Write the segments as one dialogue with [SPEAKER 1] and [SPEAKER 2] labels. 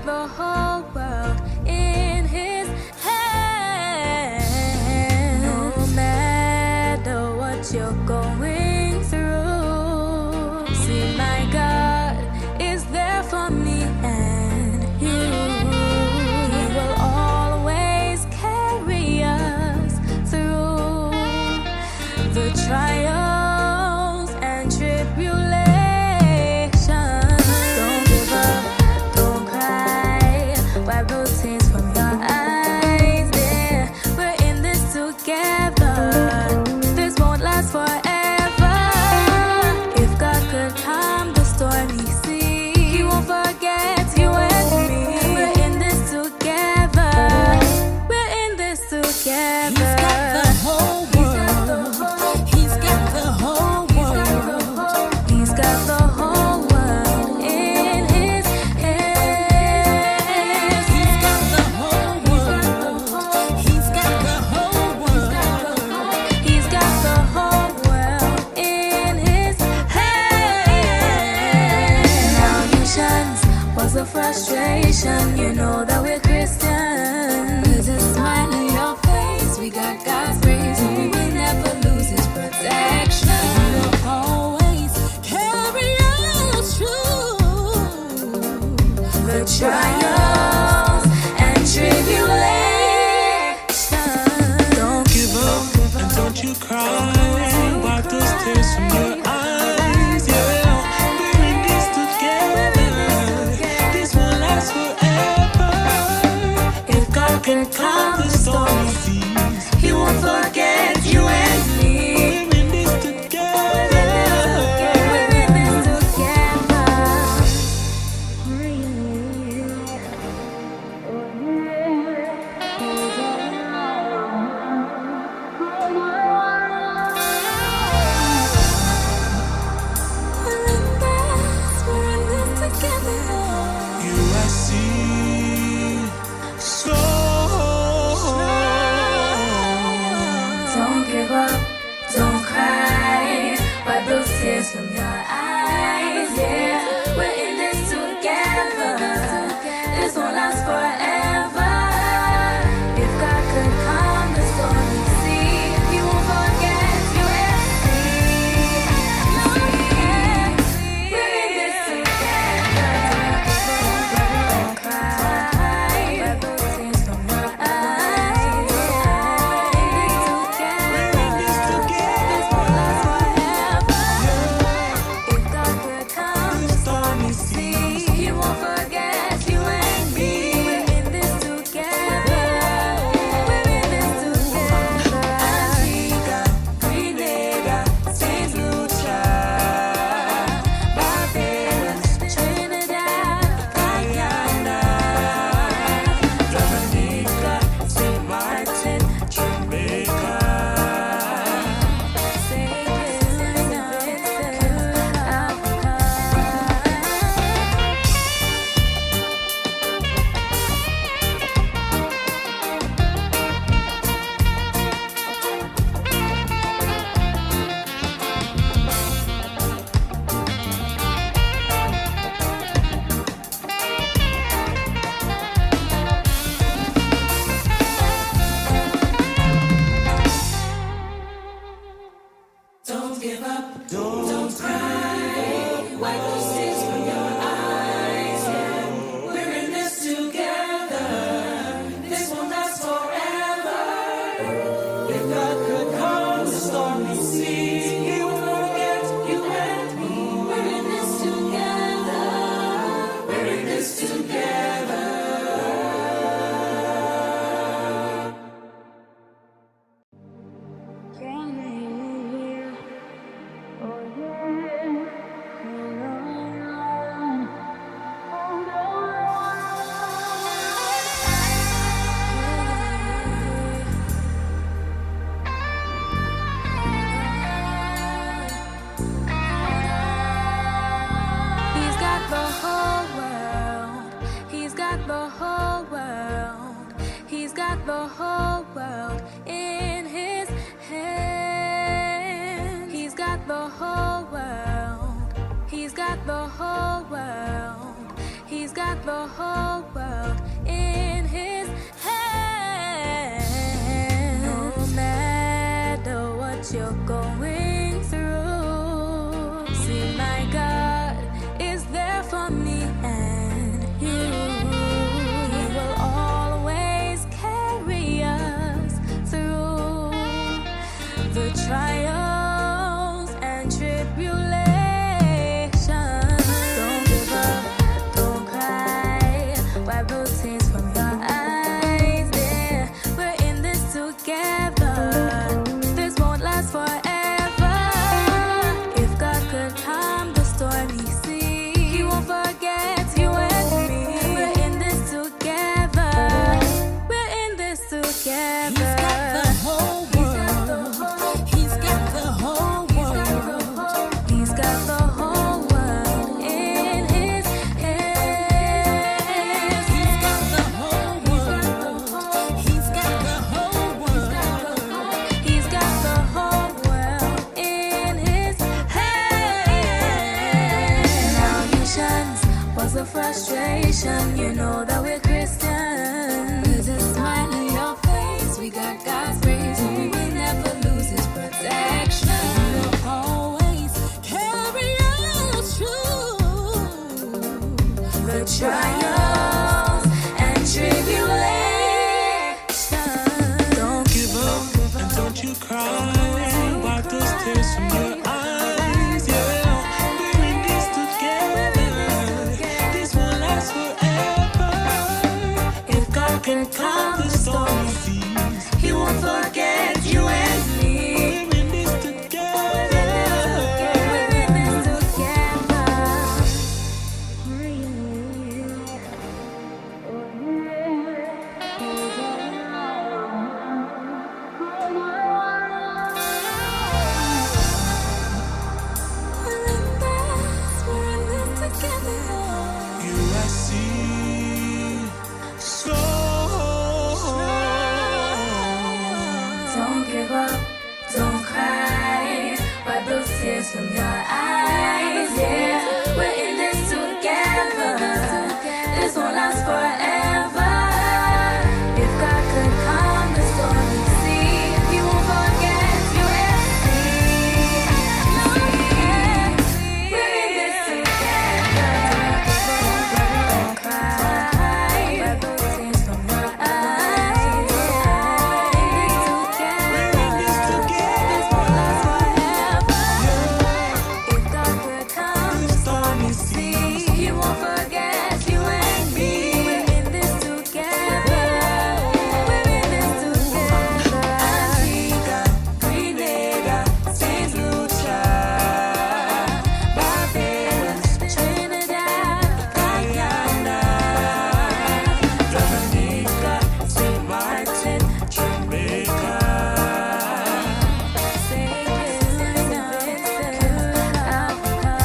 [SPEAKER 1] the whole world in his hand. No matter what you're going through, see, my God is there for me and you. He will always carry us through the trials and tribulations. Don't give up, don't cry, wipe those tears from your eyes. Yeah, we're in this together. This won't last forever. If God could calm the stormy sea, He won't forget you and me. We're in this together. We're in this together. He's got the whole world. He's got the whole world in his hands. He's got the whole world. He's got the whole world. He's got the whole world in his hands. Now missions was a frustration. You know that we're Christians. There's a smile on your face. We got God's grace, and we will never lose His protection. He'll always carry us through the trials and tribulations. Don't
[SPEAKER 2] Give up and don't you cry. Wipe those tears from your eyes. Yeah, we're in this together. This won't last forever.
[SPEAKER 1] If God can calm the stormy seas, He won't forget you and me.
[SPEAKER 2] We're in this together.
[SPEAKER 1] We're in this together. We're in this together.
[SPEAKER 2] USC, so
[SPEAKER 1] Don't give up, don't cry, wipe those tears from your eyes. Yeah, we're in this together. This won't last forever. If God could calm the stormy sea, He won't forget you and me. We're in this together. Don't cry, wipe those tears from your eyes. We're in this together. This won't last forever. If God could calm the stormy sea, He won't forget you and me. We're in this together. We're in this together. Africa, Grenada, Saint Lucia, Barbados, Trinidad, Guyana, Dominica, St. Martin, Jamaica, St. Vincent, Africa. Don't give up, don't cry, wipe those tears from your eyes. Yeah, we're in this together. This won't last forever. If God could calm the stormy seas, He won't forget you and me. We're in this together. We're in this together. He's got the whole world. He's got the whole world. He's got the whole world in his hand. He's got the whole world. He's got the whole world. He's got the whole world. generation, you know that we're Christians. There's a smile on your face, we got God's grace, and we will never lose His protection. We'll always carry us through the trials and tribulations.
[SPEAKER 2] Don't give up and don't you cry. Wipe those tears from your eyes. Yeah, we're in this together. This won't last forever. If God can calm the stormy seas,
[SPEAKER 1] He won't forget you and me.
[SPEAKER 2] we're in this together.
[SPEAKER 1] We're in this together. We're in this together.
[SPEAKER 2] USC,
[SPEAKER 1] Don't give up, don't cry. Wipe those tears from your eyes. Yeah, we're in this together. This won't last forever. If God could calm the stormy sea, He won't forget you and me. We're in this together. Don't cry. Wipe those tears from your eyes.
[SPEAKER 2] we're in this together.
[SPEAKER 1] This won't last forever. If God could calm the stormy sea, He won't forget you and me. We're in this together. We're in this together. Antigua, Grenada, Saint Lucia, Barbados, Trinidad, Guyana, Dominica, Saint Martin,
[SPEAKER 2] Jamaica.
[SPEAKER 1] Saint Vincent, Africa.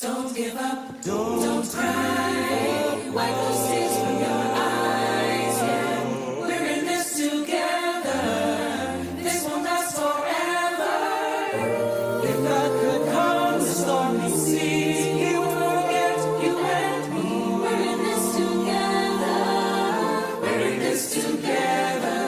[SPEAKER 1] Don't give up, don't cry. Wipe those tears from your eyes. Yeah, we're in this together. This won't last forever. If God could calm the stormy seas, He won't forget you and me. We're in this together. We're in this together.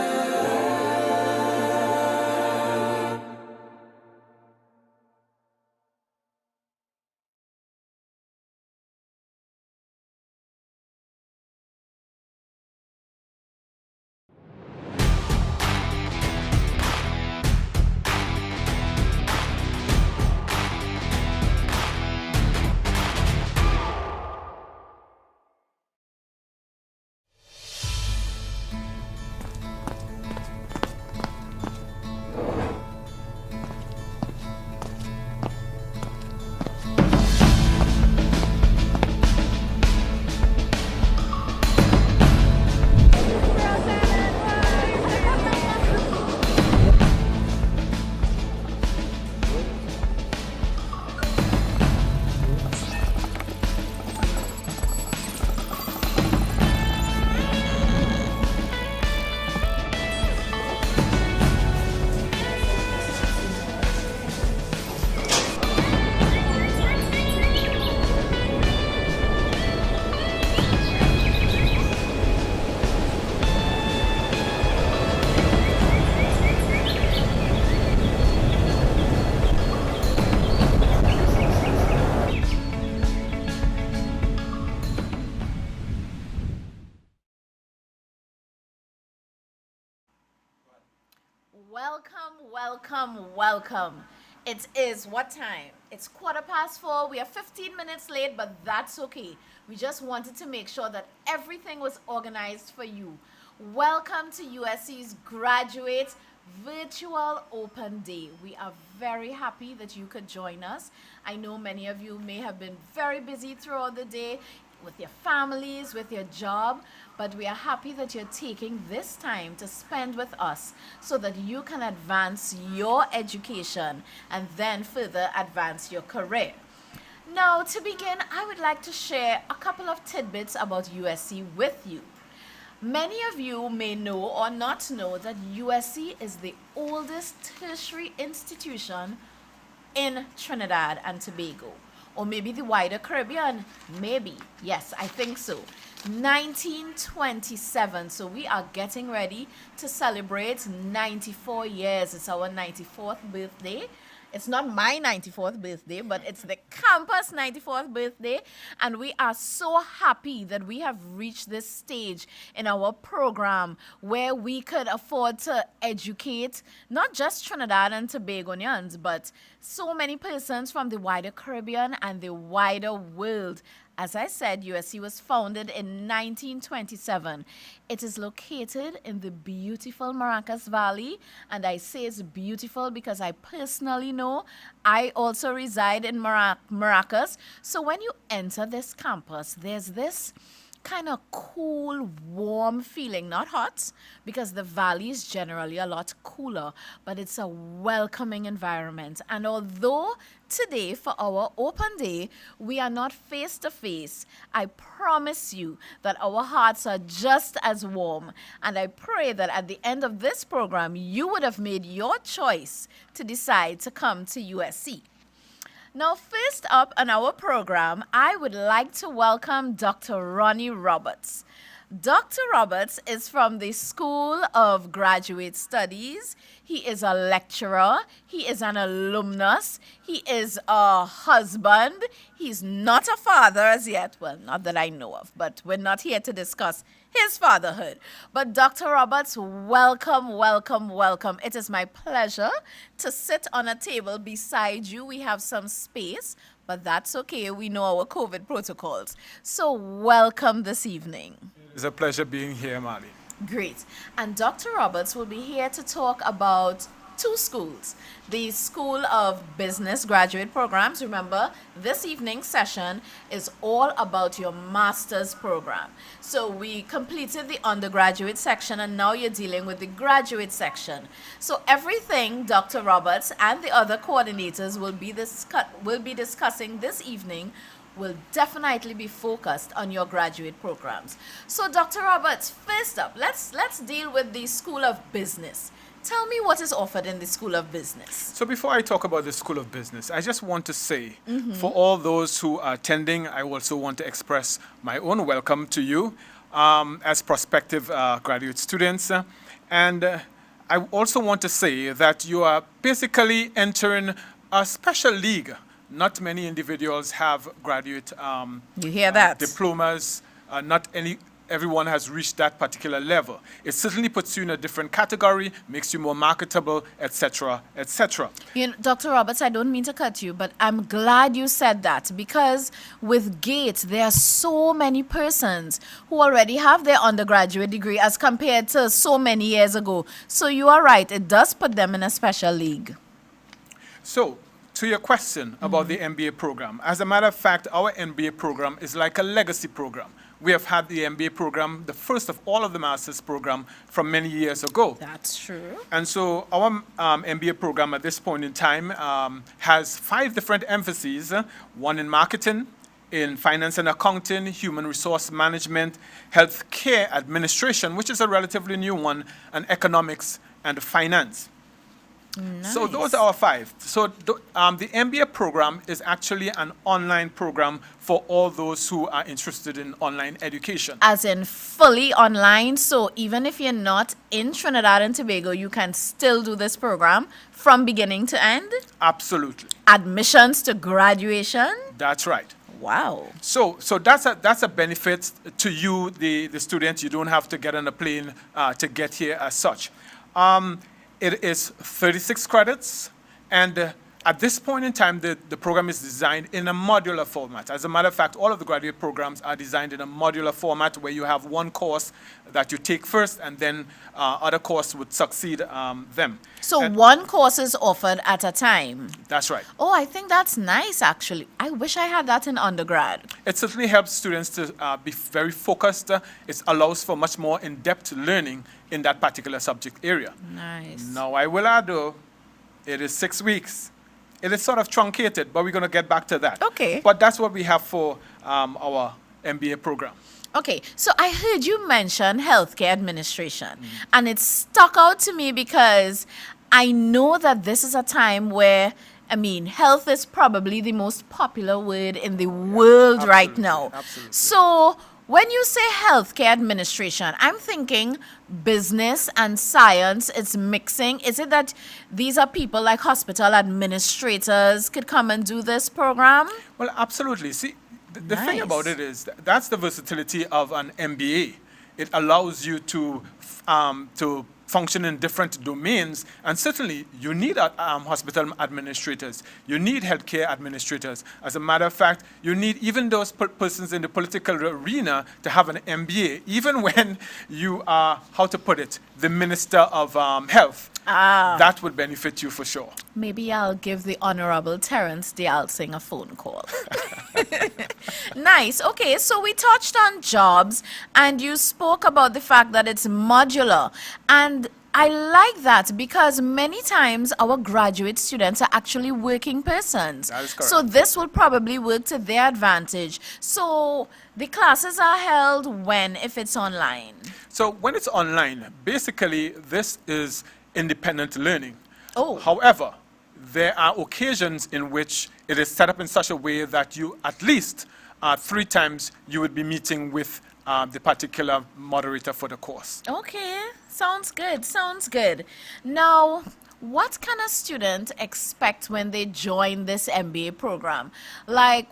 [SPEAKER 3] Welcome. It is what time? It's 4:15. We are 15 minutes late, but that's okay. We just wanted to make sure that everything was organized for you. Welcome to USC's Graduate Virtual Open Day. We are very happy that you could join us. I know many of you may have been very busy throughout the day. with your families, with your job, but we are happy that you're taking this time to spend with us so that you can advance your education and then further advance your career. Now, to begin, I would like to share a couple of tidbits about USC with you. Many of you may know or not know that USC is the oldest tertiary institution in Trinidad and Tobago, or maybe the wider Caribbean. Maybe. Yes, I think so. 1927. So we are getting ready to celebrate 94 years. It's our 94th birthday. It's not my 94th birthday, but it's the campus 94th birthday. And we are so happy that we have reached this stage in our program where we could afford to educate not just Trinidad and Tobagonians, but so many persons from the wider Caribbean and the wider world. As I said, USC was founded in 1927. It is located in the beautiful Maracas Valley, and I say it's beautiful because I personally know I also reside in Maracas. So when you enter this campus, there's this kind of cool, warm feeling, not hot, because the valley is generally a lot cooler, but it's a welcoming environment. And although today for our open day, we are not face to face, I promise you that our hearts are just as warm. And I pray that at the end of this program, you would have made your choice to decide to come to USC. Now, first up on our program, I would like to welcome Dr. Ronnie Roberts. Dr. Roberts is from the School of Graduate Studies. He is a lecturer. He is an alumnus. He is a husband. He's not a father as yet. Well, not that I know of, but we're not here to discuss his fatherhood. But Dr. Roberts, welcome, welcome, welcome. It is my pleasure to sit on a table beside you. We have some space, but that's okay. We know our COVID protocols. So welcome this evening.
[SPEAKER 4] It's a pleasure being here, Marley.
[SPEAKER 3] Great. And Dr. Roberts will be here to talk about two schools. The School of Business Graduate Programs. Remember, this evening's session is all about your master's program. So we completed the undergraduate section and now you're dealing with the graduate section. So everything Dr. Roberts and the other coordinators will be discussing this evening will definitely be focused on your graduate programs. So Dr. Roberts, first up, let's deal with the School of Business. Tell me what is offered in the School of Business.
[SPEAKER 4] So before I talk about the School of Business, I just want to say, for all those who are attending, I also want to express my own welcome to you as prospective graduate students. And I also want to say that you are basically entering a special league. Not many individuals have graduate
[SPEAKER 3] You hear that?
[SPEAKER 4] diplomas. Everyone has reached that particular level. It certainly puts you in a different category, makes you more marketable, etc., etc.
[SPEAKER 3] You know, Dr. Roberts, I don't mean to cut you, but I'm glad you said that because with GATE, there are so many persons who already have their undergraduate degree as compared to so many years ago. So you are right, it does put them in a special league.
[SPEAKER 4] So, to your question about the MBA program, as a matter of fact, our MBA program is like a legacy program. We have had the MBA program, the first of all of the master's program, from many years ago.
[SPEAKER 3] That's true.
[SPEAKER 4] And so our MBA program at this point in time has 5 different emphases, one in marketing, in finance and accounting, human resource management, healthcare administration, which is a relatively new one, and economics and finance.
[SPEAKER 3] Nice.
[SPEAKER 4] So those are our 5. So the MBA program is actually an online program for all those who are interested in online education.
[SPEAKER 3] As in fully online, so even if you're not in Trinidad and Tobago, you can still do this program from beginning to end?
[SPEAKER 4] Absolutely.
[SPEAKER 3] Admissions to graduation?
[SPEAKER 4] That's right.
[SPEAKER 3] Wow.
[SPEAKER 4] So that's a benefit to you, the student. You don't have to get on a plane to get here as such. It is 36 credits, and At this point in time, the program is designed in a modular format. As a matter of fact, all of the graduate programs are designed in a modular format where you have one course that you take first, and then other courses would succeed them.
[SPEAKER 3] So one course is offered at a time.
[SPEAKER 4] That's right.
[SPEAKER 3] Oh, I think that's nice, actually. I wish I had that in undergrad.
[SPEAKER 4] It certainly helps students to be very focused. It allows for much more in-depth learning in that particular subject area.
[SPEAKER 3] Nice.
[SPEAKER 4] Now, I will add, though, it is 6 weeks. It is sort of truncated, but we're going to get back to that.
[SPEAKER 3] Okay.
[SPEAKER 4] But that's what we have for our MBA program.
[SPEAKER 3] Okay, so I heard you mention healthcare administration, and it stuck out to me because I know that this is a time where, I mean, health is probably the most popular word in the world right now.
[SPEAKER 4] Absolutely.
[SPEAKER 3] So when you say healthcare administration, I'm thinking business and science is mixing. Is it that these are people like hospital administrators could come and do this program?
[SPEAKER 4] Well, absolutely. See, the thing
[SPEAKER 3] Nice.
[SPEAKER 4] about it is that's the versatility of an MBA. It allows you to function in different domains, and certainly you need hospital administrators, you need healthcare administrators. As a matter of fact, you need even those persons in the political arena to have an MBA, even when you are, how to put it, the minister of health. That would benefit you for sure.
[SPEAKER 3] Maybe I'll give the Honorable Terrence Dialsing a phone call. Nice. Okay, so we touched on jobs, and you spoke about the fact that it's modular. And I like that because many times our graduate students are actually working persons.
[SPEAKER 4] That is correct.
[SPEAKER 3] So this will probably work to their advantage. So the classes are held when, if it's online?
[SPEAKER 4] So when it's online, basically this is independent learning.
[SPEAKER 3] Oh.
[SPEAKER 4] However, there are occasions in which it is set up in such a way that you at least 3 times you would be meeting with the particular moderator for the course.
[SPEAKER 3] Okay, sounds good, sounds good. Now, what can a student expect when they join this MBA program? Like,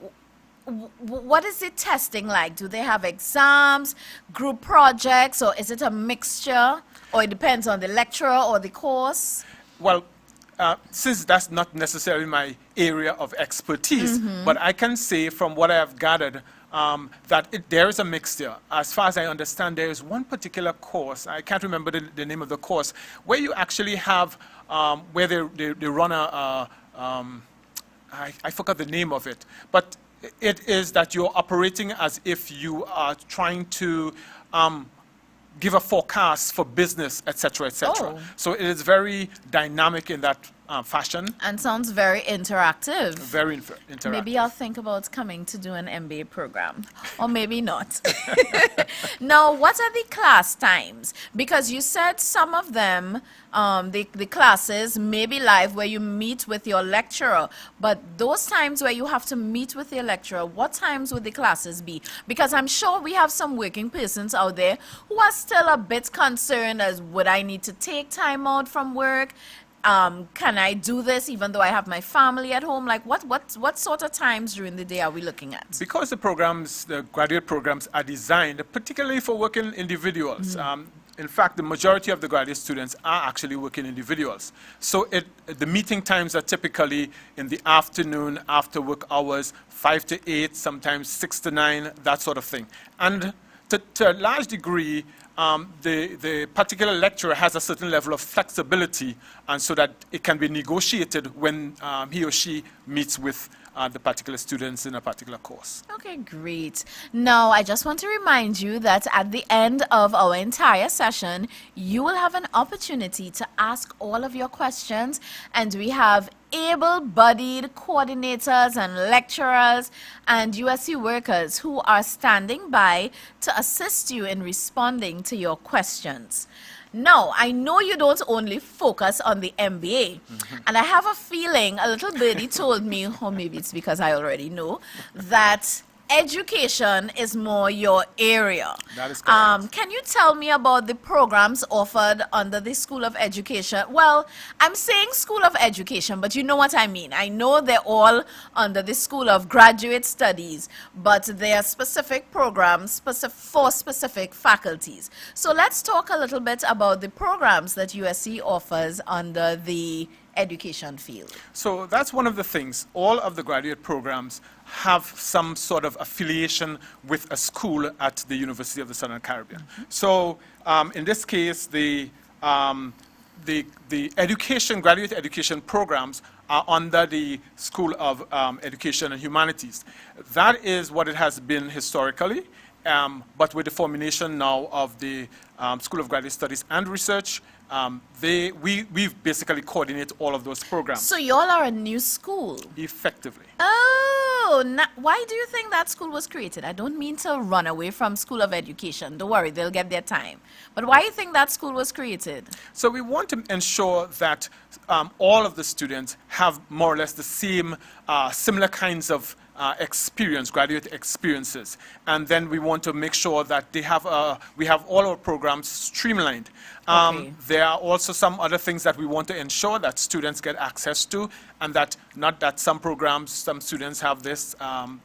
[SPEAKER 3] what is the testing like? Do they have exams, group projects, or is it a mixture? Or it depends on the lecturer or the course?
[SPEAKER 4] Well, since that's not necessarily my area of expertise, but I can say from what I have gathered that there is a mixture. As far as I understand, there is one particular course, I can't remember the name of the course, where you actually have, where they run I forgot the name of it, but it is that you're operating as if you are trying to give a forecast for business, etc., etc.
[SPEAKER 3] Oh.
[SPEAKER 4] So it is very dynamic in that fashion.
[SPEAKER 3] And sounds very interactive.
[SPEAKER 4] Very interactive.
[SPEAKER 3] Maybe I'll think about coming to do an MBA program, or maybe not. Now, what are the class times? Because you said some of them, the classes may be live where you meet with your lecturer, but those times where you have to meet with your lecturer, what times would the classes be? Because I'm sure we have some working persons out there who are still a bit concerned as would I need to take time out from work? Can I do this even though I have my family at home? Like, what sort of times during the day are we looking at?
[SPEAKER 4] Because the graduate programs are designed particularly for working individuals. In fact, the majority of the graduate students are actually working individuals. So the meeting times are typically in the afternoon, after work hours, 5 to 8, sometimes 6 to 9, that sort of thing. And to a large degree, the particular lecturer has a certain level of flexibility, and so that it can be negotiated when he or she meets with the particular students in a particular course.
[SPEAKER 3] Okay, great. Now, I just want to remind you that at the end of our entire session, you will have an opportunity to ask all of your questions, and we have able-bodied coordinators and lecturers and USC workers who are standing by to assist you in responding to your questions. Now, I know you don't only focus on the MBA, and I have a feeling, a little birdie told me, or maybe it's because I already know, that education is more your area.
[SPEAKER 4] That is correct.
[SPEAKER 3] Can you tell me about the programs offered under the School of Education? Well, I'm saying School of Education, but you know what I mean. I know they're all under the School of Graduate Studies, but there are specific programs for specific faculties. So let's talk a little bit about the programs that USC offers under the education field.
[SPEAKER 4] So that's one of the things. All of the graduate programs have some sort of affiliation with a school at the University of the Southern Caribbean. So in this case, the graduate education programs are under the School of Education and Humanities. That is what it has been historically, but with the formation now of the School of Graduate Studies and Research, we've basically coordinate all of those programs.
[SPEAKER 3] So y'all are a new school?
[SPEAKER 4] Effectively.
[SPEAKER 3] Oh, why do you think that school was created? I don't mean to run away from School of Education. Don't worry, they'll get their time. But why do you think that school was created?
[SPEAKER 4] So we want to ensure that all of the students have more or less the same, similar kinds of graduate experiences. And then we want to make sure that they have, we have all our programs streamlined.
[SPEAKER 3] Okay.
[SPEAKER 4] There are also some other things that we want to ensure that students get access to, and that not that some programs, some students have this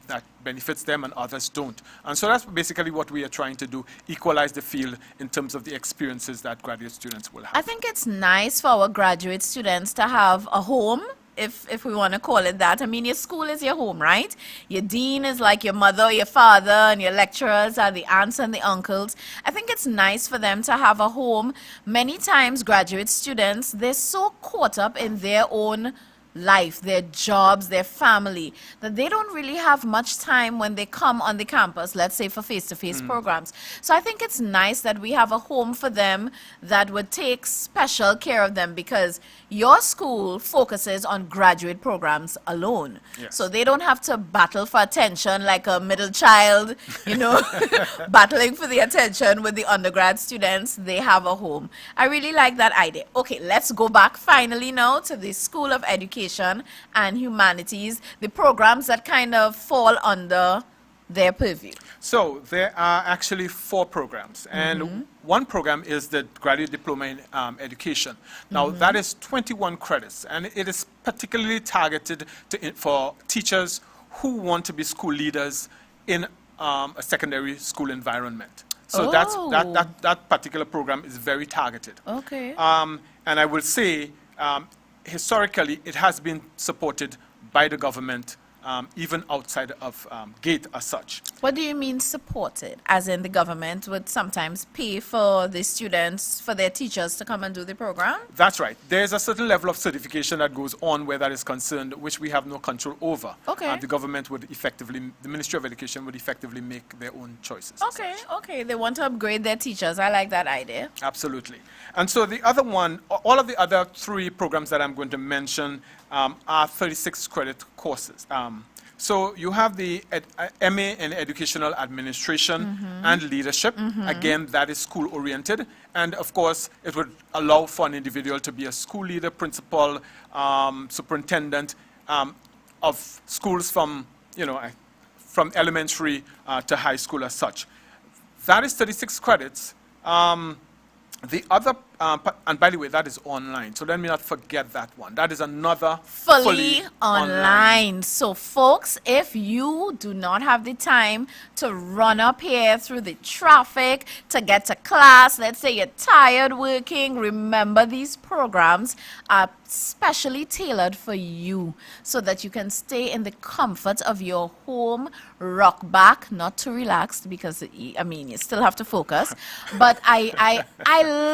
[SPEAKER 4] that benefits them and others don't. And so that's basically what we are trying to do, equalize the field in terms of the experiences that graduate students will have.
[SPEAKER 3] I think it's nice for our graduate students to have a home, if we want to call it that. I mean, your school is your home, right? Your dean is like your mother, your father, and your lecturers are the aunts and the uncles. I think it's nice for them to have a home. Many times, graduate students, they're so caught up in their own life, their jobs, their family, that they don't really have much time when they come on the campus, let's say for face-to-face programs. So I think it's nice that we have a home for them that would take special care of them, because your school focuses on graduate programs alone.
[SPEAKER 4] Yes.
[SPEAKER 3] So they don't have to battle for attention like a middle child, you know, battling for the attention with the undergrad students. They have a home. I really like that idea. Okay, let's go back finally now to the School of Education and Humanities, the programs that kind of fall under their purview.
[SPEAKER 4] So there are actually 4 programs, and one program is the Graduate Diploma in Education. Now that is 21 credits, and it is particularly targeted for teachers who want to be school leaders in a secondary school environment. So that particular program is very targeted.
[SPEAKER 3] Okay.
[SPEAKER 4] And I will say, historically, it has been supported by the government, even outside of GATE as such.
[SPEAKER 3] What do you mean supported? As in the government would sometimes pay for the students, for their teachers to come and do the program?
[SPEAKER 4] That's right. There's a certain level of certification that goes on where that is concerned, which we have no control over.
[SPEAKER 3] Okay.
[SPEAKER 4] The government would effectively, the Ministry of Education would effectively make their own choices.
[SPEAKER 3] Okay, okay. They want to upgrade their teachers. I like that idea.
[SPEAKER 4] Absolutely. And so the other one, all of the other 3 programs that I'm going to mention are 36 credit courses. So you have the MA in Educational Administration and Leadership. Again, that is school-oriented. And of course, it would allow for an individual to be a school leader, principal, superintendent of schools from, from elementary to high school as such. That is 36 credits. The other, and by the way, that is online. So let me not forget that one. That is another
[SPEAKER 3] fully online. So folks, if you do not have the time to run up here through the traffic to get to class, let's say you're tired working, remember these programs are specially tailored for you so that you can stay in the comfort of your home, rock back, not too relaxed, because I mean you still have to focus. But I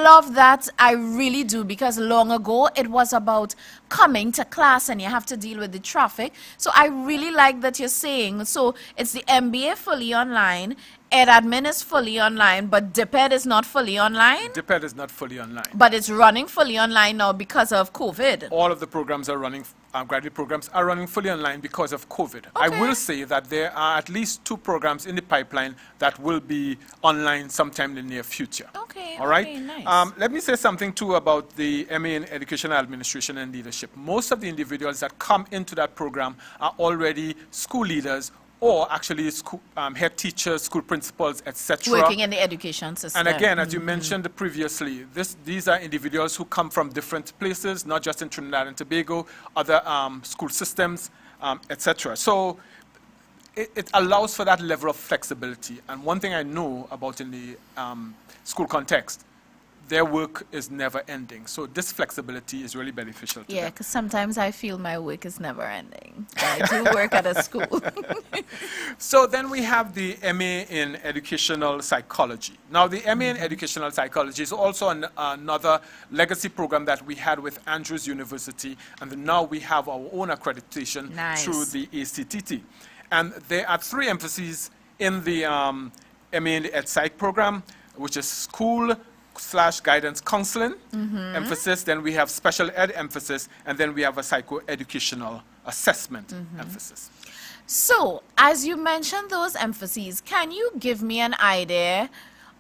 [SPEAKER 3] love that. I really do, because long ago it was about coming to class and you have to deal with the traffic. So I really like that you're saying, so it's the MBA fully online, Ed Admin is fully online, but DipEd is not fully online?
[SPEAKER 4] DipEd is not fully online.
[SPEAKER 3] But it's running fully online now because of COVID.
[SPEAKER 4] All of the programs are running, graduate programs are running fully online because of COVID. I will say that there are at least 2 programs in the pipeline that will be online sometime in the near future.
[SPEAKER 3] Okay,
[SPEAKER 4] all right?
[SPEAKER 3] okay, nice.
[SPEAKER 4] Let me say something too about the MA in Educational Administration and Leadership. Most of the individuals that come into that program are already school leaders or actually school, head teachers, school principals, etc.
[SPEAKER 3] Working in the education system.
[SPEAKER 4] And again, as you mentioned previously, these are individuals who come from different places, not just in Trinidad and Tobago, other school systems, etc. So it allows for that level of flexibility. And one thing I know about in the school context, their work is never ending. So this flexibility is really beneficial to
[SPEAKER 3] Yeah,
[SPEAKER 4] them.
[SPEAKER 3] because sometimes I feel my work is never ending. I do work at a school.
[SPEAKER 4] So then we have the MA in Educational Psychology. Now, the MA in Educational Psychology is also another legacy program that we had with Andrews University, and then now we have our own accreditation
[SPEAKER 3] Nice.
[SPEAKER 4] through the ACTT. And there are 3 emphases in the MA in the Ed Psych program, which is school/guidance counseling emphasis, then we have special ed emphasis, and then we have a psychoeducational assessment emphasis.
[SPEAKER 3] So, as you mentioned those emphases, can you give me an idea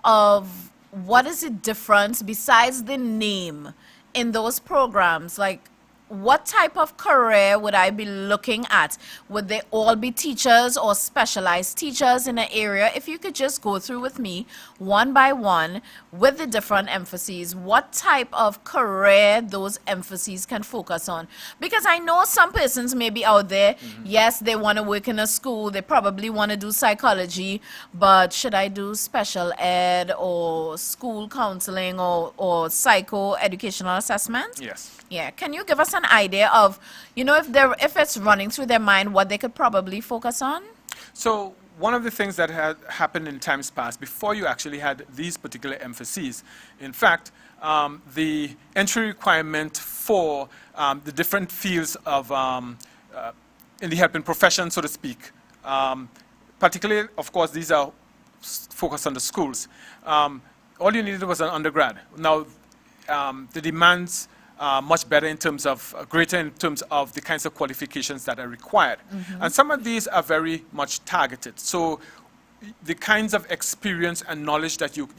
[SPEAKER 3] of what is the difference besides the name in those programs? Like, what type of career would I be looking at? Would they all be teachers or specialized teachers in an area? If you could just go through with me one by one with the different emphases, what type of career those emphases can focus on? Because I know some persons may be out there, yes, they want to work in a school, they probably want to do psychology, but should I do special ed or school counseling or psycho-educational assessment?
[SPEAKER 4] Yes.
[SPEAKER 3] Yeah, can you give us an idea of, if it's running through their mind, what they could probably focus on?
[SPEAKER 4] So one of the things that had happened in times past, before you actually had these particular emphases, in fact, the entry requirement for the different fields of in the helping profession, so to speak, particularly, of course, these are focused on the schools. All you needed was an undergrad. Now, the demands much better in terms of, greater in terms of the kinds of qualifications that are required. And some of these are very much targeted. So the kinds of experience and knowledge that you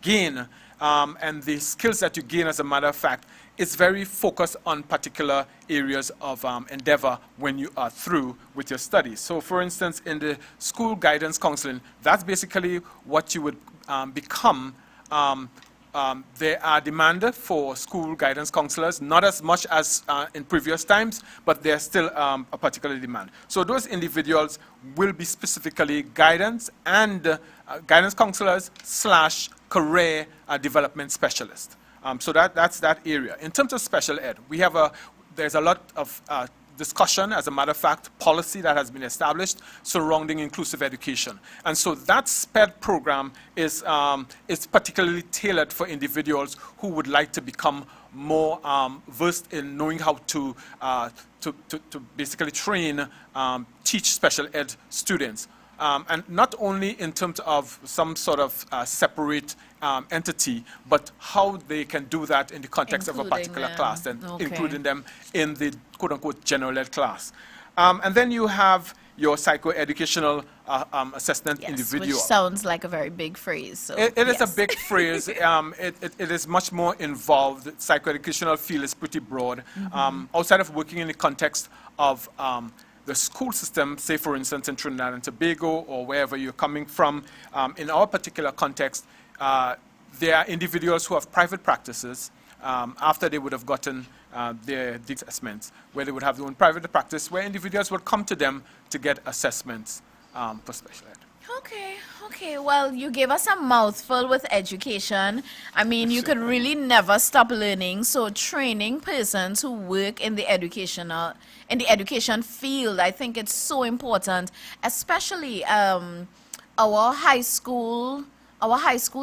[SPEAKER 4] gain and the skills that you gain, as a matter of fact, is very focused on particular areas of endeavor when you are through with your studies. So for instance, in the school guidance counseling, that's basically what you would become. There are demand for school guidance counselors, not as much as in previous times, but there's still a particular demand. So those individuals will be specifically guidance and guidance counselors / career development specialists. So that's that area. In terms of special ed, there's a lot of discussion, as a matter of fact, policy that has been established surrounding inclusive education. And so that SPED program is particularly tailored for individuals who would like to become more versed in knowing how to basically train, teach special ed students. And not only in terms of some sort of separate entity, but how they can do that in the context of a particular class, and including them in the quote-unquote general ed class. And then you have your psychoeducational assessment individual.
[SPEAKER 3] Which sounds like a very big phrase. So
[SPEAKER 4] It is a big phrase. It is much more involved. The psychoeducational field is pretty broad. Outside of working in the context of the school system, say for instance in Trinidad and Tobago or wherever you're coming from, in our particular context, there are individuals who have private practices after they would have gotten their assessments, where they would have their own private practice, where individuals would come to them to get assessments for special ed.
[SPEAKER 3] Okay. Well, you gave us a mouthful with education. I mean, you could really never stop learning. So training persons who work in the education field, I think it's so important, especially our high school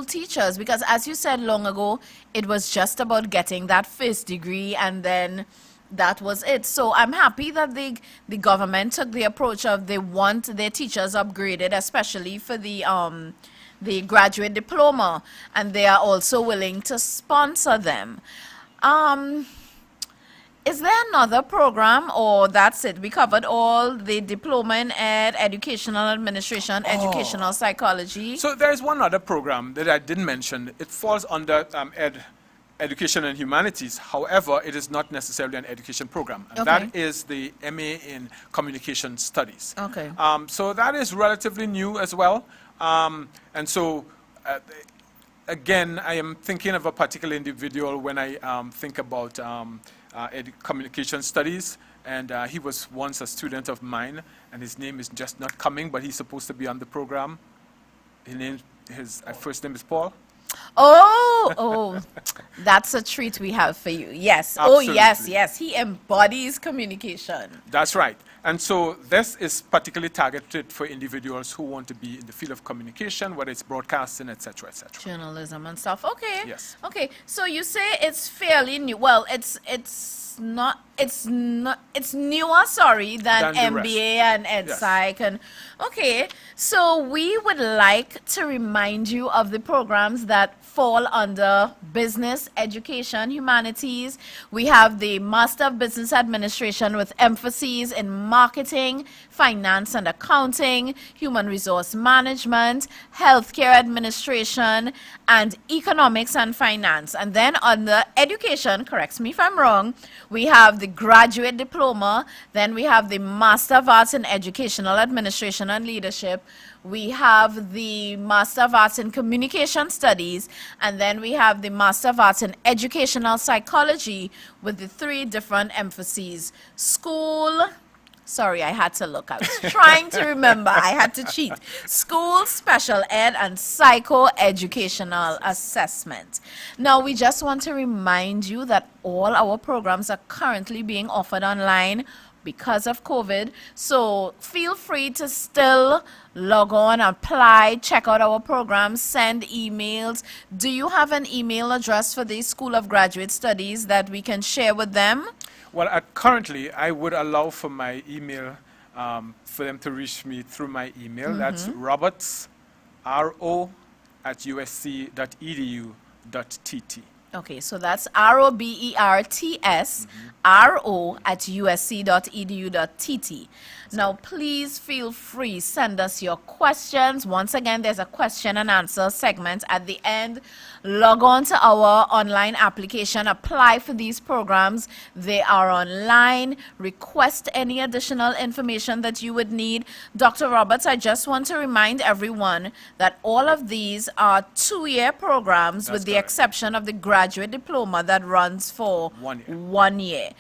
[SPEAKER 3] teachers, because as you said long ago, it was just about getting that first degree and then that was it. So I'm happy that the government took the approach of they want their teachers upgraded, especially for the graduate diploma, and they are also willing to sponsor them. Is there another program, or that's it? We covered all the diploma in ed, educational administration, educational psychology.
[SPEAKER 4] So there's one other program that I didn't mention. It falls under education and humanities. However, it is not necessarily an education program. And
[SPEAKER 3] Okay.
[SPEAKER 4] that is the MA in Communication Studies.
[SPEAKER 3] Okay.
[SPEAKER 4] So that is relatively new as well. And so, again, I am thinking of a particular individual when I think about communication studies. And he was once a student of mine, and his name is just not coming, but he's supposed to be on the program. His first name is Paul.
[SPEAKER 3] Oh, that's a treat we have for you. Yes.
[SPEAKER 4] Absolutely.
[SPEAKER 3] Oh, yes, yes. He embodies communication.
[SPEAKER 4] That's right. And so this is particularly targeted for individuals who want to be in the field of communication, whether it's broadcasting, et cetera, et cetera.
[SPEAKER 3] Journalism and stuff. Okay.
[SPEAKER 4] Yes.
[SPEAKER 3] Okay. So you say it's fairly new. Well, it's newer, sorry, than
[SPEAKER 4] Than the
[SPEAKER 3] MBA and EdPsych. And okay, so we would like to remind you of the programs that fall under business, education, humanities. We have the Master of Business Administration with emphases in marketing, finance and accounting, human resource management, healthcare administration, and economics and finance. And then under education, correct me if I'm wrong, we have the graduate diploma, then we have the Master of Arts in Educational Administration and Leadership, we have the Master of Arts in Communication Studies, and then we have the Master of Arts in Educational Psychology with the 3 different emphases. School, sorry, I had to look. I was trying to remember. I had to cheat. School, special ed, and psycho-educational assessment. Now, we just want to remind you that all our programs are currently being offered online because of COVID. So feel free to still log on, apply, check out our programs, send emails. Do you have an email address for the School of Graduate Studies that we can share with them?
[SPEAKER 4] Well, currently, I would allow for my email, for them to reach me through my email. That's roberts, R-O, at usc.edu.tt.
[SPEAKER 3] Okay, so that's ROBERTS, RO at usc.edu.tt. Now, please feel free, send us your questions. Once again, there's a question and answer segment at the end. Log on to our online application, apply for these programs. They are online. Request any additional information that you would need. Dr. Roberts, I just want to remind everyone that all of these are 2-year programs with the
[SPEAKER 4] correct.
[SPEAKER 3] exception of the graduate diploma that runs for
[SPEAKER 4] 1 year.
[SPEAKER 3] 1 year.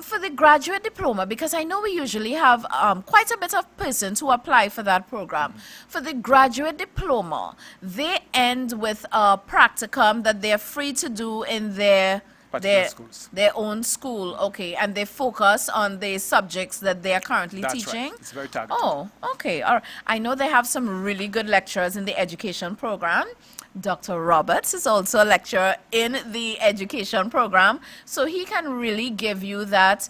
[SPEAKER 3] For the graduate diploma, because I know we usually have quite a bit of persons who apply for that program. For the graduate diploma, they end with a practicum that they're free to do in their
[SPEAKER 4] schools.
[SPEAKER 3] their own school, okay, and they focus on the subjects that they are currently
[SPEAKER 4] That's
[SPEAKER 3] teaching.
[SPEAKER 4] right. It's very targeted.
[SPEAKER 3] Oh, okay. All right. I know they have some really good lecturers in the education program. Dr. Roberts is also a lecturer in the education program, so he can really give you that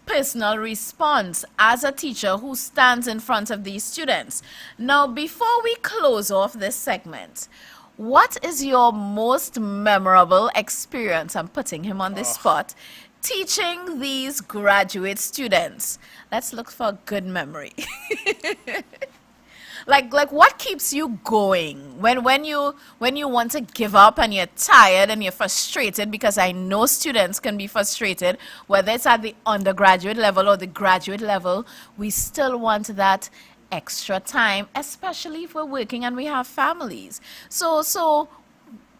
[SPEAKER 3] personal response as a teacher who stands in front of these students. Now, before we close off this segment, what is your most memorable experience? I'm putting him on the spot. Teaching these graduate students. Let's look for a good memory. Like what keeps you going when you want to give up and you're tired and you're frustrated, because I know students can be frustrated, whether it's at the undergraduate level or the graduate level. We still want that extra time, especially if we're working and we have families. So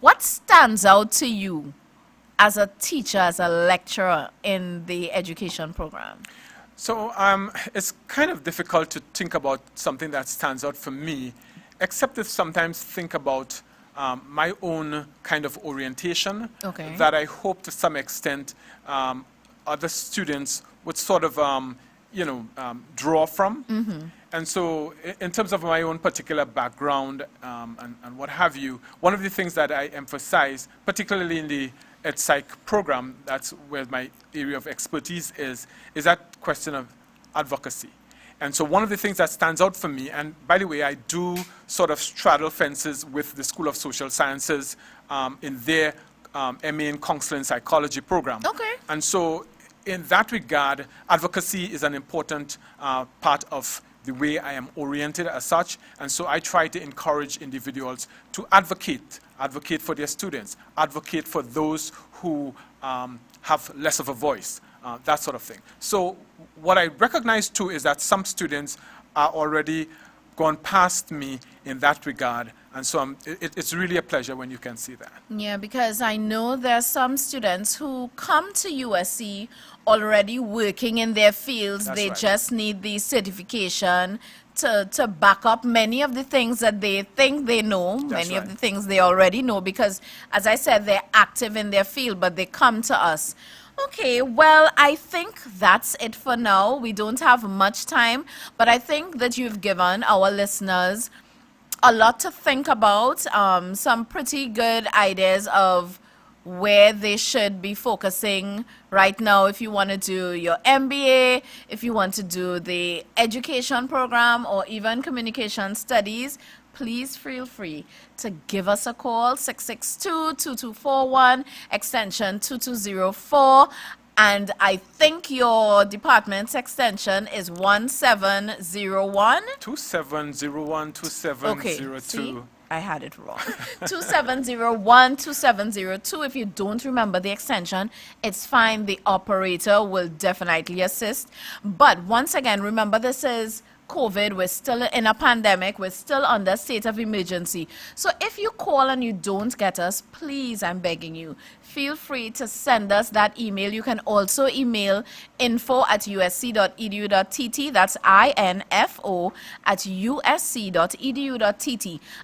[SPEAKER 3] what stands out to you as a teacher, as a lecturer in the education program?
[SPEAKER 4] So it's kind of difficult to think about something that stands out for me, except to sometimes think about my own kind of orientation that I hope to some extent other students would sort of, draw from. And so in terms of my own particular background and what have you, one of the things that I emphasize, particularly in the EdPsych program, that's where my area of expertise is that question of advocacy. And so one of the things that stands out for me, and by the way, I do sort of straddle fences with the School of Social Sciences in their MA in Counseling Psychology program.
[SPEAKER 3] Okay.
[SPEAKER 4] And so in that regard, advocacy is an important part of the way I am oriented as such. And so I try to encourage individuals to advocate advocate for their students, advocate for those who have less of a voice, that sort of thing. So what I recognize too is that some students are already gone past me in that regard, and so it's really a pleasure when you can see that.
[SPEAKER 3] Yeah, because I know there's some students who come to USC already working in their fields.
[SPEAKER 4] That's
[SPEAKER 3] They
[SPEAKER 4] right.
[SPEAKER 3] just need the certification to back up many of the things that they think they know, many of
[SPEAKER 4] right.
[SPEAKER 3] the things they already know, because, as I said, they're active in their field, but they come to us. Okay, well, I think that's it for now. We don't have much time, but I think that you've given our listeners a lot to think about, some pretty good ideas of where they should be focusing right now. If you want to do your MBA, if you want to do the education program, or even communication studies, please feel free to give us a call, 662-2241, extension 2204. And I think your department's extension is 1701.
[SPEAKER 4] 2701,
[SPEAKER 3] Okay,
[SPEAKER 4] 2702.
[SPEAKER 3] see, I had it wrong. 2701, 2702. If you don't remember the extension, it's fine. The operator will definitely assist. But once again, remember, this is COVID. We're still in a pandemic. We're still under state of emergency. So if you call and you don't get us, please, I'm begging you, feel free to send us that email. You can also email info@usc.edu.tt. That's info at usc.edu.tt.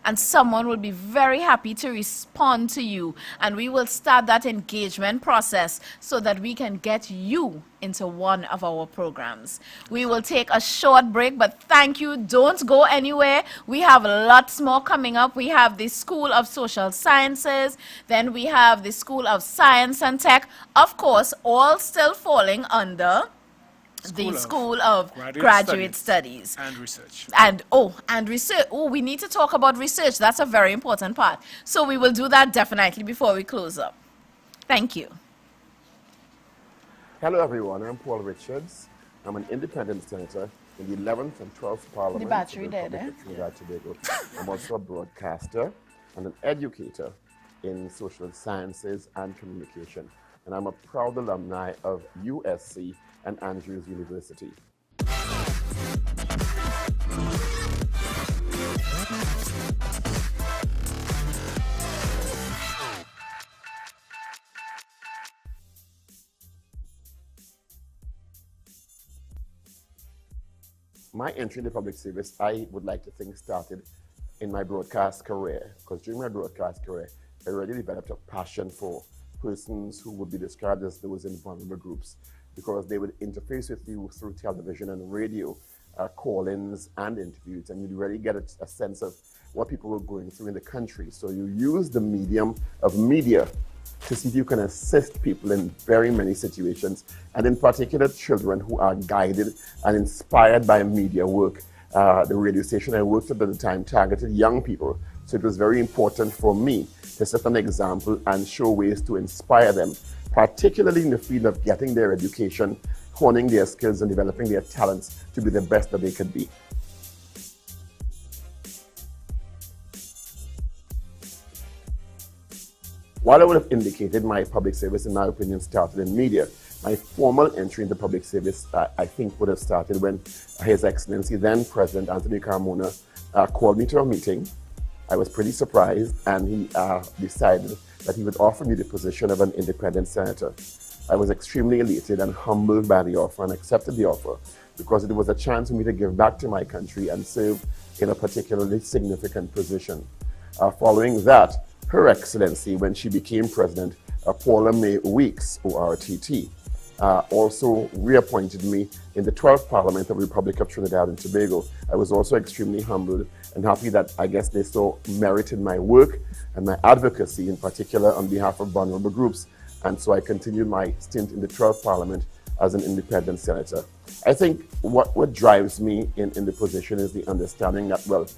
[SPEAKER 3] And someone will be very happy to respond to you. And we will start that engagement process so that we can get you into one of our programs. We will take a short break, but thank you. Don't go anywhere. We have lots more coming up. We have the School of Social Sciences, then we have the School of Science and Tech, of course, all still falling under the School of Graduate Studies.
[SPEAKER 4] And Research.
[SPEAKER 3] And research. Oh, we need to talk about research. That's a very important part. So we will do that definitely before we close up. Thank you.
[SPEAKER 5] Hello everyone, I'm Paul Richards. I'm an independent senator in the 11th and 12th Parliament.
[SPEAKER 3] The battery
[SPEAKER 5] of
[SPEAKER 3] dead,
[SPEAKER 5] Republic of Trinidad and Tobago. I'm also a broadcaster and an educator in social sciences and communication. And I'm a proud alumni of USC and Andrews University. My entry into public service, I would like to think, started in my broadcast career, because during my broadcast career, I already developed a passion for persons who would be described as those in vulnerable groups, because they would interface with you through television and radio, call-ins and interviews, and you'd really get a sense of what people were going through in the country. So you use the medium of media to see if you can assist people in very many situations, and in particular children who are guided and inspired by media work. The radio station I worked at the time targeted young people, so it was very important for me to set an example and show ways to inspire them, particularly in the field of getting their education, honing their skills and developing their talents to be the best that they could be. While I would have indicated my public service, in my opinion, started in media, my formal entry into public service, I think, would have started when His Excellency, then President Anthony Carmona, called me to a meeting. I was pretty surprised, and he decided that he would offer me the position of an independent senator. I was extremely elated and humbled by the offer, and accepted the offer because it was a chance for me to give back to my country and serve in a particularly significant position. Following that, Her Excellency, when she became president, Paula May Weeks, ORTT, also reappointed me in the 12th Parliament of the Republic of Trinidad and Tobago. I was also extremely humbled and happy that I guess they saw merit in my work and my advocacy, in particular on behalf of vulnerable groups. And so I continued my stint in the 12th Parliament as an independent senator. I think what drives me in the position is the understanding that, well,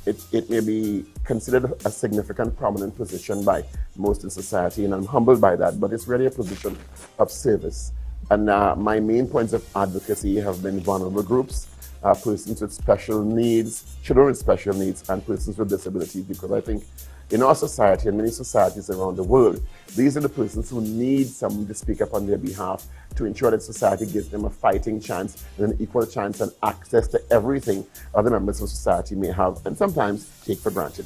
[SPEAKER 5] it may be considered a significant, prominent position by most in society, and I'm humbled by that, but it's really a position of service. And my main points of advocacy have been vulnerable groups, persons with special needs, children with special needs, and persons with disabilities, because I think in our society and many societies around the world, these are the persons who need someone to speak up on their behalf to ensure that society gives them a fighting chance and an equal chance and access to everything other members of society may have and sometimes take for granted.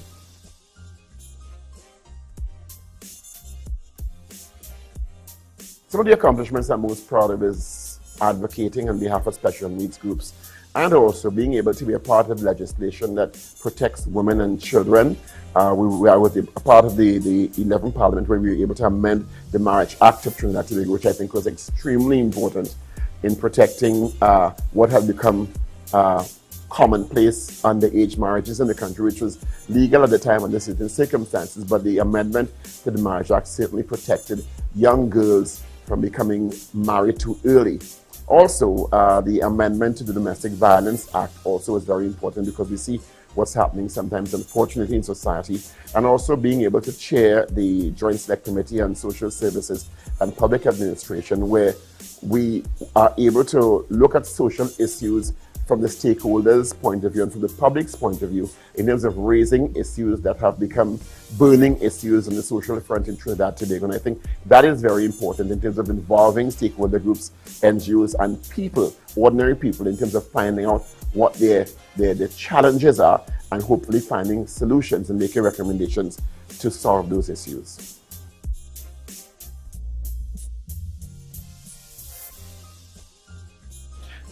[SPEAKER 5] Some of the accomplishments I'm most proud of is advocating on behalf of special needs groups and also being able to be a part of legislation that protects women and children. I was a part of the 11th Parliament where we were able to amend the Marriage Act of Trinidad and Tobago, which I think was extremely important in protecting what had become commonplace underage marriages in the country, which was legal at the time under certain circumstances, but the amendment to the Marriage Act certainly protected young girls from becoming married too early. Also, the amendment to the Domestic Violence Act also is very important because we see what's happening sometimes, unfortunately, in society, and also being able to chair the Joint Select Committee on Social Services and Public Administration, where we are able to look at social issues from the stakeholders' point of view and from the public's point of view in terms of raising issues that have become burning issues on the social front in Trinidad and Tobago. And I think that is very important in terms of involving stakeholder groups, NGOs, and people, ordinary people, in terms of finding out what their challenges are and hopefully finding solutions and making recommendations to solve those issues.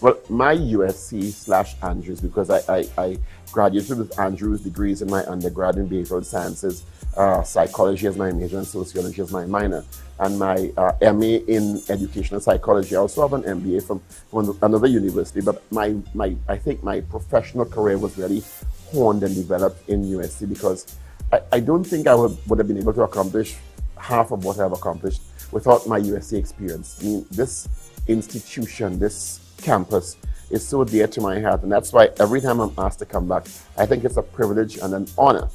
[SPEAKER 5] Well, my USC/Andrews, because I graduated with Andrews degrees in my undergrad in behavioral sciences, psychology as my major and sociology as my minor, and my MA in educational psychology. I also have an MBA from another university, but I think my professional career was really honed and developed in USC because I don't think I would have been able to accomplish half of what I've accomplished without my USC experience. I mean, this institution, this campus is so dear to my heart, and that's why every time I'm asked to come back, I think it's a privilege and an honor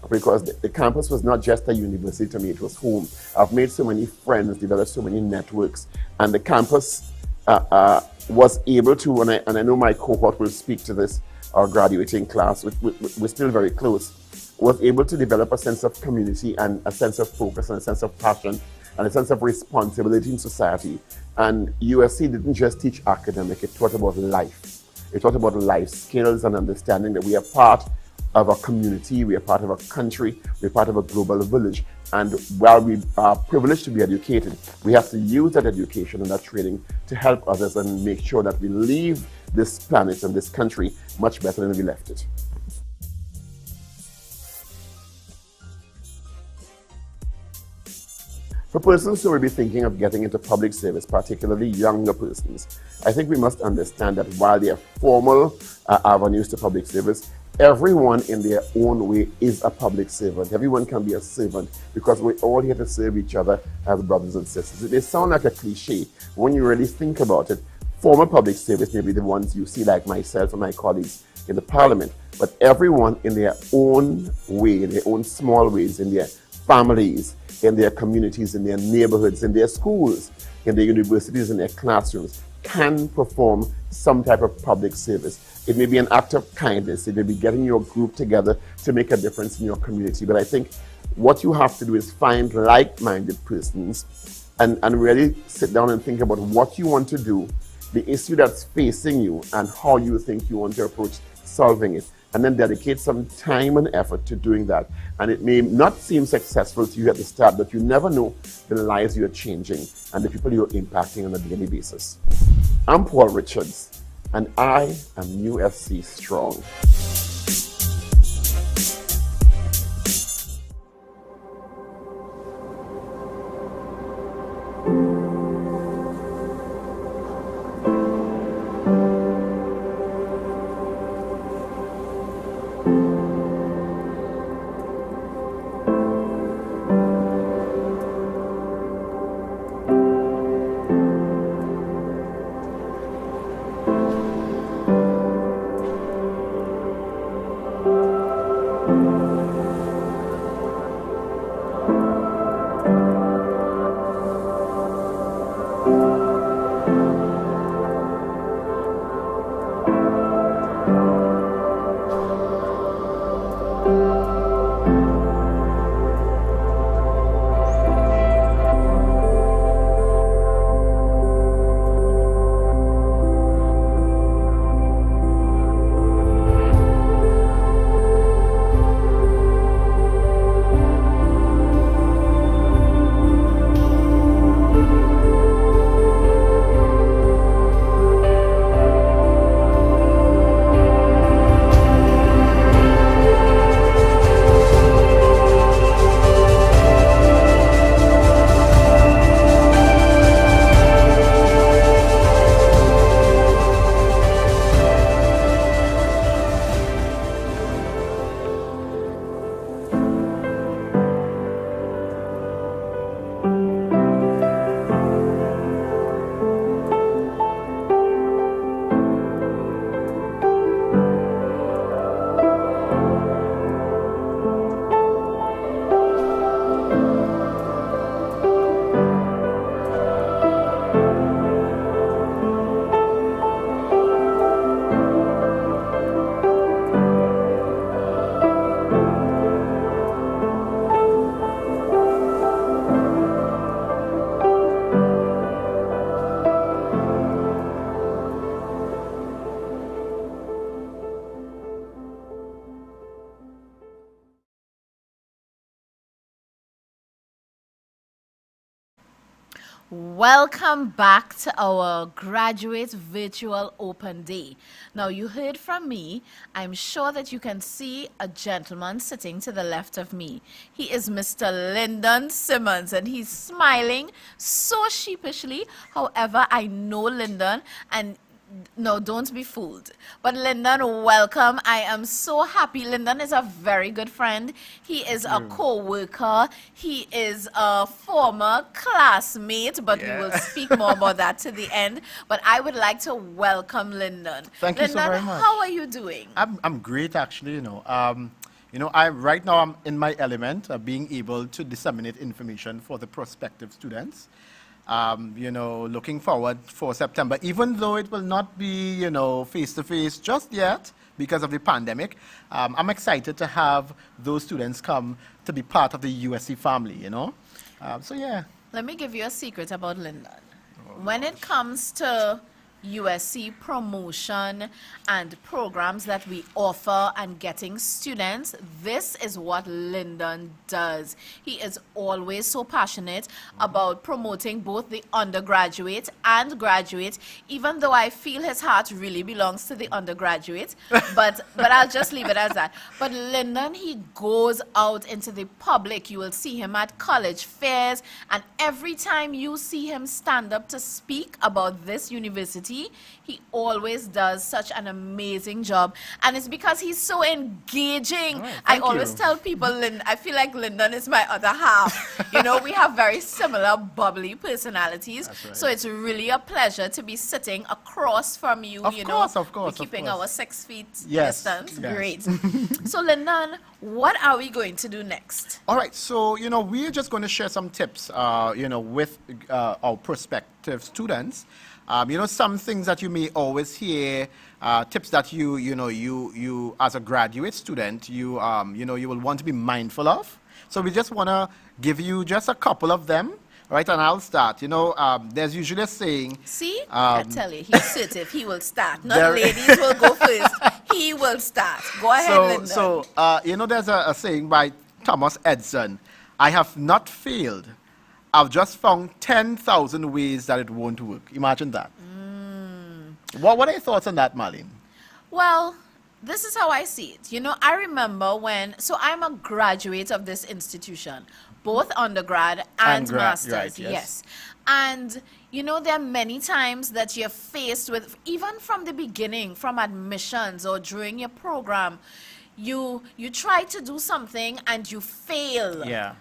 [SPEAKER 5] because the campus was not just a university to me, it was home. I've made so many friends, developed so many networks, and the campus was able to, and I know my cohort will speak to this, our graduating class, we're still very close, was able to develop a sense of community and a sense of focus and a sense of passion and a sense of responsibility in society. And USC didn't just teach academic, it taught about life. It taught about life skills and understanding that we are part of a community, we are part of a country, we're part of a global village. And while we are privileged to be educated, we have to use that education and that training to help others and make sure that we leave this planet and this country much better than we left it. For persons who will be thinking of getting into public service, particularly younger persons, I think we must understand that while there are formal avenues to public service, everyone in their own way is a public servant. Everyone can be a servant because we're all here to serve each other as brothers and sisters. It may sound like a cliche. When you really think about it, formal public service may be the ones you see like myself and my colleagues in the parliament, but everyone in their own way, in their own small ways, in their families, in their communities, in their neighborhoods, in their schools, in their universities, in their classrooms, can perform some type of public service. It may be an act of kindness. It may be getting your group together to make a difference in your community. But I think what you have to do is find like-minded persons and really sit down and think about what you want to do, the issue that's facing you, and how you think you want to approach solving it. And then dedicate some time and effort to doing that. And it may not seem successful to you at the start, but you never know the lives you're changing and the people you're impacting on a daily basis. I'm Paul Richards, and I am USC Strong.
[SPEAKER 3] Welcome back to our Graduate Virtual Open Day. Now, you heard from me. I'm sure that you can see a gentleman sitting to the left of me. He is Mr. Lyndon Simmons, and he's smiling so sheepishly. However, I know Lyndon, and no, don't be fooled. But Lyndon, welcome. I am so happy. Lyndon is a very good friend. He is a co-worker. He is a former classmate, but we will speak more about that to the end. But I would like to welcome Lyndon.
[SPEAKER 6] Thank you so very much.
[SPEAKER 3] How are you doing?
[SPEAKER 6] I'm great, actually. I right now I'm in my element, being able to disseminate information for the prospective students. Looking forward for September, even though it will not be, face-to-face just yet because of the pandemic. I'm excited to have those students come to be part of the USC family, So, yeah.
[SPEAKER 3] Let me give you a secret about Lyndon. When it comes to USC promotion and programs that we offer and getting students, this is what Lyndon does. He is always so passionate about promoting both the undergraduate and graduate, even though I feel his heart really belongs to the undergraduate, but I'll just leave it as that. But Lyndon, he goes out into the public. You will see him at college fairs, and every time you see him stand up to speak about this university, he always does such an amazing job, and it's because he's so engaging. I always tell people, I feel like Lyndon is my other half. We have very similar bubbly personalities, so it's really a pleasure to be sitting across from you.
[SPEAKER 6] Of course,
[SPEAKER 3] we're keeping our 6 feet
[SPEAKER 6] Yes,
[SPEAKER 3] distance.
[SPEAKER 6] yes.
[SPEAKER 3] Great. So Lyndon, what are we going to do next?
[SPEAKER 6] All right, so, we're just going to share some tips, with our prospective students. Some things that you may always hear, tips that you as a graduate student, you will want to be mindful of. So we just want to give you just a couple of them, right? And I'll start. There's usually a saying.
[SPEAKER 3] See, I tell you, he's assertive. He will start. Not ladies will go first. He will start. Go ahead, Lyndon.
[SPEAKER 6] So, there's a saying by Thomas Edison. I have not failed. I've just found 10,000 ways that it won't work. Imagine that. What are your thoughts on that, Marlene?
[SPEAKER 3] Well, this is how I see it. I remember so I'm a graduate of this institution, both undergrad and master's.
[SPEAKER 6] Right, yes.
[SPEAKER 3] And, there are many times that you're faced with, even from the beginning, from admissions or during your program, you try to do something and you fail.
[SPEAKER 6] Yeah.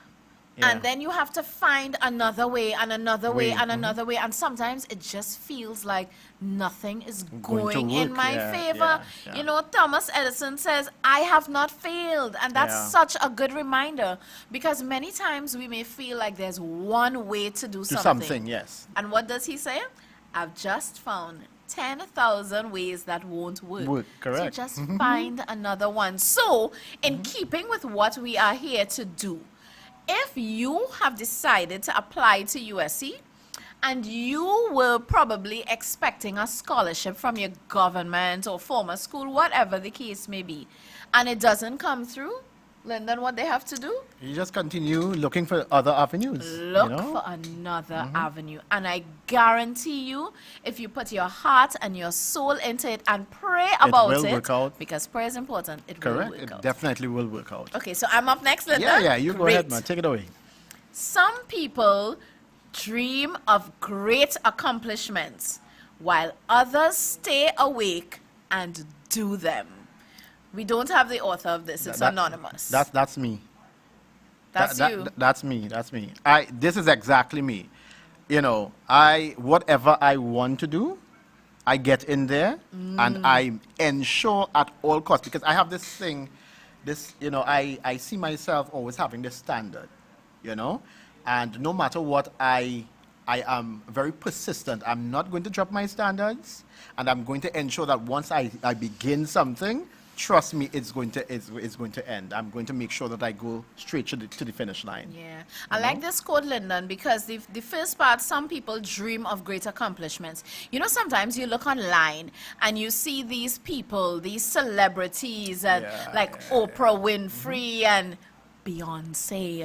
[SPEAKER 3] And then you have to find another way and another way and another way. And sometimes it just feels like nothing is going in my favor.
[SPEAKER 6] Yeah.
[SPEAKER 3] Thomas Edison says, I have not failed. And that's such a good reminder, because many times we may feel like there's one way to do something.
[SPEAKER 6] Yes.
[SPEAKER 3] And what does he say? I've just found 10,000 ways that won't work.
[SPEAKER 6] Correct.
[SPEAKER 3] So just find another one. So, in keeping with what we are here to do, if you have decided to apply to USC and you were probably expecting a scholarship from your government or former school, whatever the case may be, and it doesn't come through, Lyndon, what they have to do?
[SPEAKER 6] You just continue looking for other avenues.
[SPEAKER 3] Look for another avenue. And I guarantee you, if you put your heart and your soul into it and pray about it,
[SPEAKER 6] will work out.
[SPEAKER 3] Because prayer is important, it
[SPEAKER 6] Correct.
[SPEAKER 3] will work out.
[SPEAKER 6] It definitely will work out.
[SPEAKER 3] Okay, so I'm up next, Lyndon?
[SPEAKER 6] Yeah, you go ahead, man. Take it away.
[SPEAKER 3] Some people dream of great accomplishments, while others stay awake and do them. We don't have the author of this. It's anonymous.
[SPEAKER 6] That's me.
[SPEAKER 3] That's you.
[SPEAKER 6] That's me. This is exactly me. Whatever I want to do, I get in there and I ensure at all costs, because I have this thing, I see myself always having this standard, and no matter what, I am very persistent. I'm not going to drop my standards, and I'm going to ensure that once I begin something, trust me, it's going to end. I'm going to make sure that I go straight to the finish line.
[SPEAKER 3] Yeah. I like this quote, Lyndon, because the first part, some people dream of great accomplishments. Sometimes you look online and you see these people, these celebrities, and Oprah Winfrey and Beyonce,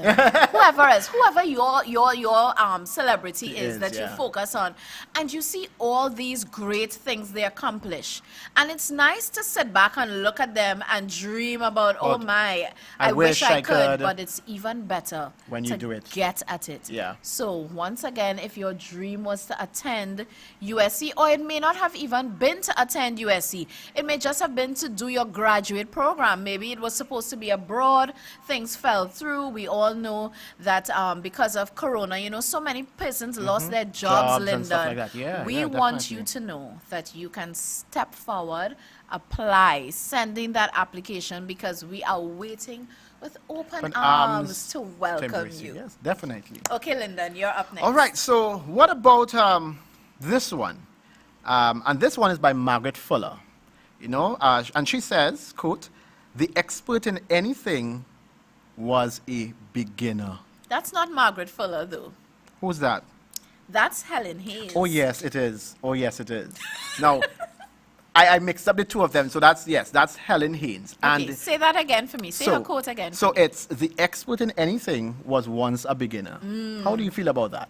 [SPEAKER 3] whoever your celebrity is that you focus on, and you see all these great things they accomplish, and it's nice to sit back and look at them and dream about, oh my, I wish I could, but it's even better
[SPEAKER 6] when you
[SPEAKER 3] to
[SPEAKER 6] do it.
[SPEAKER 3] Get at it.
[SPEAKER 6] Yeah.
[SPEAKER 3] So once again, if your dream was to attend USC, or it may not have even been to attend USC, it may just have been to do your graduate program. Maybe it was supposed to be abroad, things fell through. We all know that because of Corona, you know, so many persons lost their jobs,
[SPEAKER 6] and stuff
[SPEAKER 3] Lyndon.
[SPEAKER 6] like that. Yeah,
[SPEAKER 3] we
[SPEAKER 6] yeah,
[SPEAKER 3] want you
[SPEAKER 6] definitely.
[SPEAKER 3] to know that you can step forward, apply, send in that application, because we are waiting with open arms to welcome
[SPEAKER 6] embrace
[SPEAKER 3] you.
[SPEAKER 6] Yes, definitely.
[SPEAKER 3] Okay, Lyndon, you're up next.
[SPEAKER 6] All right, so what about this one? And this one is by Margaret Fuller. You know, and she says, quote, "The expert in anything was a beginner."
[SPEAKER 3] That's not Margaret Fuller, though.
[SPEAKER 6] Who's that?
[SPEAKER 3] That's Helen Hayes.
[SPEAKER 6] Oh, yes, it is. Oh, yes, it is. Now, I mixed up the two of them, so that's Helen Hayes.
[SPEAKER 3] Okay,
[SPEAKER 6] And
[SPEAKER 3] say that again for me. Say her quote again.
[SPEAKER 6] So
[SPEAKER 3] for me.
[SPEAKER 6] it's "The expert in anything was once a beginner." How do you feel about that?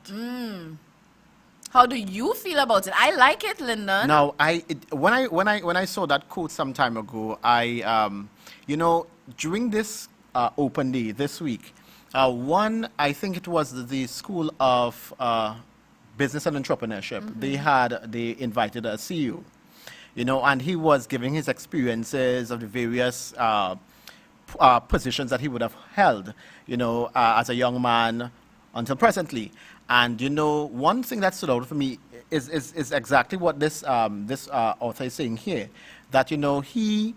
[SPEAKER 3] How do you feel about it? I like it, Lyndon.
[SPEAKER 6] Now, when I saw that quote some time ago, you know, during this open day this week, I think it was the School of Business and Entrepreneurship. They invited a CEO, you know, and he was giving his experiences of the various positions that he would have held, you know, as a young man until presently. And, you know, one thing that stood out for me is exactly what this author is saying here, that, you know, he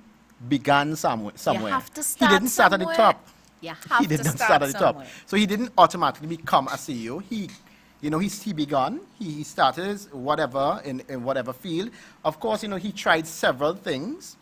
[SPEAKER 6] began somewhere.
[SPEAKER 3] You have to start
[SPEAKER 6] He didn't start at the
[SPEAKER 3] somewhere.
[SPEAKER 6] top.
[SPEAKER 3] You have
[SPEAKER 6] He did
[SPEAKER 3] to
[SPEAKER 6] not
[SPEAKER 3] start
[SPEAKER 6] start at the top.
[SPEAKER 3] somewhere.
[SPEAKER 6] So he didn't automatically become a CEO. He began, he started his whatever in whatever field. Of course, you know, he tried several things.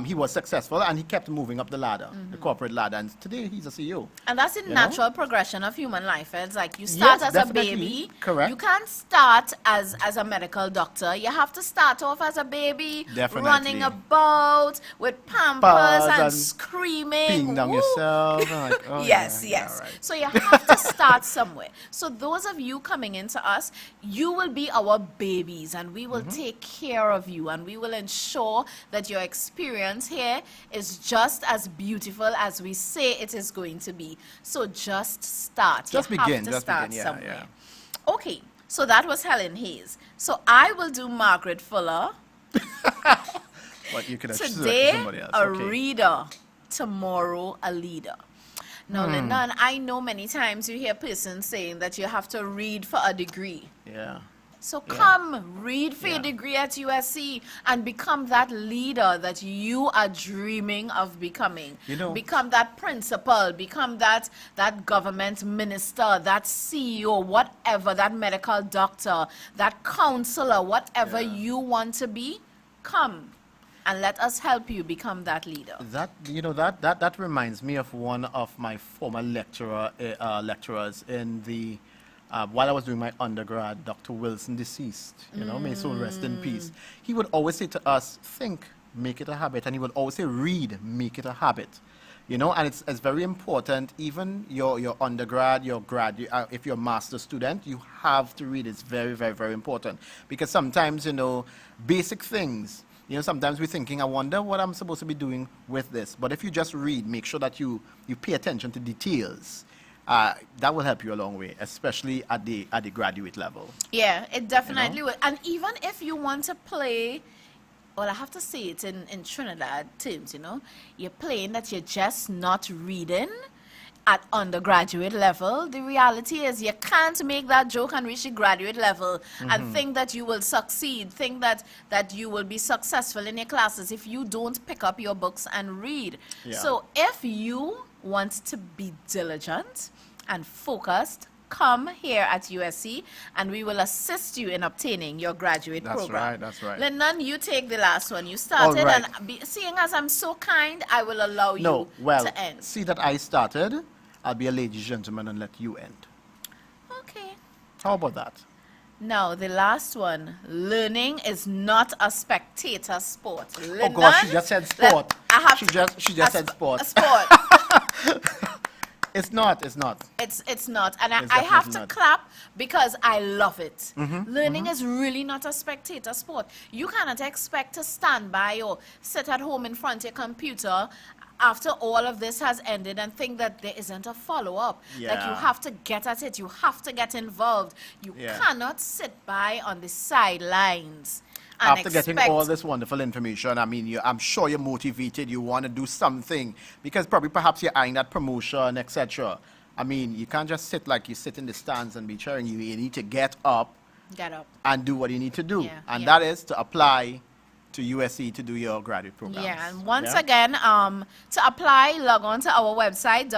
[SPEAKER 6] He was successful, and he kept moving up the ladder, the corporate ladder, and today he's a CEO.
[SPEAKER 3] And that's the
[SPEAKER 6] You know?
[SPEAKER 3] natural progression of human life. It's like you start
[SPEAKER 6] Yes,
[SPEAKER 3] as a
[SPEAKER 6] definitely.
[SPEAKER 3] baby.
[SPEAKER 6] Correct.
[SPEAKER 3] You can't start as a medical doctor. You have to start off as a baby,
[SPEAKER 6] Definitely.
[SPEAKER 3] running about with pampers
[SPEAKER 6] Pampers
[SPEAKER 3] and
[SPEAKER 6] and
[SPEAKER 3] screaming.
[SPEAKER 6] Peeing down
[SPEAKER 3] Woo!
[SPEAKER 6] yourself. and like, oh,
[SPEAKER 3] Yes,
[SPEAKER 6] yeah,
[SPEAKER 3] yes.
[SPEAKER 6] yeah, right.
[SPEAKER 3] So you have to start somewhere. So those of you coming into us, you will be our babies, and we will take care of you, and we will ensure that your experience here is just as beautiful as we say it is going to be. So just start.
[SPEAKER 6] Just
[SPEAKER 3] You
[SPEAKER 6] begin,
[SPEAKER 3] have to
[SPEAKER 6] just
[SPEAKER 3] start
[SPEAKER 6] begin, yeah,
[SPEAKER 3] somewhere. Okay, so that was Helen Hayes. So I will do Margaret Fuller.
[SPEAKER 6] But you could have selected
[SPEAKER 3] Today,
[SPEAKER 6] somebody else.
[SPEAKER 3] a
[SPEAKER 6] Okay.
[SPEAKER 3] reader. Tomorrow, a leader. Now, Lyndon, I know many times you hear persons saying that you have to read for a degree.
[SPEAKER 6] Yeah.
[SPEAKER 3] So
[SPEAKER 6] Yeah.
[SPEAKER 3] come, read for your
[SPEAKER 6] Yeah.
[SPEAKER 3] degree at USC and become that leader that you are dreaming of becoming.
[SPEAKER 6] You know-
[SPEAKER 3] Become that principal, become that government minister, that CEO, whatever, that medical doctor, that counselor, whatever you want to be, come and let us help you become that leader.
[SPEAKER 6] That reminds me of one of my former lecturers in the while I was doing my undergrad, Dr. Wilson, deceased, you know, may his soul rest in peace. He would always say to us, think, make it a habit. And he would always say, read, make it a habit. You know, and it's very important, even your undergrad, your grad, if you're a master's student, you have to read. It's very, very, very important. Because sometimes, you know, basic things, you know, sometimes we're thinking, I wonder what I'm supposed to be doing with this. But if you just read, make sure that you pay attention to details. That will help you a long way, especially at the graduate level.
[SPEAKER 3] Yeah, it definitely will. And even if you want to play, well, I have to say it in Trinidad terms, you know, you're playing that you're just not reading at undergraduate level. The reality is you can't make that joke and reach the graduate level and think that you will succeed, think that you will be successful in your classes if you don't pick up your books and read.
[SPEAKER 6] Yeah.
[SPEAKER 3] So if you want to be diligent and focused, come here at USC and we will assist you in obtaining your graduate program.
[SPEAKER 6] That's right.
[SPEAKER 3] Lyndon, you take the last one. You started,
[SPEAKER 6] right.
[SPEAKER 3] and seeing as I'm so kind, I will allow you
[SPEAKER 6] No, well,
[SPEAKER 3] to end.
[SPEAKER 6] see that I started, I'll be a ladies and gentleman and let you end.
[SPEAKER 3] Okay.
[SPEAKER 6] How about that?
[SPEAKER 3] Now, the last one. Learning is not a spectator sport.
[SPEAKER 6] Oh gosh, she just said sport.
[SPEAKER 3] I have
[SPEAKER 6] She just said sport.
[SPEAKER 3] A sport.
[SPEAKER 6] It's not. It's not.
[SPEAKER 3] It's not, and
[SPEAKER 6] It's
[SPEAKER 3] I have
[SPEAKER 6] definitely
[SPEAKER 3] to
[SPEAKER 6] not.
[SPEAKER 3] clap because I love it. Learning is really not a spectator sport. You cannot expect to stand by or sit at home in front of your computer after all of this has ended and think that there isn't a follow-up. Like, you
[SPEAKER 6] Yeah.
[SPEAKER 3] have to get at it. You have to get involved. You
[SPEAKER 6] Yeah.
[SPEAKER 3] cannot sit by on the sidelines and
[SPEAKER 6] After getting
[SPEAKER 3] expect
[SPEAKER 6] all this wonderful information, I mean, I'm sure you're motivated. You want to do something because perhaps you're eyeing that promotion, etc. I mean, you can't just sit like you sit in the stands and be cheering. You need to get up
[SPEAKER 3] get up.
[SPEAKER 6] and do what you need to do,
[SPEAKER 3] Yeah,
[SPEAKER 6] and
[SPEAKER 3] yeah.
[SPEAKER 6] that is to apply to USC to do your graduate program.
[SPEAKER 3] Yeah, and once again, to apply, log on to our website,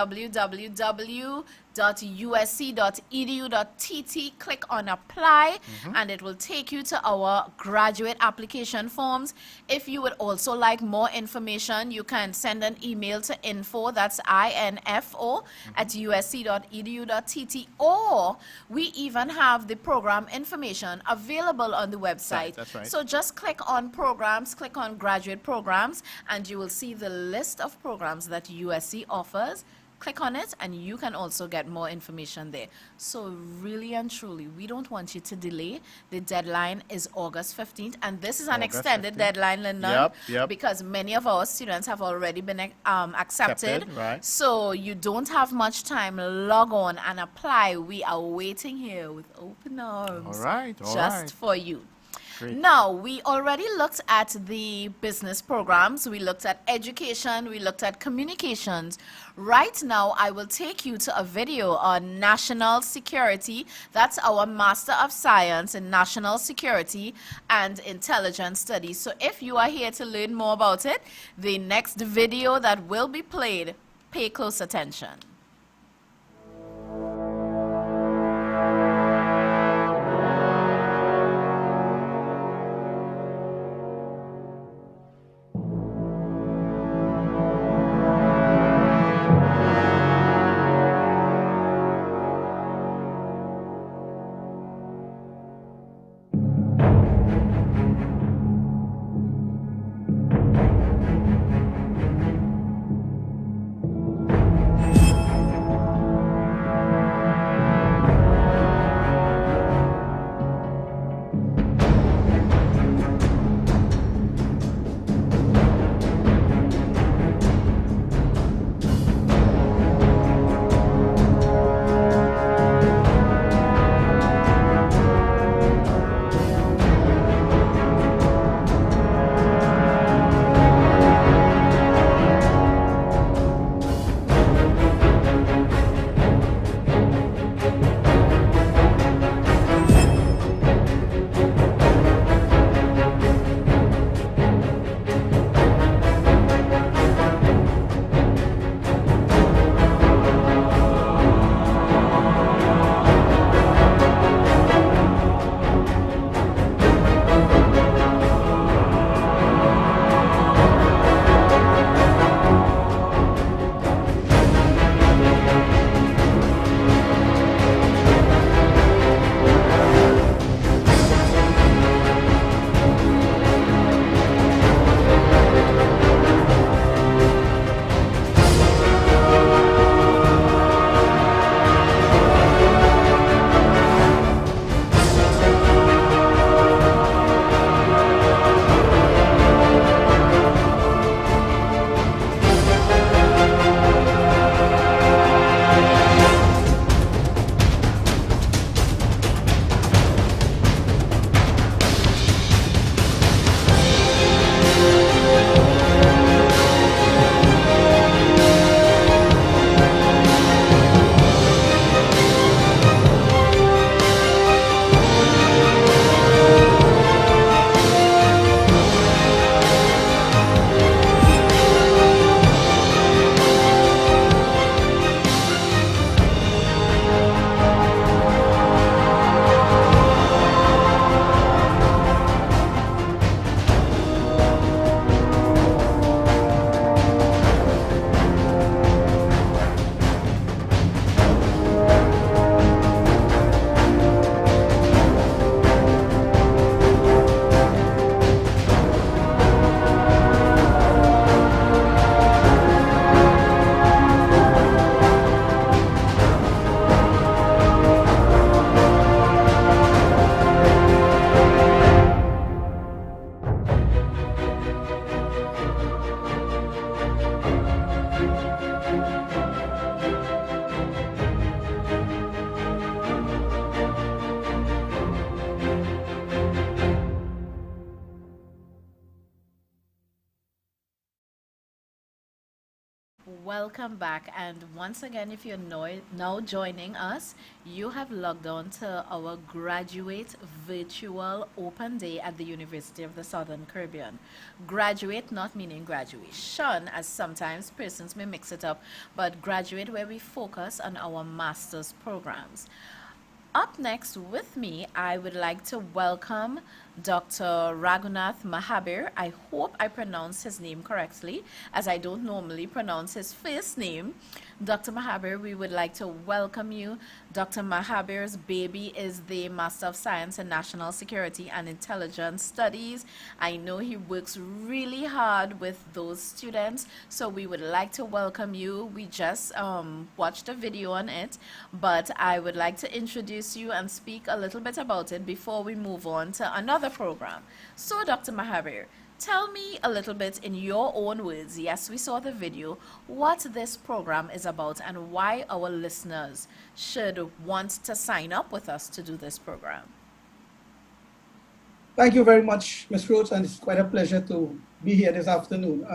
[SPEAKER 3] www.usc.edu.tt. Click on apply, and it will take you to our graduate application forms. If you would also like more information, you can send an email to info, that's info, at usc.edu.tt, or we even have the program information available on the website.
[SPEAKER 6] That's right.
[SPEAKER 3] So just click on programs, click on graduate programs, and you will see the list of programs that USC offers. Click on it, and you can also get more information there. So really and truly, we don't want you to delay. The deadline is August 15th, and this is an
[SPEAKER 6] August
[SPEAKER 3] extended
[SPEAKER 6] 15th.
[SPEAKER 3] deadline, Lyndon,
[SPEAKER 6] Yep.
[SPEAKER 3] because many of our students have already been accepted.
[SPEAKER 6] Accepted, right.
[SPEAKER 3] So you don't have much time. Log on and apply. We are waiting here with open arms.
[SPEAKER 6] All right, all
[SPEAKER 3] just
[SPEAKER 6] right.
[SPEAKER 3] for you.
[SPEAKER 6] Great.
[SPEAKER 3] Now, we already looked at the business programs, we looked at education, we looked at communications. Right now, I will take you to a video on national security. That's our Master of Science in National Security and Intelligence Studies. So if you are here to learn more about it, the next video that will be played, pay close attention. welcome back. And once again, if you're now joining us, you have logged on to our Graduate Virtual Open Day at the University of the Southern Caribbean. Graduate not meaning graduation, as sometimes persons may mix it up, but graduate where we focus on our master's programs. Up next with me, I would like to welcome Dr. Raghunath Mahabir. I hope I pronounced his name correctly, as I don't normally pronounce his first name. Dr. Mahabir, we would like to welcome you. Dr. Mahabir's baby is the Master of Science in National Security and Intelligence Studies. I know he works really hard with those students, so we would like to welcome you. We just watched a video on it, but I would like to introduce you and speak a little bit about it before we move on to another program. So, Dr. Mahabir, tell me a little bit in your own words, yes, we saw the video, what this program is about and why our listeners should want to sign up with us to do this program.
[SPEAKER 7] Thank you very much, Ms. Rhodes, and it's quite a pleasure to be here this afternoon.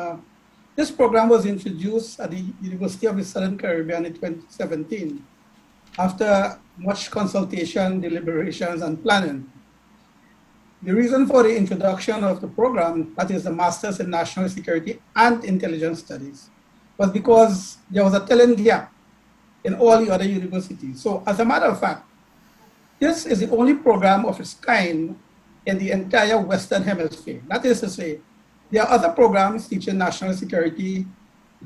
[SPEAKER 7] This program was introduced at the University of the Southern Caribbean in 2017 after much consultation, deliberations, and planning. The reason for the introduction of the program, that is the Masters in National Security and Intelligence Studies, was because there was a talent gap in all the other universities. So as a matter of fact, this is the only program of its kind in the entire Western Hemisphere. That is to say, there are other programs teaching national security,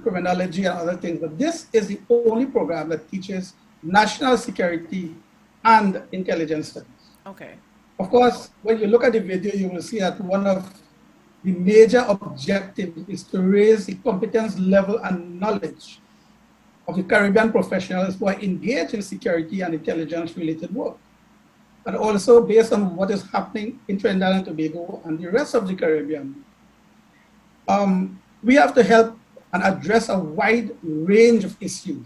[SPEAKER 7] criminology, and other things, but this is the only program that teaches national security and intelligence studies.
[SPEAKER 3] Okay.
[SPEAKER 7] Of course, when you look at the video, you will see that one of the major objectives is to raise the competence level and knowledge of the Caribbean professionals who are engaged in security and intelligence-related work. And also, based on what is happening in Trinidad and Tobago and the rest of the Caribbean, we have to help and address a wide range of issues.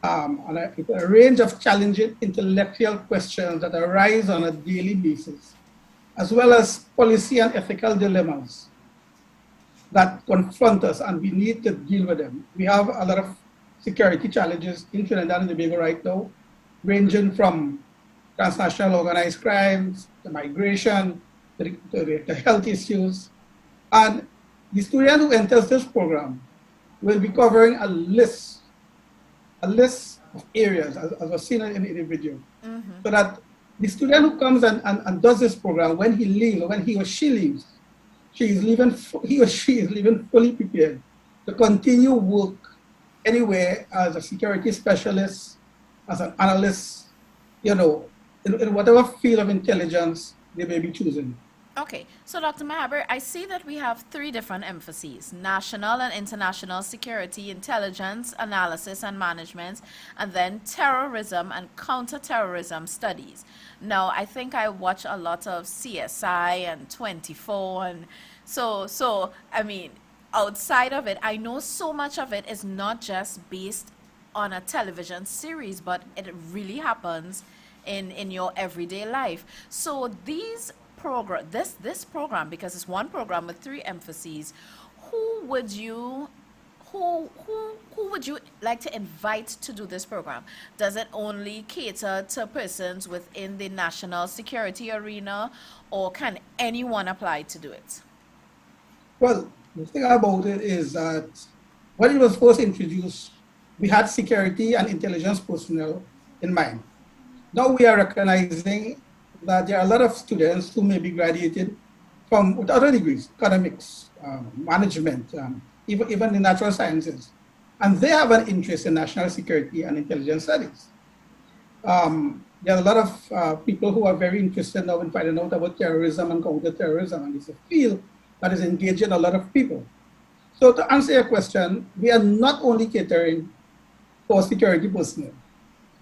[SPEAKER 7] And a range of challenging intellectual questions that arise on a daily basis, as well as policy and ethical dilemmas that confront us, and we need to deal with them. We have a lot of security challenges in Trinidad and Tobago right now, ranging from transnational organized crimes, to migration, to the health issues. And the student who enters this program will be covering a list of areas, as was seen in the video, so that the student who comes and does this program, when he leaves, or when he or she leaves, he or she is leaving fully prepared to continue work anywhere as a security specialist, as an analyst, in whatever field of intelligence they may be choosing.
[SPEAKER 3] Okay, so Dr. Mahabir, I see that we have three different emphases: national and international security, intelligence, analysis and management, and then terrorism and counterterrorism studies. Now, I think I watch a lot of CSI and 24, and so I mean, outside of it, I know so much of it is not just based on a television series, but it really happens in your everyday life. So this program, because it's one program with three emphases, who would you like to invite to do this program? Does it only cater to persons within the national security arena, or can anyone apply to do it?
[SPEAKER 7] Well, the thing about it is that when it was first introduced, we had security and intelligence personnel in mind. Now we are recognizing that there are a lot of students who may be graduated with other degrees, economics, management, even the natural sciences, and they have an interest in national security and intelligence studies. There are a lot of people who are very interested now in finding out about terrorism and counterterrorism, and it's a field that is engaging a lot of people. So to answer your question, we are not only catering for security personnel,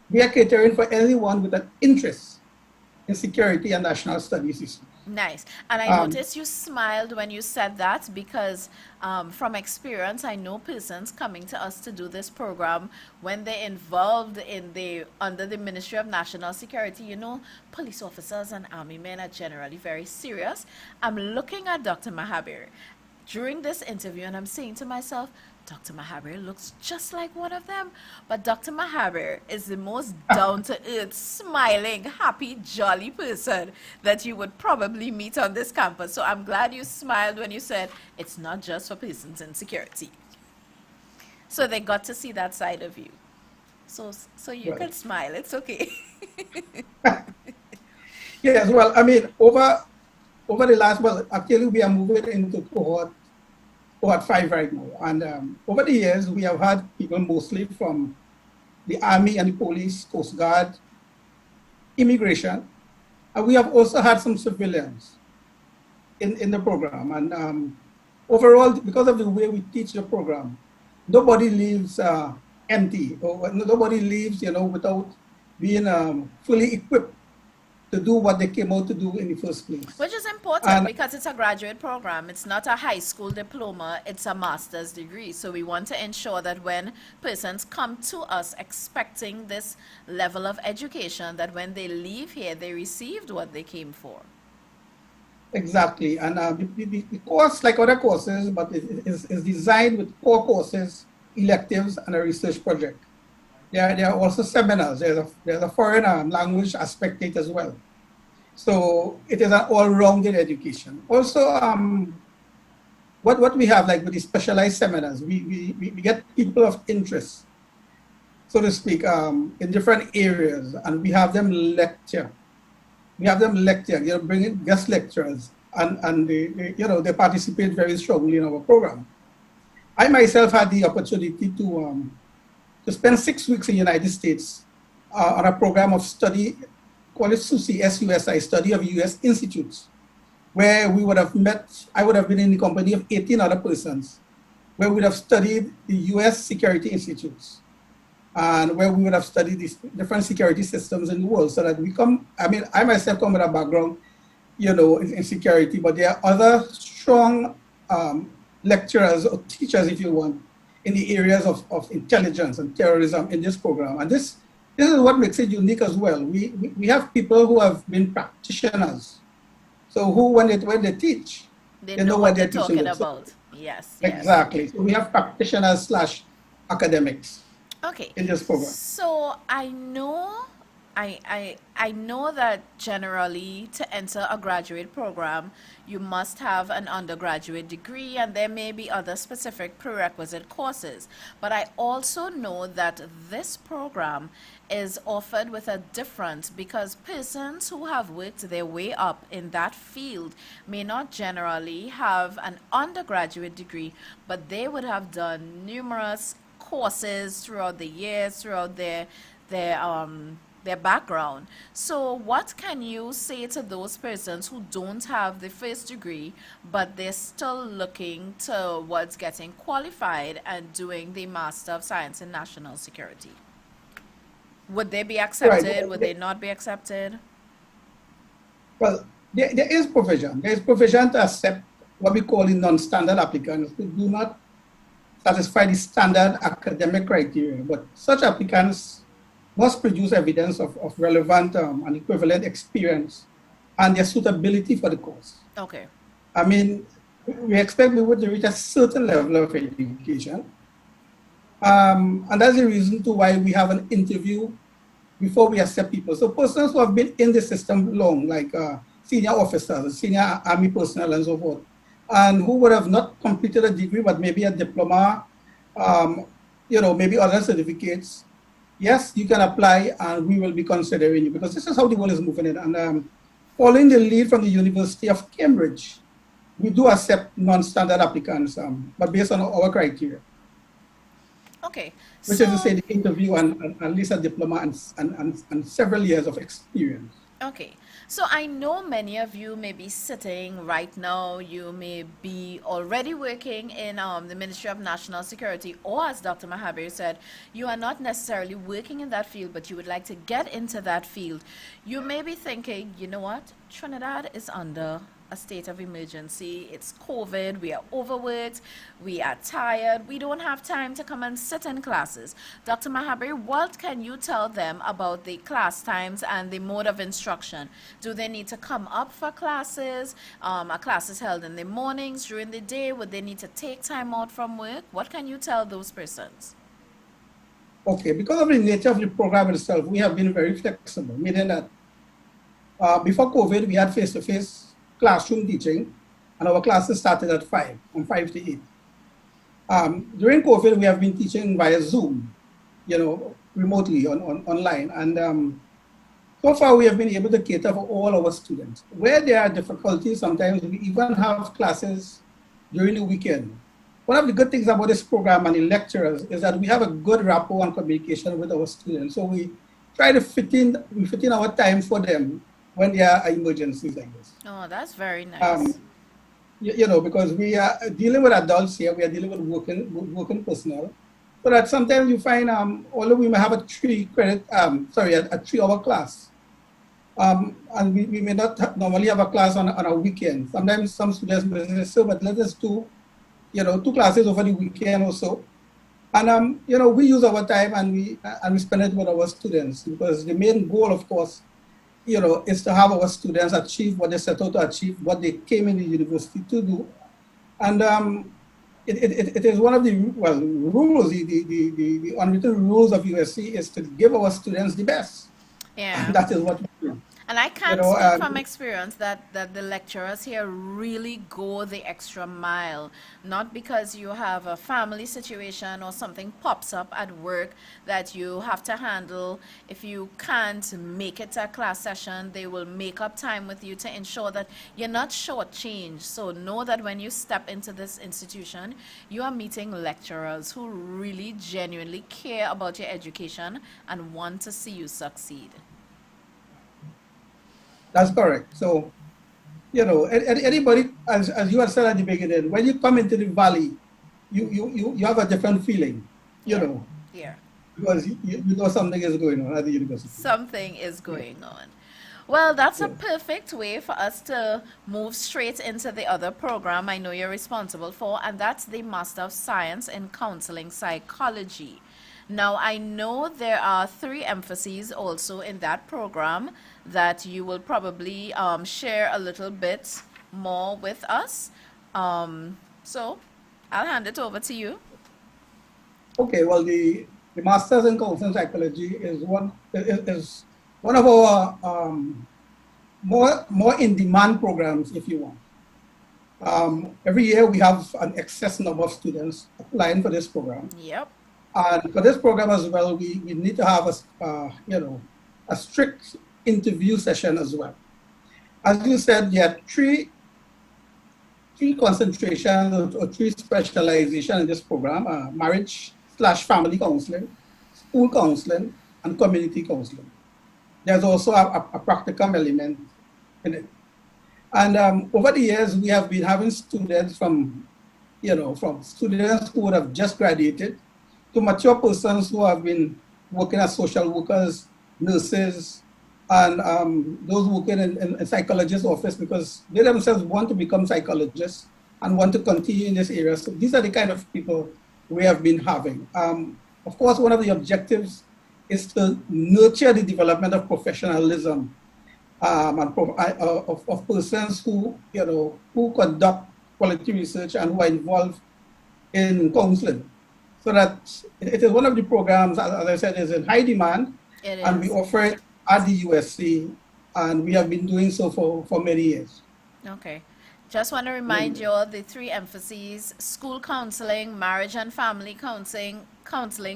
[SPEAKER 7] we are catering for anyone with an interest in security and national studies issues.
[SPEAKER 3] Nice. And I noticed you smiled when you said that, because from experience, I know persons coming to us to do this program, when they're involved under the Ministry of National Security, police officers and army men are generally very serious. I'm looking at Dr. Mahabir during this interview and I'm saying to myself, Dr. Mahabir looks just like one of them. But Dr. Mahabir is the most down-to-earth, smiling, happy, jolly person that you would probably meet on this campus. So I'm glad you smiled when you said it's not just for persons in security. So they got to see that side of you. So you can smile. It's okay.
[SPEAKER 7] Yes, well, I mean, over the last, well, actually we are moving into cohort 5 right now. And over the years, we have had people mostly from the Army and the police, Coast Guard, immigration. And we have also had some civilians in the program. And overall, because of the way we teach the program, nobody leaves empty, or nobody leaves, without being fully equipped to do what they came out to do in the first place.
[SPEAKER 3] Which is important because it's a graduate program. It's not a high school diploma, it's a master's degree. So we want to ensure that when persons come to us expecting this level of education, that when they leave here, they received what they came for.
[SPEAKER 7] Exactly. And the course, like other courses, but it is designed with core courses, electives, and a research project. There are also seminars. There's a foreign language aspect to it as well. So it is an all-rounded education. Also, what we have, like with the specialized seminars, we get people of interest, so to speak, in different areas, and we have them lecture. Bring in guest lecturers, and they participate very strongly in our program. I myself had the opportunity to spend 6 weeks in the United States on a program of study, called it SUSI, SUSI, study of U.S. institutes, where we would have met, I would have been in the company of 18 other persons, where we would have studied the U.S. security institutes, and where we would have studied these different security systems in the world, so that I myself come with a background, in security, but there are other strong lecturers or teachers, if you want, in the areas of intelligence and terrorism in this program. And this is what makes it unique as well. We have people who have been practitioners. So who, when they teach,
[SPEAKER 3] they know what they're talking about. Yes.
[SPEAKER 7] Exactly. So we have practitioners / academics.
[SPEAKER 3] Okay.
[SPEAKER 7] In this program.
[SPEAKER 3] So I know that generally to enter a graduate program, you must have an undergraduate degree, and there may be other specific prerequisite courses. But I also know that this program is offered with a difference, because persons who have worked their way up in that field may not generally have an undergraduate degree, but they would have done numerous courses throughout the years, throughout their background. So what can you say to those persons who don't have the first degree, but they're still looking towards getting qualified and doing the Master of Science in National Security? Would they be accepted?
[SPEAKER 7] Right.
[SPEAKER 3] Would they not be accepted?
[SPEAKER 7] Well, there is provision. There is provision to accept what we call non-standard applicants who do not satisfy the standard academic criteria, but such applicants must produce evidence of relevant and equivalent experience and their suitability for the course.
[SPEAKER 3] Okay.
[SPEAKER 7] I mean, we expect people to reach a certain level of education. And that's the reason to why we have an interview before we accept people. So persons who have been in the system long, like senior officers, senior army personnel and so forth, and who would have not completed a degree, but maybe a diploma, maybe other certificates, yes, you can apply and we will be considering you, because this is how the world is moving in. And following the lead from the University of Cambridge, we do accept non-standard applicants, but based on our criteria.
[SPEAKER 3] Okay.
[SPEAKER 7] Which is to say the interview and at least a diploma and several years of experience.
[SPEAKER 3] Okay. So I know many of you may be sitting right now, you may be already working in the Ministry of National Security, or as Dr. Mahabir said, you are not necessarily working in that field, but you would like to get into that field. You may be thinking, you know what, Trinidad is under a state of emergency. It's COVID, we are overworked, we are tired, we don't have time to come and sit in classes. Dr. Mahabir, what can you tell them about the class times and the mode of instruction? Do they need to come up for classes? Are classes held in the mornings, during the day? Would they need to take time out from work? What can you tell those persons?
[SPEAKER 7] Okay, because of the nature of the program itself, we have been very flexible, meaning that before COVID, we had face-to-face classroom teaching, and our classes started at 5, from 5 to 8. During COVID, we have been teaching via Zoom, remotely, online. And so far, we have been able to cater for all our students. Where there are difficulties, sometimes we even have classes during the weekend. One of the good things about this program and the lecturers is that we have a good rapport and communication with our students. So we try to fit in our time for them when there are emergencies like this.
[SPEAKER 3] Oh, that's very nice.
[SPEAKER 7] Because we are dealing with adults here, we are dealing with working personnel. So that sometimes you find, although we may have a 3-hour class, and we may not normally have a class on a weekend. Sometimes some students may say, so, but let us do 2 classes over the weekend or so. And, we use our time and we spend it with our students, because the main goal, of course, is to have our students achieve what they set out to achieve, what they came in the university to do. And it is one of the rules, the unwritten rules of USC is to give our students the best.
[SPEAKER 3] Yeah.
[SPEAKER 7] And that is what we do.
[SPEAKER 3] And I can speak from experience that the lecturers here really go the extra mile, not because you have a family situation or something pops up at work that you have to handle. If you can't make it to a class session, they will make up time with you to ensure that you're not shortchanged. So know that when you step into this institution, you are meeting lecturers who really genuinely care about your education and want to see you succeed.
[SPEAKER 7] That's correct. So, anybody, as you had said at the beginning, when you come into the valley, you have a different feeling, Yeah. Because you know something is going on at the university.
[SPEAKER 3] Something is going on. Well, that's a perfect way for us to move straight into the other program I know you're responsible for, and that's the Master of Science in Counseling Psychology. Now, I know there are 3 emphases also in that program that you will probably share a little bit more with us. So I'll hand it over to you.
[SPEAKER 7] Okay, well, the Masters in Counseling Psychology is one of our more in-demand programs, if you want. Every year we have an excess number of students applying for this program.
[SPEAKER 3] Yep.
[SPEAKER 7] And for this program as well, we need to have a strict interview session as well. As you said, you have three concentrations or 3 specializations in this program: marriage/family counseling, school counseling, and community counseling. There's also a practicum element in it. And over the years, we have been having students from students who would have just graduated to mature persons who have been working as social workers, nurses, and those working in psychologist's office, because they themselves want to become psychologists and want to continue in this area. So these are the kind of people we have been having. Of course, one of the objectives is to nurture the development of professionalism of persons who conduct quality research and who are involved in counseling. So that it is one of the programs, as I said, is in high demand, and we offer it at the USC, and we have been doing so for many years.
[SPEAKER 3] Okay. Just want to remind you all the 3 emphases: school counseling, marriage and family counseling,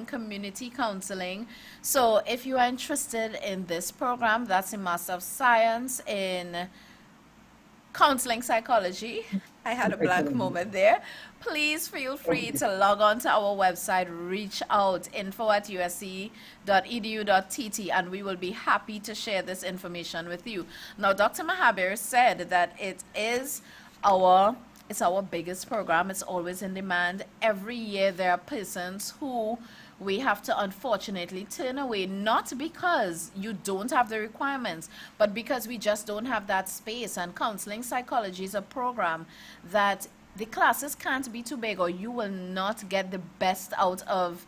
[SPEAKER 3] community counseling. So if you are interested in this program, that's a Master of Science in Counseling Psychology. I had a blank moment there. Please feel free to log on to our website, reach out, info@usc.edu.tt, and we will be happy to share this information with you. Now, Dr. Mahabir said that it's our biggest program. It's always in demand. Every year there are persons who we have to unfortunately turn away, not because you don't have the requirements, but because we just don't have that space. And counseling psychology is a program that the classes can't be too big, or you will not get the best out of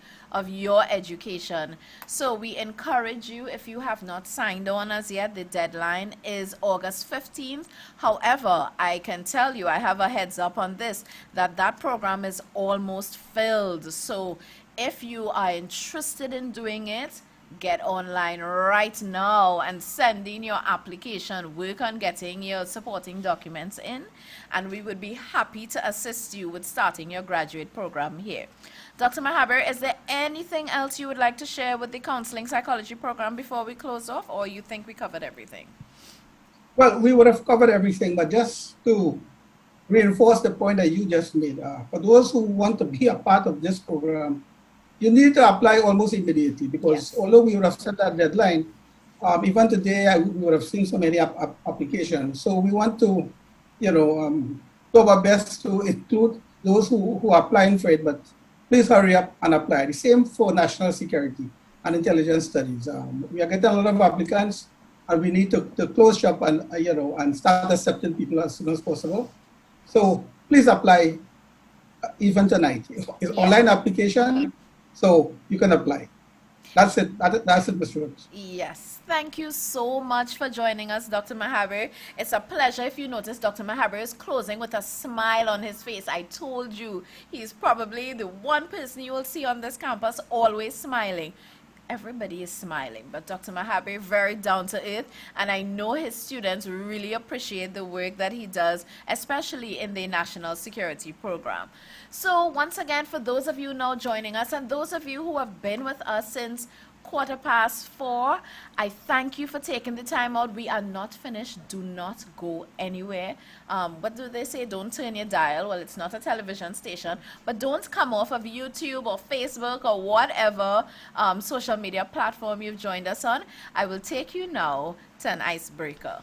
[SPEAKER 3] your education. So we encourage you, if you have not signed on as yet, the deadline is August 15th. However, I can tell you, I have a heads up on this, that program is almost filled. So if you are interested in doing it, get online right now and send in your application. Work on getting your supporting documents in, and we would be happy to assist you with starting your graduate program here. Dr. Mahaber, is there anything else you would like to share with the counseling psychology program before we close off, or you think we covered everything?
[SPEAKER 7] Well, we would have covered everything, but just to reinforce the point that you just made, for those who want to be a part of this program, you need to apply almost immediately, because although we would have set that deadline, even today we would have seen so many applications. So we want to, do our best to include those who are applying for it, but please hurry up and apply. The same for national security and intelligence studies. We are getting a lot of applicants, and we need to close shop and and start accepting people as soon as possible. So please apply even tonight. It's online application, so you can apply. That's it. That's it, Mr. Rhodes.
[SPEAKER 3] Yes. Thank you so much for joining us, Dr. Mahaber. It's a pleasure. If you notice, Dr. Mahaber is closing with a smile on his face. I told you, he's probably the one person you will see on this campus always smiling. Everybody is smiling, but Dr. Mahaber, very down to earth, and I know his students really appreciate the work that he does, especially in the national security program. So once again, for those of you now joining us, and those of you who have been with us since 4:15, I thank you for taking the time out. We are not finished. Do not go anywhere. What do they say? Don't turn your dial. Well, it's not a television station, but don't come off of YouTube or Facebook or whatever social media platform you've joined us on. I will take you now to an icebreaker.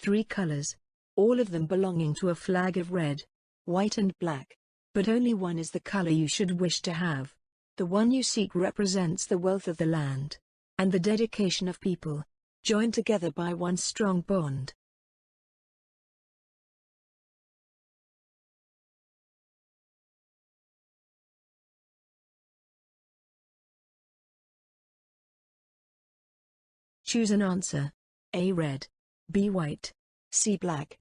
[SPEAKER 8] Three colors, all of them belonging to a flag of red, white and black. But only one is the color you should wish to have. The one you seek represents the wealth of the land, and the dedication of people, joined together by one strong bond. Choose an answer. A red, B white, C black.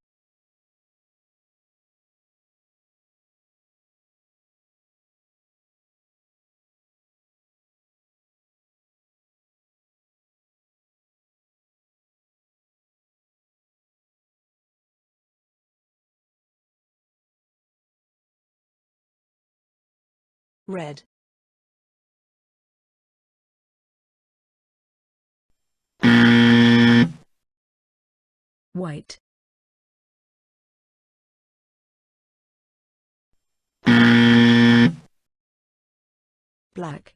[SPEAKER 8] Red. White. Black.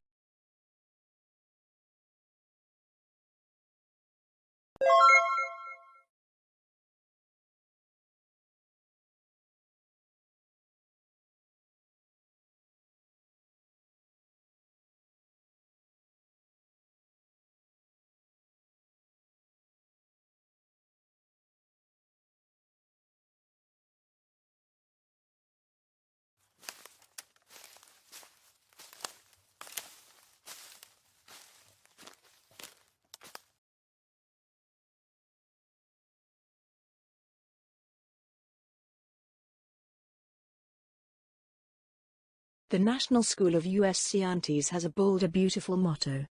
[SPEAKER 8] The National School of USCian has a bold, a beautiful motto.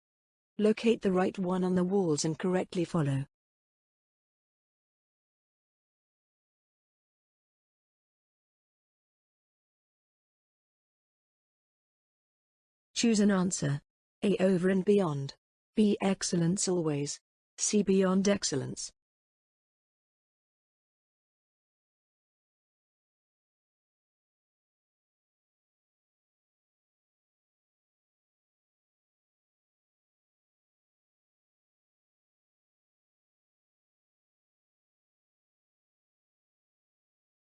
[SPEAKER 8] Locate the right one on the walls and correctly follow. Choose an answer. A. Over and beyond. B. Excellence always. C. Beyond excellence.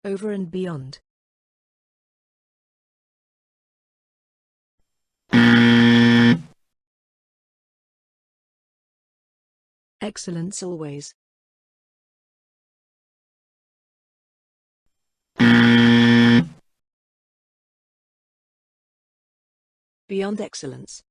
[SPEAKER 8] Over and beyond. Excellence always. Beyond excellence.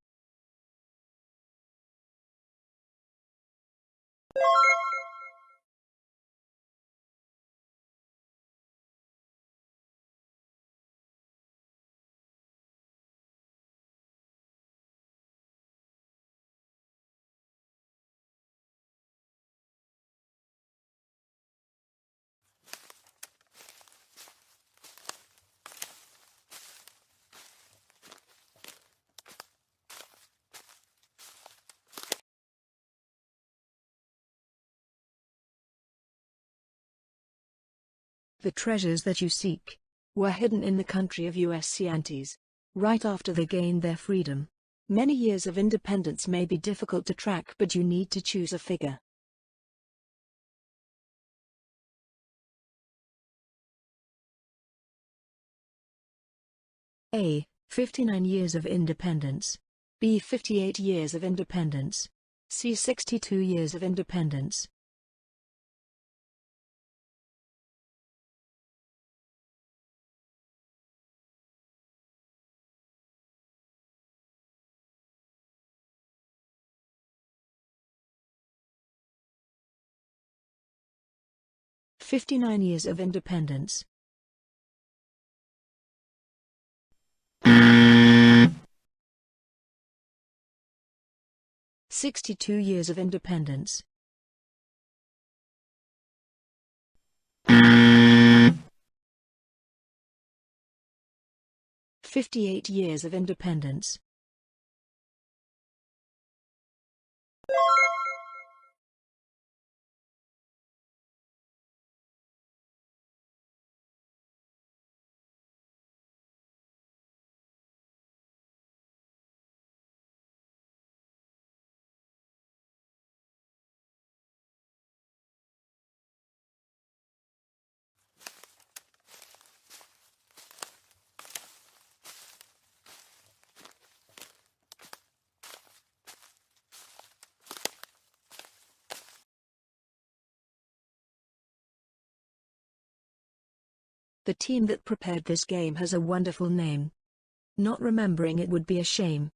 [SPEAKER 8] The treasures that you seek were hidden in the country of USCian right after they gained their freedom. Many years of independence may be difficult to track, but you need to choose a figure. A. 59 years of independence. B. 58 years of independence. C. 62 years of independence. "59 years of independence." "62 years of independence." "58 years of independence." The team that prepared this game has a wonderful name. Not remembering it would be a shame.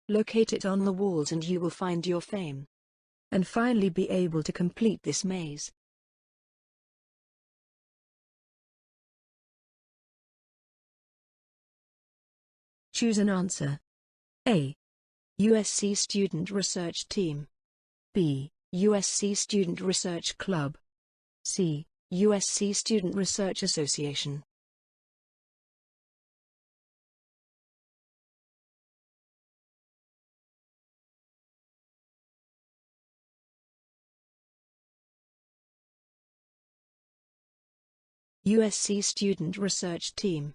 [SPEAKER 8] Locate it on the walls and you will find your fame. And finally be able to complete this maze. Choose an answer. A. USC Student Research Team. B. USC Student Research Club. C. USC Student Research Association. USC Student Research Team.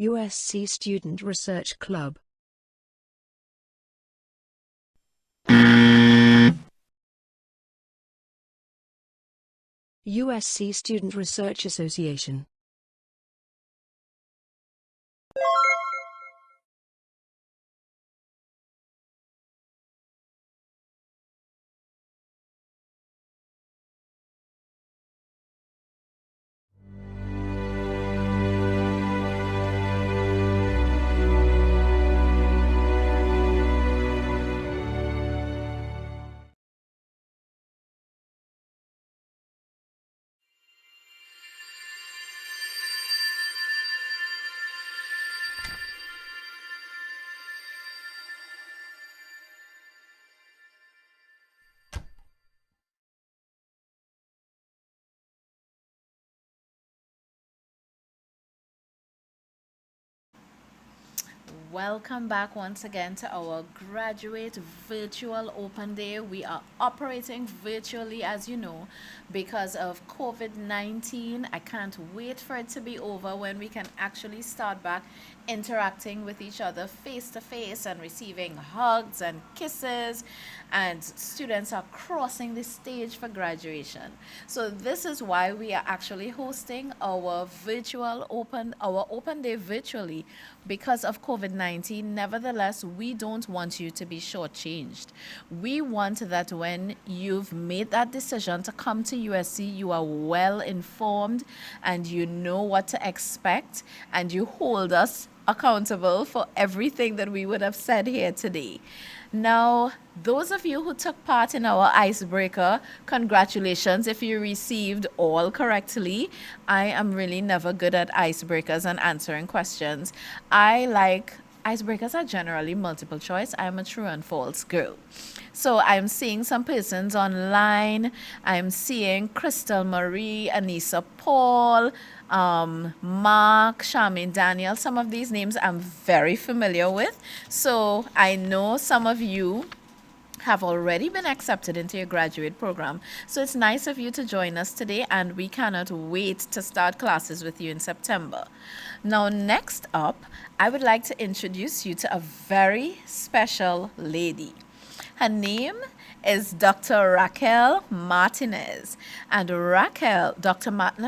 [SPEAKER 8] USC Student Research Club. USC Student Research Association.
[SPEAKER 3] Welcome back once again to our graduate virtual open day. We are operating virtually, as you know, because of COVID-19. I can't wait for it to be over when we can actually start back interacting with each other face to face and receiving hugs and kisses, and students are crossing the stage for graduation. So this is why we are actually hosting our open day virtually, because of COVID-19. Nevertheless, we don't want you to be shortchanged. We want that when you've made that decision to come to USC, you are well informed and you know what to expect, and you hold us accountable for everything that we would have said here today. Now, those of you who took part in our icebreaker, congratulations if you received all correctly. I am really never good at icebreakers and answering questions. Icebreakers are generally multiple choice. I'm a true and false girl. So I'm seeing some persons online. I'm seeing Crystal Marie, Anissa Paul, Mark, Charmaine Daniel. Some of these names I'm very familiar with. So I know some of you have already been accepted into your graduate program. So it's nice of you to join us today, and we cannot wait to start classes with you in September. Now, next up, I would like to introduce you to a very special lady. Her name is Dr. Raquel Martinez. And Raquel,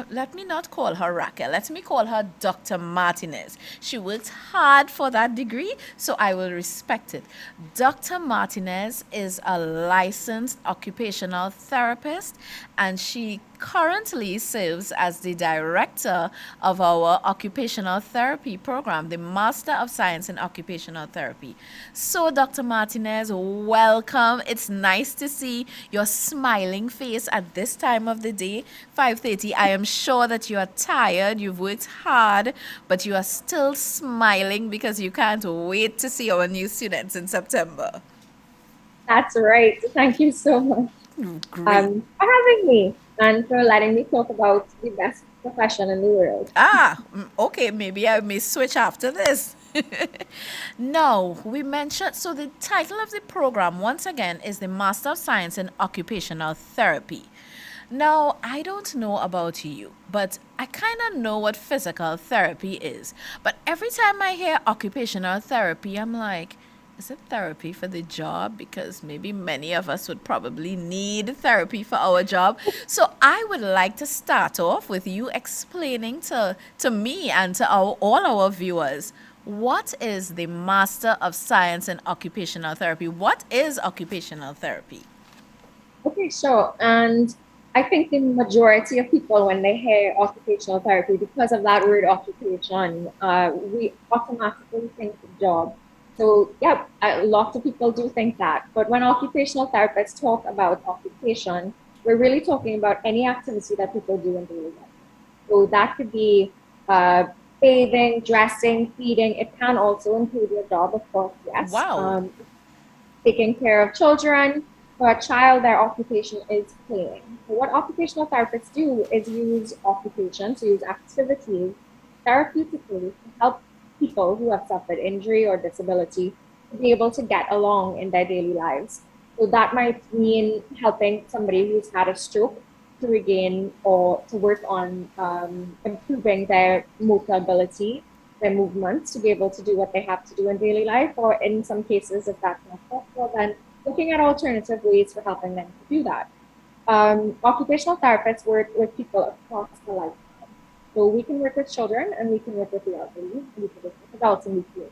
[SPEAKER 3] let me not call her Raquel. Let me call her Dr. Martinez. She worked hard for that degree, so I will respect it. Dr. Martinez is a licensed occupational therapist, and she currently serves as the director of our occupational therapy program, the Master of Science in Occupational Therapy. So, Dr. Martinez, welcome. It's nice to see your smiling face at this time of the day, 5:30. I am sure that you are tired, you've worked hard, but you are still smiling because you can't wait to see our new students in September.
[SPEAKER 9] That's right. Thank you so much
[SPEAKER 3] Great.
[SPEAKER 9] for having me and for letting me talk about the best profession in the world.
[SPEAKER 3] Okay, maybe I may switch after this. No, we mentioned, so the title of the program, once again, is the Master of Science in Occupational Therapy. Now, I don't know about you, but I kind of know what physical therapy is. But every time I hear occupational therapy, I'm like, is it therapy for the job? Because maybe many of us would probably need therapy for our job. So I would like to start off with you explaining to me and to all our viewers, what is the Master of Science in Occupational Therapy? What is occupational therapy?
[SPEAKER 9] Okay, sure. And I think the majority of people, when they hear occupational therapy, because of that word occupation, we automatically think job. So yeah, lots of people do think that. But when occupational therapists talk about occupation, we're really talking about any activity that people do in daily life. So that could be bathing, dressing, feeding. It can also include your job, of course, yes.
[SPEAKER 3] Wow.
[SPEAKER 9] Taking care of children. For a child, their occupation is playing. So what occupational therapists do is use occupation, to use activities therapeutically to help people who have suffered injury or disability to be able to get along in their daily lives. So that might mean helping somebody who's had a stroke to regain or to work on improving their motor ability, their movements, to be able to do what they have to do in daily life, or in some cases, if that's not possible, then looking at alternative ways for helping them to do that. Occupational therapists work with people across the lifetime. So we can work with children, and we can work with the elderly, and we can work with adults in between.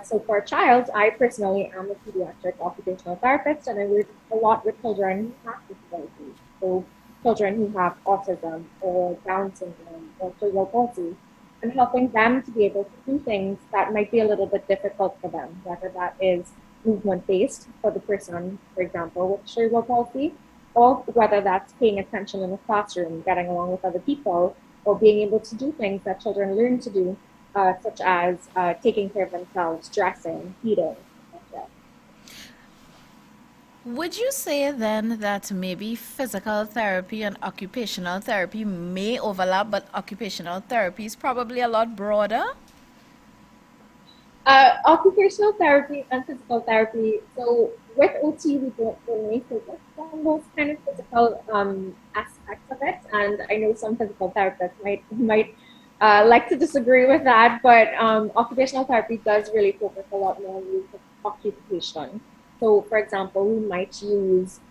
[SPEAKER 9] So for a child, I personally am a pediatric occupational therapist, and I work a lot with children who have disabilities. So children who have autism or Down syndrome or cerebral palsy, and helping them to be able to do things that might be a little bit difficult for them, whether that is movement-based for the person, for example, with cerebral palsy, or whether that's paying attention in the classroom, getting along with other people, or being able to do things that children learn to do, such as taking care of themselves, dressing, eating, etc.
[SPEAKER 3] Would you say then that maybe physical therapy and occupational therapy may overlap, but occupational therapy is probably a lot broader?
[SPEAKER 9] Occupational therapy and physical therapy. So with OT, we don't really focus on those kind of physical aspects of it. And I know some physical therapists might like to disagree with that, but occupational therapy does really focus a lot more on use of occupation. So, for example, we might use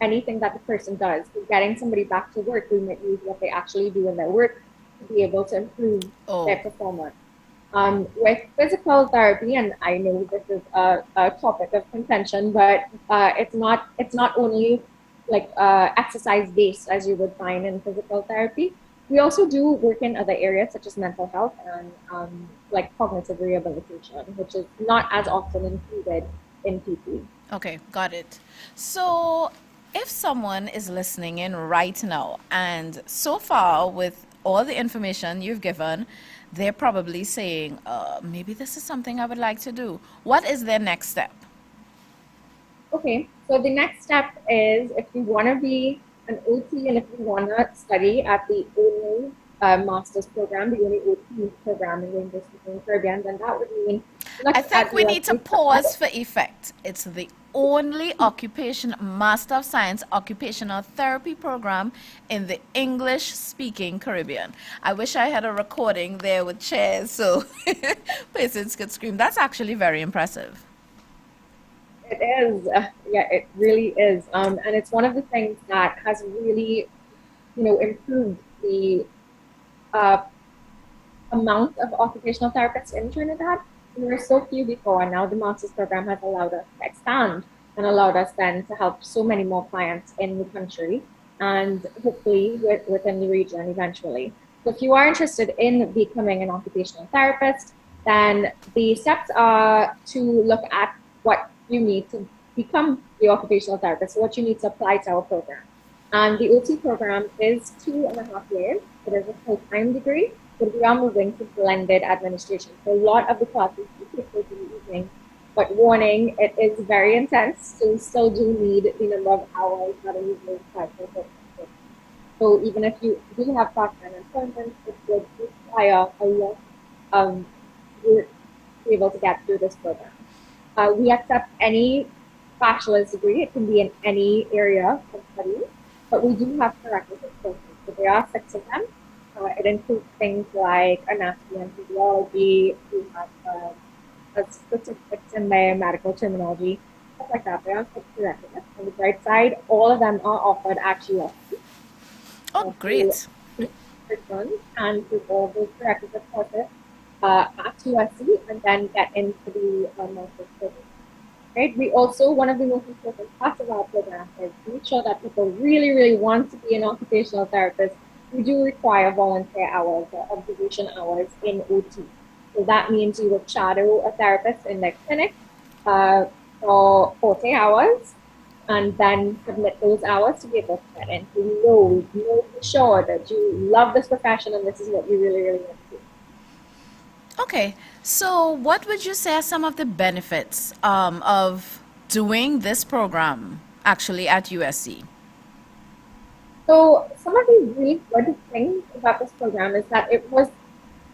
[SPEAKER 9] anything that the person does. So getting somebody back to work, we might use what they actually do in their work to be able to improve their performance. With physical therapy, and I know this is a topic of contention, but it's not only like exercise based as you would find in physical therapy. We also do work in other areas such as mental health and like cognitive rehabilitation, which is not as often included in PT.
[SPEAKER 3] Okay, got it. So if someone is listening in right now, and so far with all the information you've given, they're probably saying, maybe this is something I would like to do. What is their next step?
[SPEAKER 9] Okay, so the next step is if you want to be an OT and if you want to study at the only master's program, the only OT program in the English-speaking Caribbean, then that would mean...
[SPEAKER 3] I think we need to pause for effect. It's the only Master of Science occupational therapy program in the English-speaking Caribbean. I wish I had a recording there with chairs so patients could scream. That's actually very impressive.
[SPEAKER 9] It is. Yeah, it really is. And it's one of the things that has really, improved the amount of occupational therapists in Trinidad. We were so few before, and now the master's program has allowed us to expand and allowed us then to help so many more clients in the country and hopefully within the region eventually. So if you are interested in becoming an occupational therapist, then the steps are to look at what you need to become the occupational therapist, so what you need to apply to our program. And the OT program is 2.5 years. It is a full-time degree, but we are moving to blended administration. So a lot of the classes you take will be evening, but warning, it is very intense, so we still do need the number of hours that are usually required for the. So even if you do have part-time employment, it would require a lot of work to be able to get through this program. We accept any bachelor's degree. It can be in any area of study, but we do have prerequisite courses. So there are 6 of them. It includes things like anatomy and physiology. We have statistics in there, medical terminology, stuff like that. There are 6 prerequisites. On the bright side, all of them are offered at USC.
[SPEAKER 3] Oh, great.
[SPEAKER 9] And with all those prerequisite courses at USC, and then get into the master's program. Right? We also, one of the most important parts of our program is to make sure that people really, really want to be an occupational therapist. We do require volunteer hours or observation hours in OT. So that means you would shadow a therapist in their clinic for 40 hours and then submit those hours to be able to get in. So you know for sure that you love this profession and this is what you really, really want to do.
[SPEAKER 3] Okay, so what would you say are some of the benefits of doing this program actually at USC?
[SPEAKER 9] So some of the really good things about this program is that it was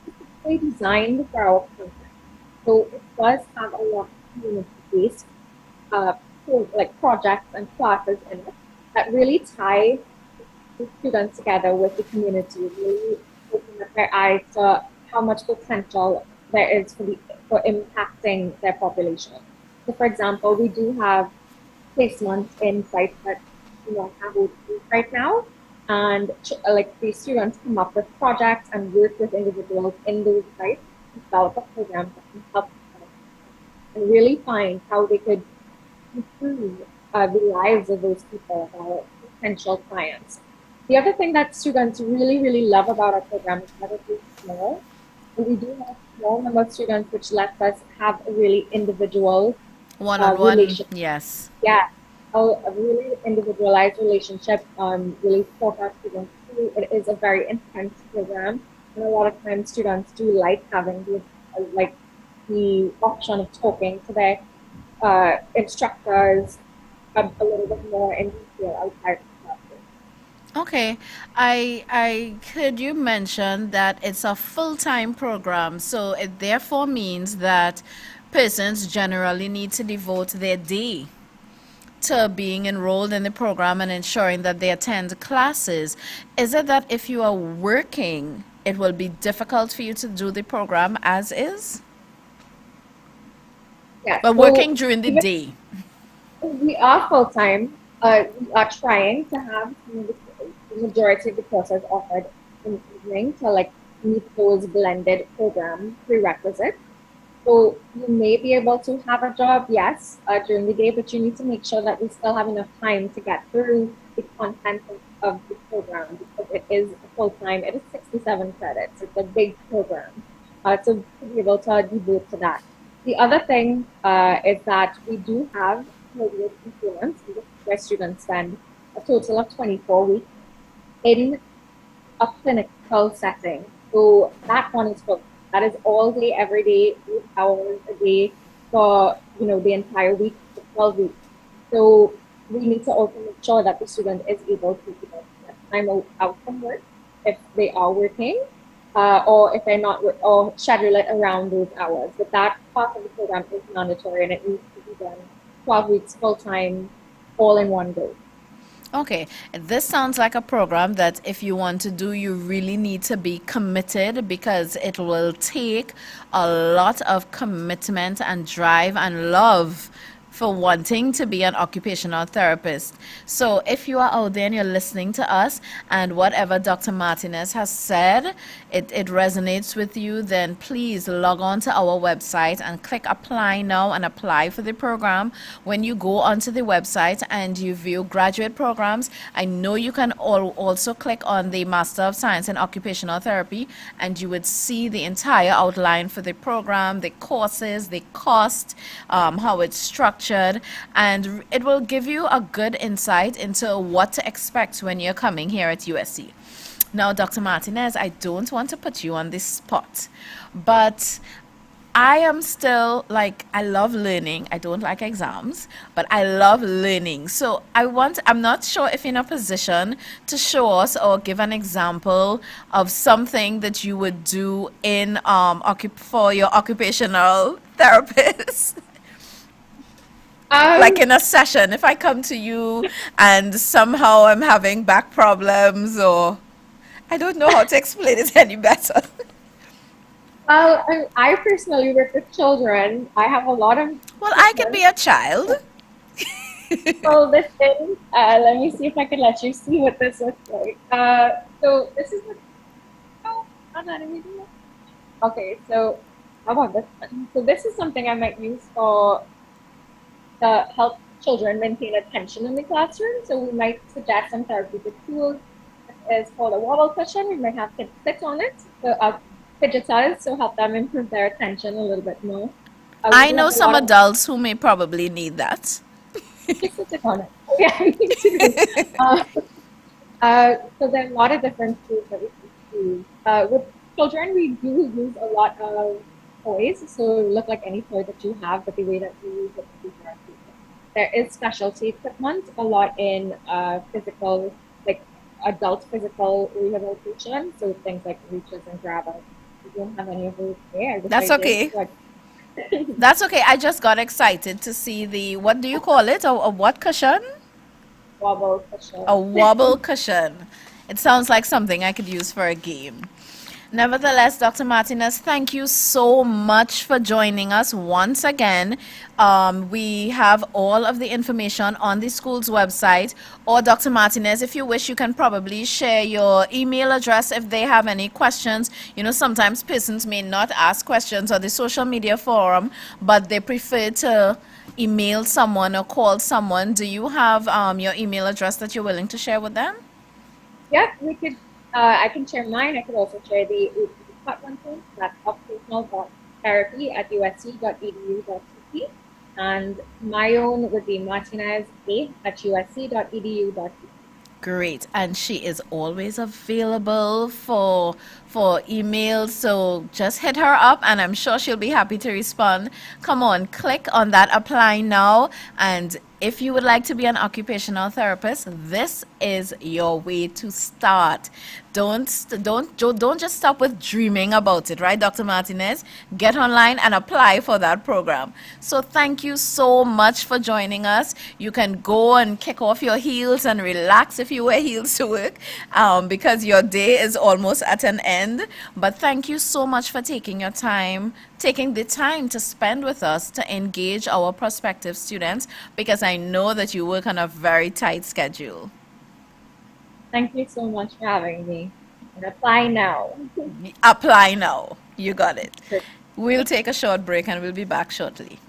[SPEAKER 9] specifically designed for our content. So it does have a lot community-based like projects and classes in it that really tie the students together with the community, really open up their eyes to how much potential there is for impacting their population. So, for example, we do have placements in sites that have OTs right now, and like the students come up with projects and work with individuals in those sites to develop a program that can help them and really find how they could improve the lives of those people, our potential clients. The other thing that students really, really love about our program is that it is small. And we do have a small number of students, which lets us have a really individual
[SPEAKER 3] One-on-one,
[SPEAKER 9] relationship.
[SPEAKER 3] yes.
[SPEAKER 9] Yeah, a really individualized relationship, really support our students through. It is a very intense program, and a lot of times students do like having the option of talking to their instructors a little bit more in detail outside the classroom.
[SPEAKER 3] Okay, I heard you mention that it's a full-time program, so it therefore means that persons generally need to devote their day to being enrolled in the program and ensuring that they attend classes. Is it that if you are working, it will be difficult for you to do the program as is?
[SPEAKER 9] Yeah,
[SPEAKER 3] But
[SPEAKER 9] so
[SPEAKER 3] working during the
[SPEAKER 9] even
[SPEAKER 3] day.
[SPEAKER 9] we are full-time. We are trying to have the majority of the courses offered in the evening to meet those blended program prerequisites. So you may be able to have a job, yes, during the day, but you need to make sure that we still have enough time to get through the content of the program, because it is full-time. It is 67 credits. It's a big program. To be able to devote to that. The other thing is that we do have graduate students, where students spend a total of 24 weeks in a clinical setting. So that one is full. That is all day, every day, 8 hours a day for the entire week, for 12 weeks. So we need to also make sure that the student is able to get time out from work if they are working, or if they're not, or schedule it around those hours. But that part of the program is mandatory, and it needs to be done 12 weeks full time, all in one go.
[SPEAKER 3] Okay, this sounds like a program that if you want to do, you really need to be committed, because it will take a lot of commitment and drive and love for wanting to be an occupational therapist. So if you are out there and you're listening to us, and whatever Dr. Martinez has said, it resonates with you, then please log on to our website and click apply now and apply for the program. When you go onto the website and you view graduate programs, I know you can also click on the Master of Science in Occupational Therapy, and you would see the entire outline for the program, the courses, the cost, how it's structured, and it will give you a good insight into what to expect when you're coming here at USC. Now, Dr. Martinez, I don't want to put you on the spot, but I am still I love learning. I don't like exams, but I love learning. So I'm not sure if you're in a position to show us or give an example of something that you would do in for your occupational therapist. Like in a session, if I come to you and somehow I'm having back problems, or I don't know how to explain it any better.
[SPEAKER 9] I personally work with children. I have a lot of.
[SPEAKER 3] Well, I can be a child.
[SPEAKER 9] So this thing, let me see if I can let you see what this looks like. So this is. Oh, I'm not even doing it. Okay, so how about this one? So this is something I might use to help children maintain attention in the classroom. So we might suggest some therapeutic tools. It's called a wobble cushion. We might have kids sit on it. So fidgeters, so help them improve their attention a little bit more.
[SPEAKER 3] I know some adults who may probably need that.
[SPEAKER 9] Just sit on it. Yeah, me too. So there are a lot of different tools that we can use. With children, we do use a lot of toys, so it look like any toy that you have, but the way that we use it is therapeutic. There is specialty equipment, a lot in physical, like adult physical rehabilitation, so things like reaches and grabbers. We don't have any of those there.
[SPEAKER 3] That's okay. That's okay. I just got excited to see the, what do you call it? A what cushion?
[SPEAKER 9] Wobble cushion.
[SPEAKER 3] A wobble cushion. It sounds like something I could use for a game. Nevertheless, Dr. Martinez, thank you so much for joining us once again. We have all of the information on the school's website. Or Dr. Martinez, if you wish, you can probably share your email address if they have any questions. You know, sometimes persons may not ask questions on the social media forum, but they prefer to email someone or call someone. Do you have your email address that you're willing to share with them?
[SPEAKER 9] Yeah, we could. I can share mine. I could also share the hot one too. That's occupational.therapy@usc.edu.tt. And my own would be martinez8@usc.edu.tt.
[SPEAKER 3] Great. And she is always available for emails, so just hit her up and I'm sure she'll be happy to respond. Come on, click on that apply now, and if you would like to be an occupational therapist, this is your way to start. Don't just stop with dreaming about it, right, Dr. Martinez? Get online and apply for that program. So thank you so much for joining us. You can go and kick off your heels and relax if you wear heels to work, because your day is almost at an end. But thank you so much for taking the time to spend with us to engage our prospective students, because I know that you work on a very tight schedule.
[SPEAKER 9] Thank you so much for having me. And apply now.
[SPEAKER 3] Apply now. You got it. We'll take a short break and we'll be back shortly.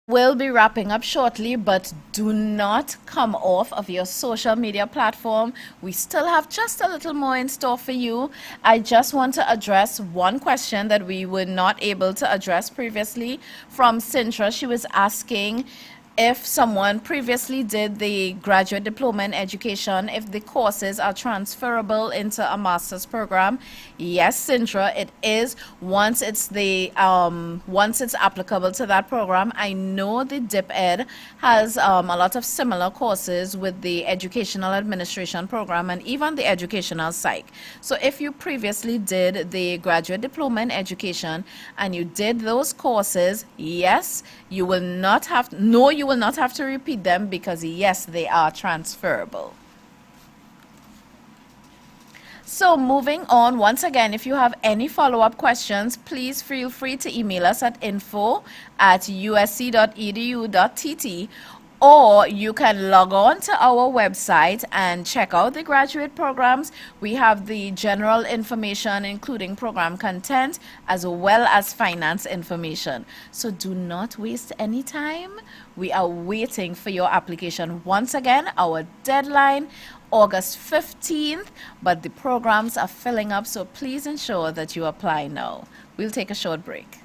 [SPEAKER 3] We'll be wrapping up shortly, but do not come off of your social media platform. We still have just a little more in store for you. I just want to address one question that we were not able to address previously from Sintra. She was asking if someone previously did the graduate diploma in education, if the courses are transferable into a master's program. Yes, Sintra, it is once it's applicable to that program. I know the DipEd has a lot of similar courses with the educational administration program and even the educational psych. So if you previously did the graduate diploma in education and you did those courses, yes, you will not have to repeat them, because yes, they are transferable. So moving on, once again, if you have any follow-up questions, please feel free to email us at info@usc.edu.tt, or you can log on to our website and check out the graduate programs. We have the general information, including program content, as well as finance information. So do not waste any time. We are waiting for your application. Once again, our deadline, August 15th, but the programs are filling up, so please ensure that you apply now. We'll take a short break.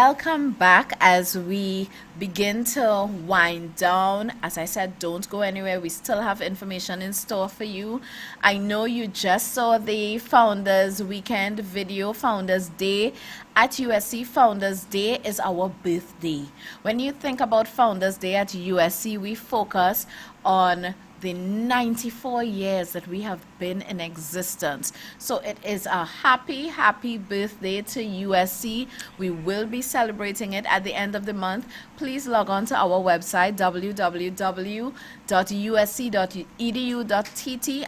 [SPEAKER 3] welcome back as we begin to wind down. As I said, don't go anywhere. We still have information in store for you. I know you just saw the Founders Weekend video, Founders Day. At USC, Founders Day is our birthday. When you think about Founders Day at USC, we focus on the 94 years that we have been in existence. So it is a happy, happy birthday to USC. We will be celebrating it at the end of the month. Please log on to our website, www.usc.edu.tt,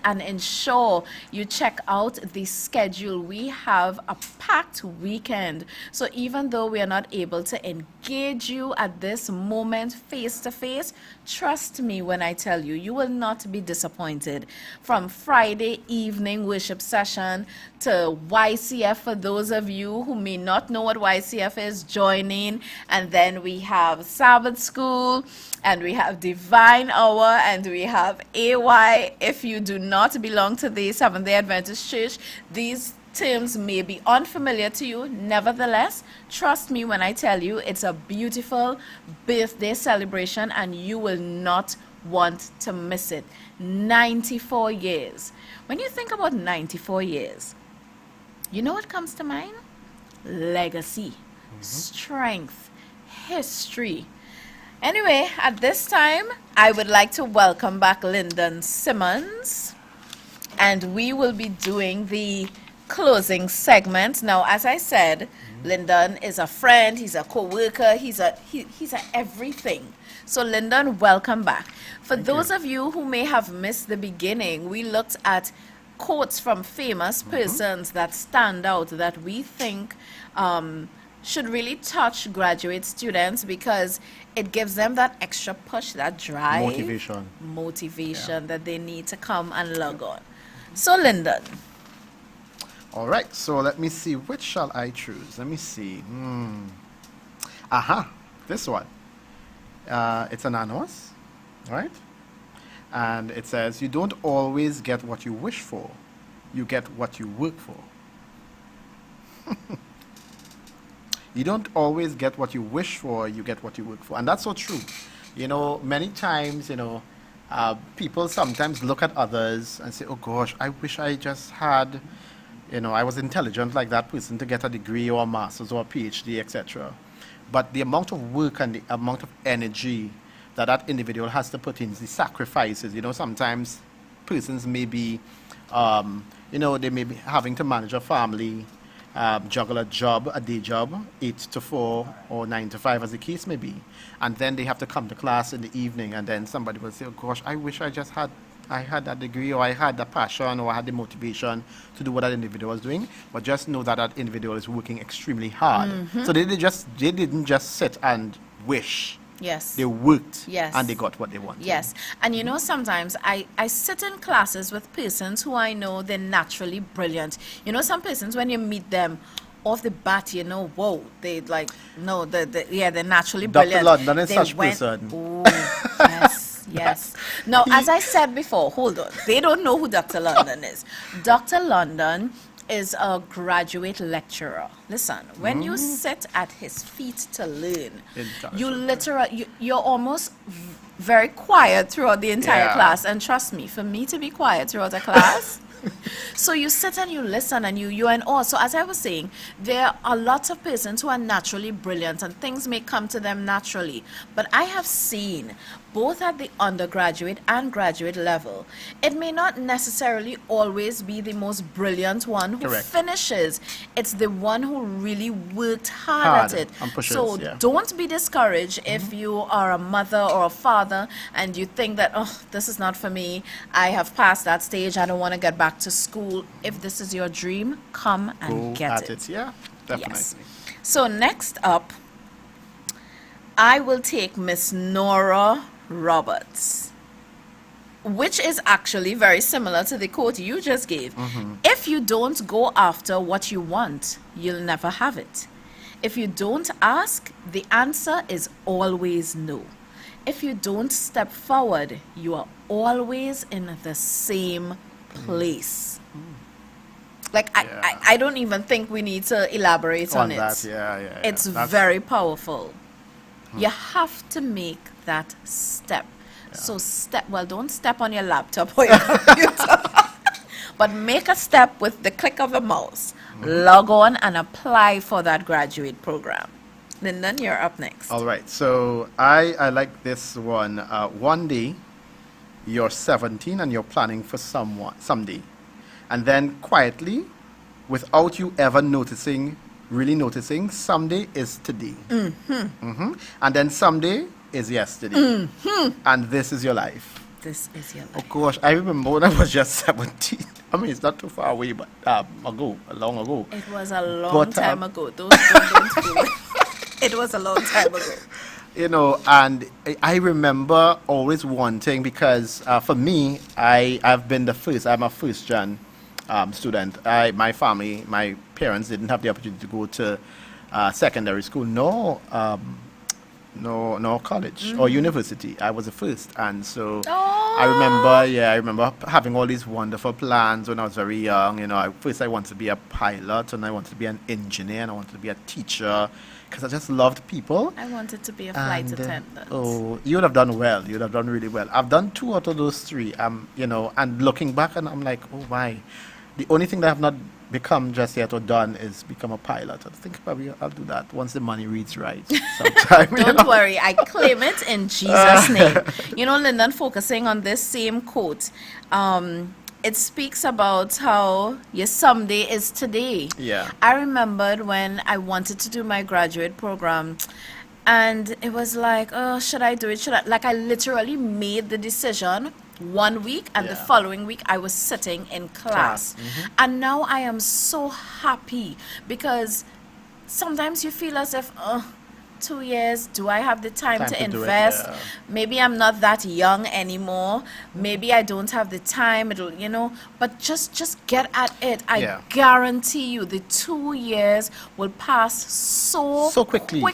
[SPEAKER 3] and ensure you check out the schedule. We have a packed weekend. So even though we are not able to engage you at this moment face to face, trust me when I tell you, you will not be disappointed. From Friday evening worship session to YCF, for those of you who may not know what YCF is, joining. And then we have Sabbath School, and we have Divine Hour, and we have AY. If you do not belong to the Seventh-day Adventist Church, these terms may be unfamiliar to you. Nevertheless, trust me when I tell you, it's a beautiful birthday celebration, and you will not want to miss it. 94 years. When you think about 94 years, you know what comes to mind? Legacy, strength, history. Anyway, at this time, I would like to welcome back Lyndon Simmons, and we will be doing the closing segment. Now, as I said, Lyndon is a friend, he's a co-worker, he's a everything. So Lyndon, welcome back. For those of you who may have missed the beginning, we looked at quotes from famous persons that stand out, that we think should really touch graduate students, because it gives them that extra push, that drive, motivation that they need to come and log on. So Lyndon.
[SPEAKER 6] All right, so let me see, which shall I choose? Let me see. This one. It's anonymous, right? And it says, you don't always get what you wish for, you get what you work for. You don't always get what you wish for, you get what you work for. And that's so true. You know, many times, people sometimes look at others and say, oh gosh, I wish I just had, I was intelligent like that person to get a degree or a master's or a PhD, etc. But the amount of work and the amount of energy that individual has to put in, the sacrifices, sometimes persons may be, they may be having to manage a family, juggle a job, a day job, 8 to 4 or 9 to 5 as the case may be. And then they have to come to class in the evening, and then somebody will say, oh gosh, I wish I had that degree, or I had the passion, or I had the motivation to do what that individual was doing. But just know that that individual is working extremely hard. So they didn't just sit and wish.
[SPEAKER 3] Yes.
[SPEAKER 6] They worked.
[SPEAKER 3] Yes.
[SPEAKER 6] And they got what they wanted.
[SPEAKER 3] Yes. And sometimes I sit in classes with persons who I know they're naturally brilliant. Some persons, when you meet them off the bat, whoa, they're naturally brilliant.
[SPEAKER 6] Dr. London is such person.
[SPEAKER 3] Oh, yes. Yes. Now, as I said before, hold on. They don't know who Dr. London is. Dr. London is a graduate lecturer. Listen, when you sit at his feet to learn, you're almost very quiet throughout the entire class. And trust me, for me to be quiet throughout a class, so you sit and you listen and you're in awe. So as I was saying, there are lots of persons who are naturally brilliant and things may come to them naturally. But I have seen, both at the undergraduate and graduate level, it may not necessarily always be the most brilliant one who finishes. It's the one who really worked hard at it. So don't be discouraged if you are a mother or a father and you think that, oh, this is not for me. I have passed that stage. I don't want to get back to school. If this is your dream, come and get it.
[SPEAKER 6] Yeah, definitely.
[SPEAKER 3] Yes. So next up, I will take Miss Nora Roberts, which is actually very similar to the quote you just gave. If you don't go after what you want, you'll never have it. If you don't ask, the answer is always no. If you don't step forward, you are always in the same place. Like, I don't even think we need to elaborate on it.
[SPEAKER 6] that, yeah.
[SPEAKER 3] It's
[SPEAKER 6] That's-
[SPEAKER 3] very powerful. You have to make that step. So don't step on your laptop or your computer, but make a step with the click of a mouse. Log on and apply for that graduate program. Lyndon, you're up next.
[SPEAKER 6] All right, so I like this one. One day, you're 17 and you're planning for someday. And then quietly, without you ever really noticing, someday is today. And then someday is yesterday. And this is your life.
[SPEAKER 3] This is your life.
[SPEAKER 6] Of course, I remember when I was just 17. I mean, it's not too far away, but long ago.
[SPEAKER 3] It was a long
[SPEAKER 6] But,
[SPEAKER 3] time ago. Don't fool. It was a long time ago.
[SPEAKER 6] You know, and I remember always wanting, because for me, I've been the first. I'm a first-gen student. My family, my parents didn't have the opportunity to go to secondary school, nor college or university. I was the first, and so I remember having all these wonderful plans when I was very young. You know, first I wanted to be a pilot, and I wanted to be an engineer, and I wanted to be a teacher, because I just loved people.
[SPEAKER 3] I wanted to be a flight attendant.
[SPEAKER 6] Oh, you would have done well. You would have done really well. I've done 2 out of those 3. You know, and looking back, and I'm like, oh my. The only thing that I have not become just yet or done is become a pilot. I think probably I'll do that once the money reads right sometime.
[SPEAKER 3] Don't worry, I claim it in Jesus' name. You know, Lyndon, focusing on this same quote, it speaks about how your someday is today.
[SPEAKER 6] Yeah.
[SPEAKER 3] I remembered when I wanted to do my graduate program, and it was like, oh, should I do it? Like, I literally made the decision one week, and the following week I was sitting in class. And now I am so happy, because sometimes you feel as if 2 years, do I have the time to invest? Maybe I'm not that young anymore, maybe I don't have the time, but just get at it. I guarantee you the 2 years will pass so quickly,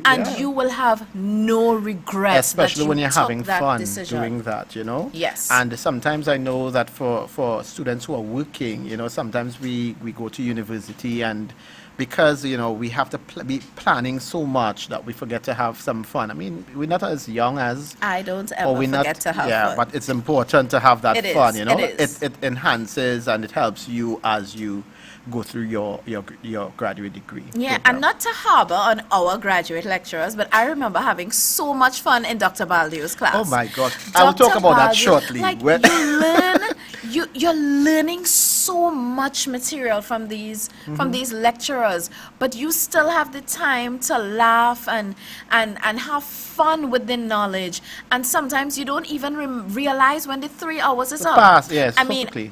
[SPEAKER 3] and you will have no regrets,
[SPEAKER 6] especially when you're having fun
[SPEAKER 3] decision.
[SPEAKER 6] Doing that, you know.
[SPEAKER 3] Yes.
[SPEAKER 6] And sometimes I know that for students who are working, you know, sometimes we go to university, and because, you know, we have to be planning so much that we forget to have some fun. I mean, we're not as young as...
[SPEAKER 3] I don't ever forget to have fun.
[SPEAKER 6] Yeah, but it's important to have that fun, you know.
[SPEAKER 3] It
[SPEAKER 6] enhances and it helps you as you go through your graduate degree.
[SPEAKER 3] Yeah,
[SPEAKER 6] program.
[SPEAKER 3] and not to harbor on our graduate lecturers, but I remember having so much fun in Dr. Baldio's class.
[SPEAKER 6] Oh my God. I will talk about that shortly.
[SPEAKER 3] Like, you're learning so much material from these lecturers, but you still have the time to laugh and have fun with the knowledge. And sometimes you don't even realize when the 3 hours is up.
[SPEAKER 6] Past, yes,
[SPEAKER 3] I mean,
[SPEAKER 6] quickly.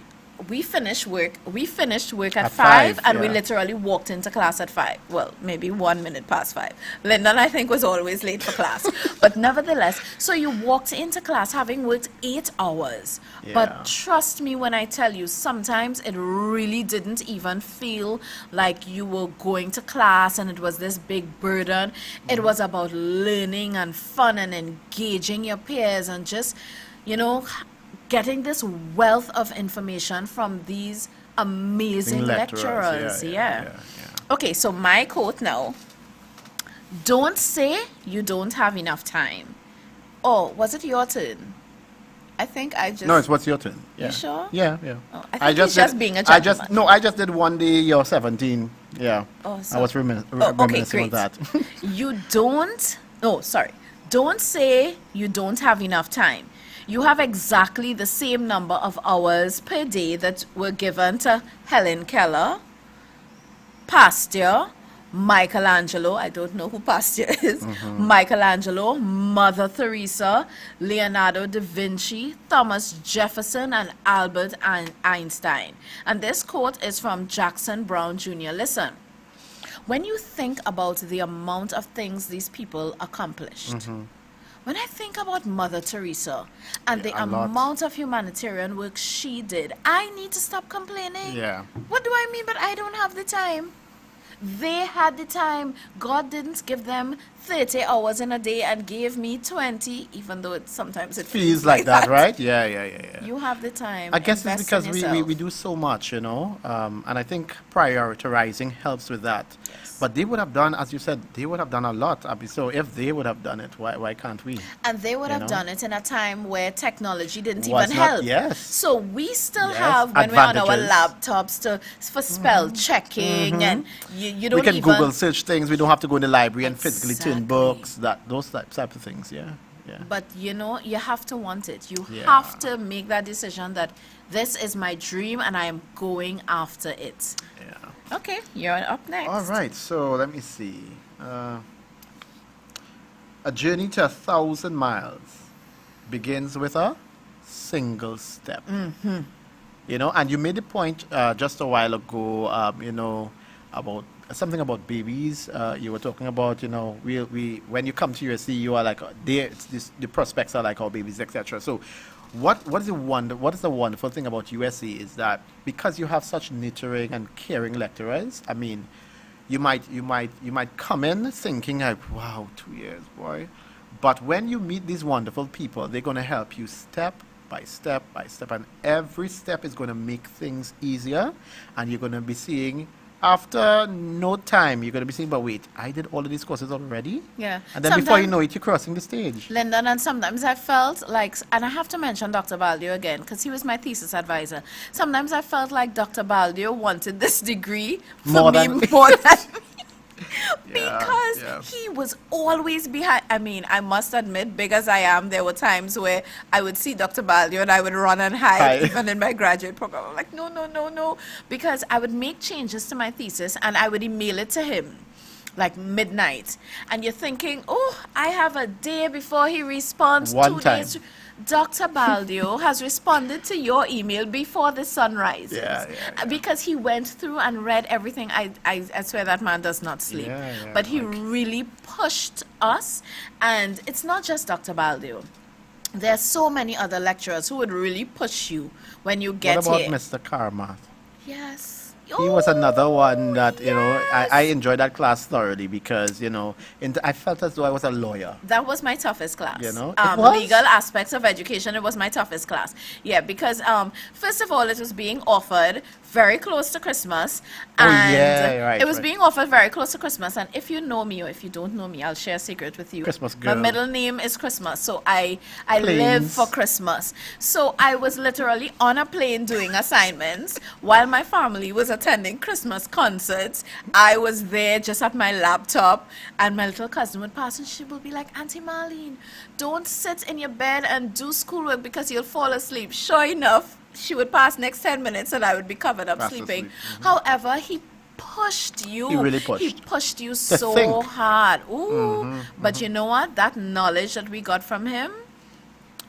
[SPEAKER 3] we finished work at 5,
[SPEAKER 6] 5,
[SPEAKER 3] and we
[SPEAKER 6] yeah.
[SPEAKER 3] literally walked into class at 5. Well, maybe 1 minute past 5. Lyndon, I think, was always late for class. But nevertheless, so you walked into class having worked 8 hours.
[SPEAKER 6] Yeah.
[SPEAKER 3] But trust me when I tell you, sometimes it really didn't even feel like you were going to class and it was this big burden. It was about learning and fun and engaging your peers and just, you know, getting this wealth of information from these amazing lecturers. Yeah. Okay, so my quote now. Don't say you don't have enough time. Oh, was it your turn? I think I just...
[SPEAKER 6] No, what's your turn. Yeah.
[SPEAKER 3] You sure?
[SPEAKER 6] Yeah.
[SPEAKER 3] Oh, I think he's just being a gentleman.
[SPEAKER 6] I just did one day you're 17. Yeah.
[SPEAKER 3] Oh, so,
[SPEAKER 6] I was reminiscing of that.
[SPEAKER 3] Don't say you don't have enough time. You have exactly the same number of hours per day that were given to Helen Keller, Pasteur, Michelangelo, I don't know who Pasteur is, Michelangelo, Mother Teresa, Leonardo da Vinci, Thomas Jefferson, and Albert Einstein. And this quote is from Jackson Brown Jr. Listen, when you think about the amount of things these people accomplished, when I think about Mother Teresa and the amount of humanitarian work she did, I need to stop complaining.
[SPEAKER 6] Yeah.
[SPEAKER 3] What do I mean? But I don't have the time. They had the time. God didn't give them 30 hours in a day and gave me 20, even though sometimes it
[SPEAKER 6] Feels like that, right? Yeah.
[SPEAKER 3] You have the time.
[SPEAKER 6] I guess it's
[SPEAKER 3] Invest
[SPEAKER 6] because
[SPEAKER 3] in
[SPEAKER 6] we
[SPEAKER 3] yourself.
[SPEAKER 6] do so much, you know, and I think prioritizing helps with that.
[SPEAKER 3] Yes.
[SPEAKER 6] But they would have done, as you said, they would have done a lot. So if they would have done it, why can't we?
[SPEAKER 3] And they would
[SPEAKER 6] You
[SPEAKER 3] have
[SPEAKER 6] know?
[SPEAKER 3] done it in a time where technology didn't
[SPEAKER 6] Was
[SPEAKER 3] even
[SPEAKER 6] not-
[SPEAKER 3] help.
[SPEAKER 6] yes.
[SPEAKER 3] So we still
[SPEAKER 6] Yes,
[SPEAKER 3] have, when we're on our
[SPEAKER 6] advantages.
[SPEAKER 3] laptops for spell checking, and you don't
[SPEAKER 6] We can
[SPEAKER 3] even...
[SPEAKER 6] Google search things. We don't have to go in the library and physically turn
[SPEAKER 3] Exactly.
[SPEAKER 6] books. Those types of things. Yeah.
[SPEAKER 3] But you know, you have to want it. You
[SPEAKER 6] Yeah.
[SPEAKER 3] have to make that decision that this is my dream and I am going after it.
[SPEAKER 6] Yeah.
[SPEAKER 3] Okay, you're up next.
[SPEAKER 6] All right. So let me see. A journey to 1,000 miles begins with a single step. You know, and you made a point just a while ago. You know, about something about babies. You were talking about, you know, we when you come to USC, you are like the prospects are like our babies, etc. So, what is the wonderful thing about USC is that because you have such nurturing and caring lecturers. I mean, you might come in thinking like, wow, 2 years, boy. But when you meet these wonderful people, they're going to help you step by step by step, and every step is going to make things easier, and you're going to be seeing after no time, you're going to be saying, but wait, I did all of these courses already?
[SPEAKER 3] Yeah.
[SPEAKER 6] And then before you
[SPEAKER 3] Sometimes-
[SPEAKER 6] know it, you're crossing the stage.
[SPEAKER 3] Lyndon, and sometimes I felt like, and I have to mention Dr. Baldio again, because he was my thesis advisor. Sometimes I felt like Dr. Baldio wanted this degree for
[SPEAKER 6] More
[SPEAKER 3] me
[SPEAKER 6] than-
[SPEAKER 3] more than
[SPEAKER 6] Yeah,
[SPEAKER 3] because
[SPEAKER 6] yeah.
[SPEAKER 3] he was always behind. I mean, I must admit, big as I am, there were times where I would see Dr. Baldio and I would run and hide,
[SPEAKER 6] Hide.
[SPEAKER 3] even in my graduate program. I'm like, no, because I would make changes to my thesis and I would email it to him like midnight. And you're thinking, oh, I have a day before he responds.
[SPEAKER 6] One
[SPEAKER 3] 2
[SPEAKER 6] time.
[SPEAKER 3] days. Dr. Baldio has responded to your email before the sun rises.
[SPEAKER 6] Yeah.
[SPEAKER 3] Because he went through and read everything. I swear that man does not sleep.
[SPEAKER 6] Yeah,
[SPEAKER 3] But he
[SPEAKER 6] like-
[SPEAKER 3] really pushed us. And it's not just Dr. Baldio. There's so many other lecturers who would really push you when you get
[SPEAKER 6] What about
[SPEAKER 3] here.
[SPEAKER 6] Mr. Karmath?
[SPEAKER 3] Yes.
[SPEAKER 6] He was another one that, you know,
[SPEAKER 3] yes.
[SPEAKER 6] I enjoyed that class thoroughly because, you know, I felt as though I was a lawyer.
[SPEAKER 3] That was my toughest class.
[SPEAKER 6] You know, it was?
[SPEAKER 3] Legal aspects of education, it was my toughest class. Yeah, because first of all, it was being offered very close to Christmas.
[SPEAKER 6] Oh,
[SPEAKER 3] And
[SPEAKER 6] yeah, right,
[SPEAKER 3] it was
[SPEAKER 6] right.
[SPEAKER 3] being offered very close to Christmas. And if you know me or if you don't know me, I'll share a secret with you.
[SPEAKER 6] Christmas
[SPEAKER 3] My
[SPEAKER 6] girl.
[SPEAKER 3] middle name is Christmas. So I live
[SPEAKER 6] Planes.
[SPEAKER 3] for Christmas. So I was literally on a plane doing assignments while my family was attending Christmas concerts. I was there just at my laptop, and my little cousin would pass and she would be like, Auntie Marlene, don't sit in your bed and do schoolwork because you'll fall asleep. Sure enough, she would pass next 10 minutes and I would be covered up
[SPEAKER 6] Fast
[SPEAKER 3] sleeping.
[SPEAKER 6] asleep.
[SPEAKER 3] However, he pushed you.
[SPEAKER 6] He really pushed.
[SPEAKER 3] He pushed you so
[SPEAKER 6] think.
[SPEAKER 3] hard. Ooh. But you know what? That knowledge that we got from him,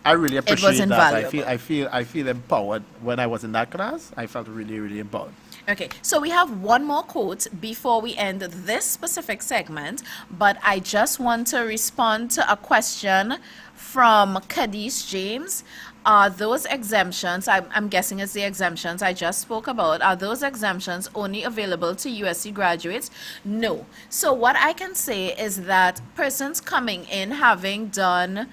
[SPEAKER 6] I really
[SPEAKER 3] was
[SPEAKER 6] appreciate that.
[SPEAKER 3] invaluable.
[SPEAKER 6] I feel empowered when I was in that class. I felt really, really empowered.
[SPEAKER 3] okay, so we have one more quote before we end this specific segment, but I just want to respond to a question from Cadiz James. Are those exemptions, I'm guessing it's the exemptions I just spoke about, are those exemptions only available to USC graduates? No. So what I can say is that persons coming in having done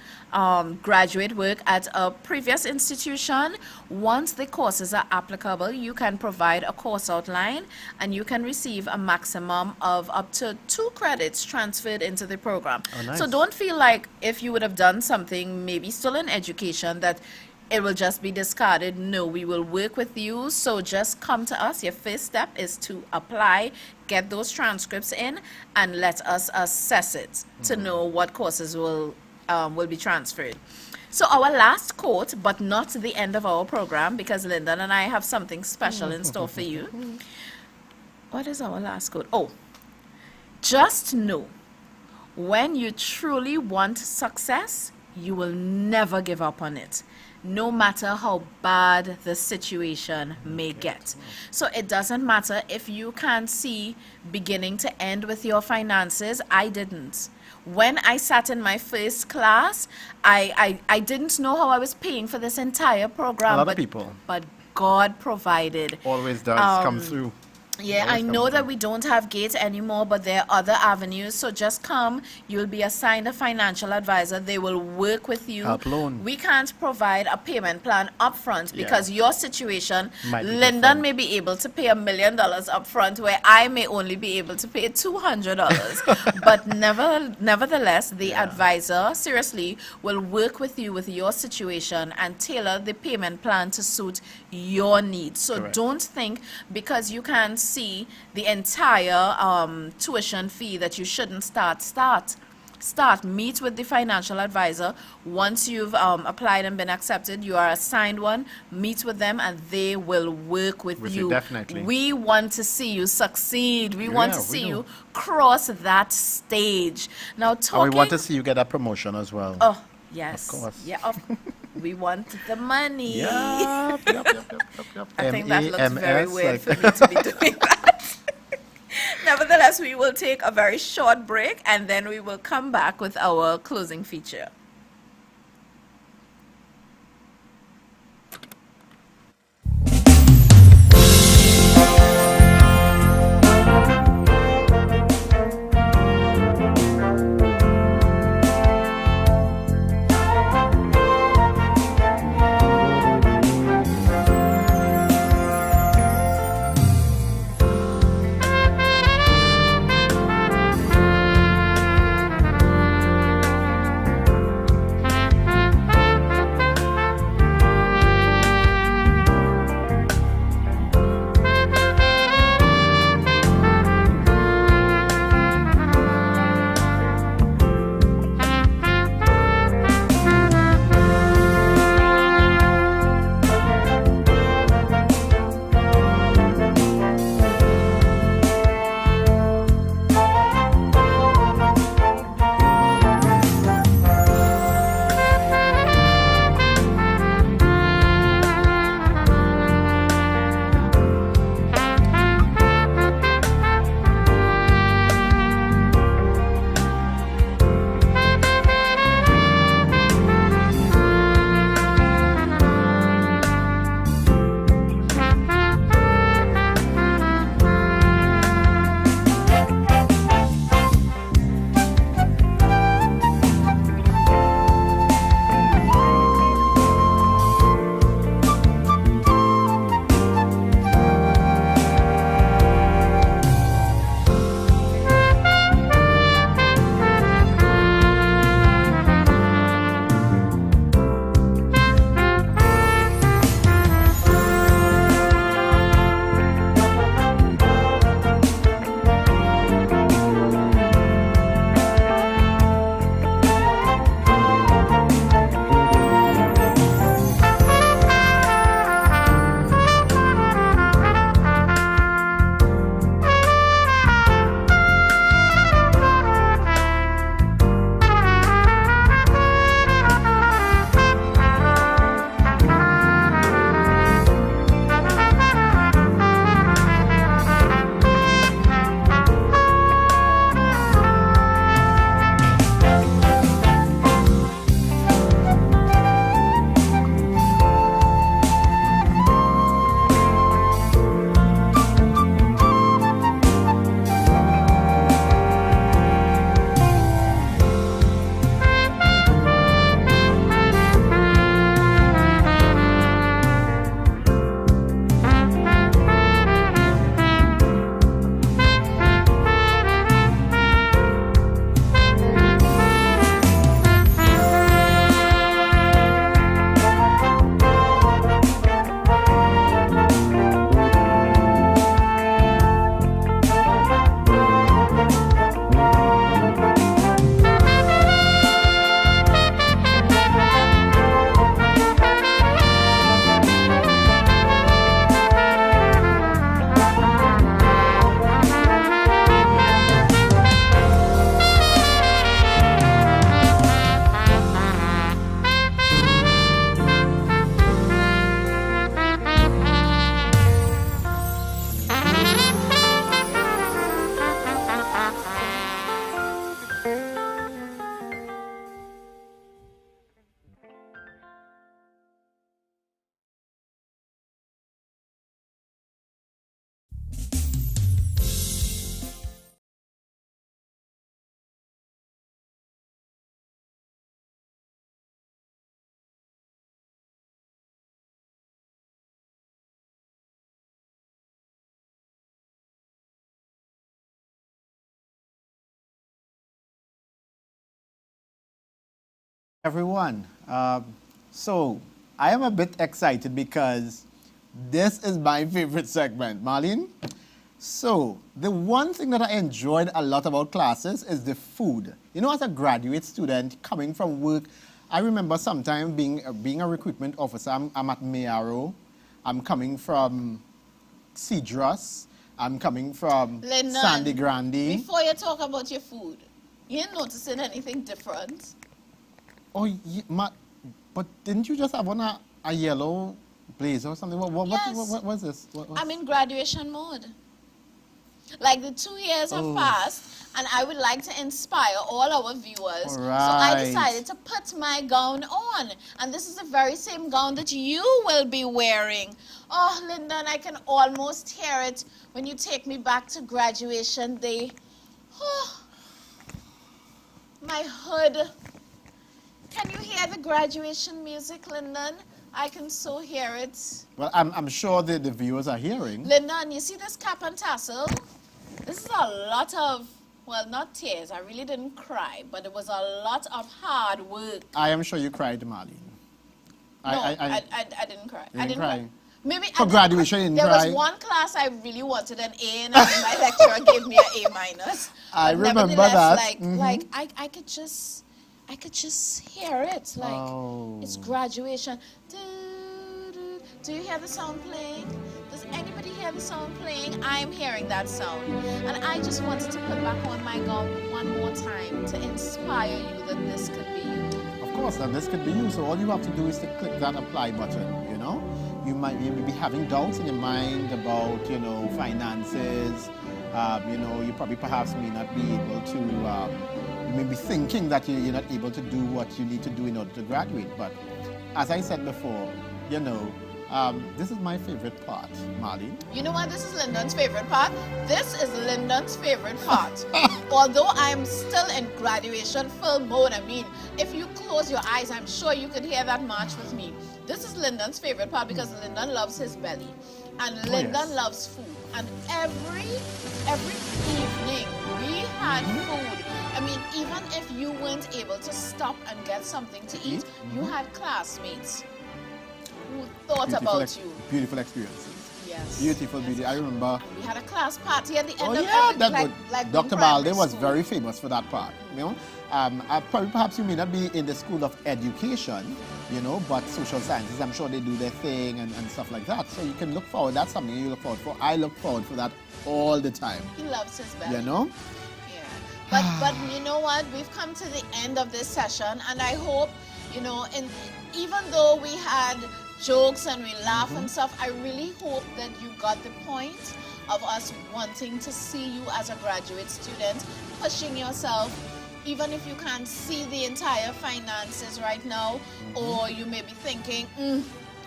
[SPEAKER 3] graduate work at a previous institution, once the courses are applicable, you can provide a course outline and you can receive a maximum of up to 2 credits transferred into the program.
[SPEAKER 6] Oh, nice.
[SPEAKER 3] So don't feel like if you would have done something maybe still in education that it will just be discarded. No, we will work with you. So just come to us. Your first step is to apply, get those transcripts in, and let us assess it to know what courses will be transferred. So our last quote, but not the end of our program, because Lyndon and I have something special in store for you. What is our last quote? Oh, just know, when you truly want success, you will never give up on it, no matter how bad the situation may get. So it doesn't matter if you can't see beginning to end with your finances. I didn't. When I sat in my first class, I didn't know how I was paying for this entire program.
[SPEAKER 6] A lot of
[SPEAKER 3] but,
[SPEAKER 6] people.
[SPEAKER 3] But God provided.
[SPEAKER 6] Always does come through.
[SPEAKER 3] Yeah,
[SPEAKER 6] Always
[SPEAKER 3] I
[SPEAKER 6] come
[SPEAKER 3] know
[SPEAKER 6] with
[SPEAKER 3] that
[SPEAKER 6] them.
[SPEAKER 3] we don't have Gate anymore, but there are other avenues. So just come. You'll be assigned a financial advisor. They will work with you.
[SPEAKER 6] Help loan.
[SPEAKER 3] We can't provide a payment plan upfront
[SPEAKER 6] Yeah.
[SPEAKER 3] because your situation,
[SPEAKER 6] Might be
[SPEAKER 3] Lyndon
[SPEAKER 6] different.
[SPEAKER 3] may be able to pay $1 million upfront, where I may only be able to pay $200. But nevertheless, the advisor seriously will work with you with your situation and tailor the payment plan to suit your needs. So
[SPEAKER 6] Correct.
[SPEAKER 3] don't think because you can see the entire tuition fee that you shouldn't start. Meet with the financial advisor. Once you've applied and been accepted, you are assigned one. Meet with them and they will work with
[SPEAKER 6] With you, definitely.
[SPEAKER 3] We want to see you succeed. We want to
[SPEAKER 6] Yeah, we
[SPEAKER 3] see
[SPEAKER 6] do.
[SPEAKER 3] you cross that stage. Now
[SPEAKER 6] And
[SPEAKER 3] talking
[SPEAKER 6] we want to see you get a promotion as well.
[SPEAKER 3] Oh, yes.
[SPEAKER 6] Of course.
[SPEAKER 3] Yeah, we want the money.
[SPEAKER 6] Yep.
[SPEAKER 3] I think that looks very
[SPEAKER 6] MEMS,
[SPEAKER 3] weird
[SPEAKER 6] like-
[SPEAKER 3] for me to be doing that. Nevertheless, we will take a very short break and then we will come back with our closing feature.
[SPEAKER 6] Everyone. So I am a bit excited because this is my favorite segment. Marlene? So the one thing that I enjoyed a lot about classes is the food. You know, as a graduate student coming from work, I remember sometime being a recruitment officer. I'm at Mayaro. I'm coming from Cedros. I'm coming from
[SPEAKER 3] Lyndon,
[SPEAKER 6] Sandy Grande.
[SPEAKER 3] Before you talk about your food, you ain't noticing anything different?
[SPEAKER 6] Oh, but didn't you just have on a yellow blazer or something?
[SPEAKER 3] Yes.
[SPEAKER 6] What was this?
[SPEAKER 3] I'm in graduation mode. Like the 2 years have passed, and I would like to inspire all our viewers.
[SPEAKER 6] All
[SPEAKER 3] So I
[SPEAKER 6] right.
[SPEAKER 3] decided to put my gown on. And this is the very same gown that you will be wearing. Oh, Lyndon, I can almost hear it when you take me back to graduation day. Oh, my hood. Can you hear the graduation music, Lyndon? I can so hear it.
[SPEAKER 6] Well, I'm sure the viewers are hearing.
[SPEAKER 3] Lyndon, you see this cap and tassel? This is a lot of, well, not tears. I really didn't cry, but it was a lot of hard work.
[SPEAKER 6] I am sure you cried, Marlene.
[SPEAKER 3] I didn't cry. I didn't cry. Maybe
[SPEAKER 6] For graduation, you didn't
[SPEAKER 3] There
[SPEAKER 6] cry?
[SPEAKER 3] was one class I really wanted an A in, and my lecturer gave me an A minus.
[SPEAKER 6] I
[SPEAKER 3] But
[SPEAKER 6] remember
[SPEAKER 3] nevertheless,
[SPEAKER 6] that.
[SPEAKER 3] Like I could just hear it. Like
[SPEAKER 6] Oh.
[SPEAKER 3] it's graduation. Do you hear the sound playing? Does anybody hear the sound playing? I'm hearing that sound. And I just wanted to put back on my gown one more time to inspire you that this could be you.
[SPEAKER 6] Of course, and this could be you. So all you have to do is to click that apply button, you know? You might be having doubts in your mind about, you know, finances. You know, you probably perhaps may not be able to, you may be thinking that you're not able to do what you need to do in order to graduate. But as I said before, you know, this is my favorite part, Marlene.
[SPEAKER 3] You know what? This is Lyndon's favorite part. This is Lyndon's favorite part. Although I'm still in graduation film mode, I mean, if you close your eyes, I'm sure you could hear that march with me. This is Lyndon's favorite part because Lyndon loves his belly. And Lyndon loves food. And every evening, we had food. I mean, even if you weren't able to stop and get something to eat, you had classmates who thought about you.
[SPEAKER 6] Beautiful experiences.
[SPEAKER 3] Yes.
[SPEAKER 6] Beautiful, beauty. I remember.
[SPEAKER 3] And we had a class party at the end
[SPEAKER 6] Oh
[SPEAKER 3] of
[SPEAKER 6] yeah,
[SPEAKER 3] every,
[SPEAKER 6] that
[SPEAKER 3] like,
[SPEAKER 6] would,
[SPEAKER 3] like
[SPEAKER 6] Dr.
[SPEAKER 3] in
[SPEAKER 6] Balde
[SPEAKER 3] primary
[SPEAKER 6] was
[SPEAKER 3] school.
[SPEAKER 6] very famous for that part. You know, perhaps you may not be in the School of Education, you know, but social sciences, I'm sure they do their thing and stuff like that. So you can look forward. That's something you look forward for. I look forward for that all the time.
[SPEAKER 3] He loves his belly.
[SPEAKER 6] You know.
[SPEAKER 3] Yeah. But you know what? We've come to the end of this session, and I hope, you know, even though we had jokes and we laugh and stuff, I really hope that you got the point of us wanting to see you as a graduate student, pushing yourself, even if you can't see the entire finances right now, or you may be thinking,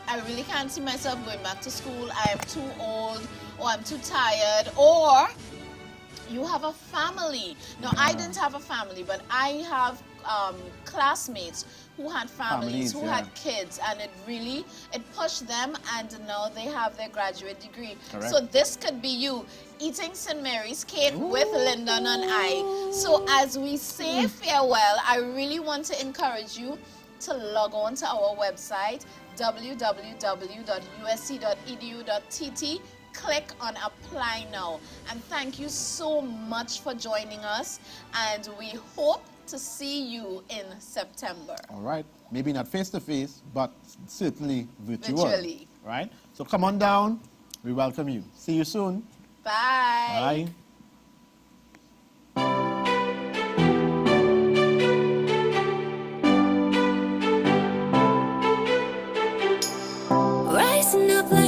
[SPEAKER 3] I really can't see myself going back to school, I am too old, or I'm too tired, or you have a family. Now, I didn't have a family, but I have classmates who had families, who had kids, and it pushed them, and now they have their graduate degree.
[SPEAKER 6] Correct.
[SPEAKER 3] So this could be you eating St. Mary's cake with Lyndon and I. So as we say farewell, I really want to encourage you to log on to our website, www.usc.edu.tt. Click on apply now. And thank you so much for joining us, and we hope to see you in September.
[SPEAKER 6] All right. Maybe not face to face, but certainly
[SPEAKER 3] Virtually.
[SPEAKER 6] Right? So come on down. We welcome you. See you soon.
[SPEAKER 3] Bye.
[SPEAKER 6] Bye.
[SPEAKER 1] Rising up like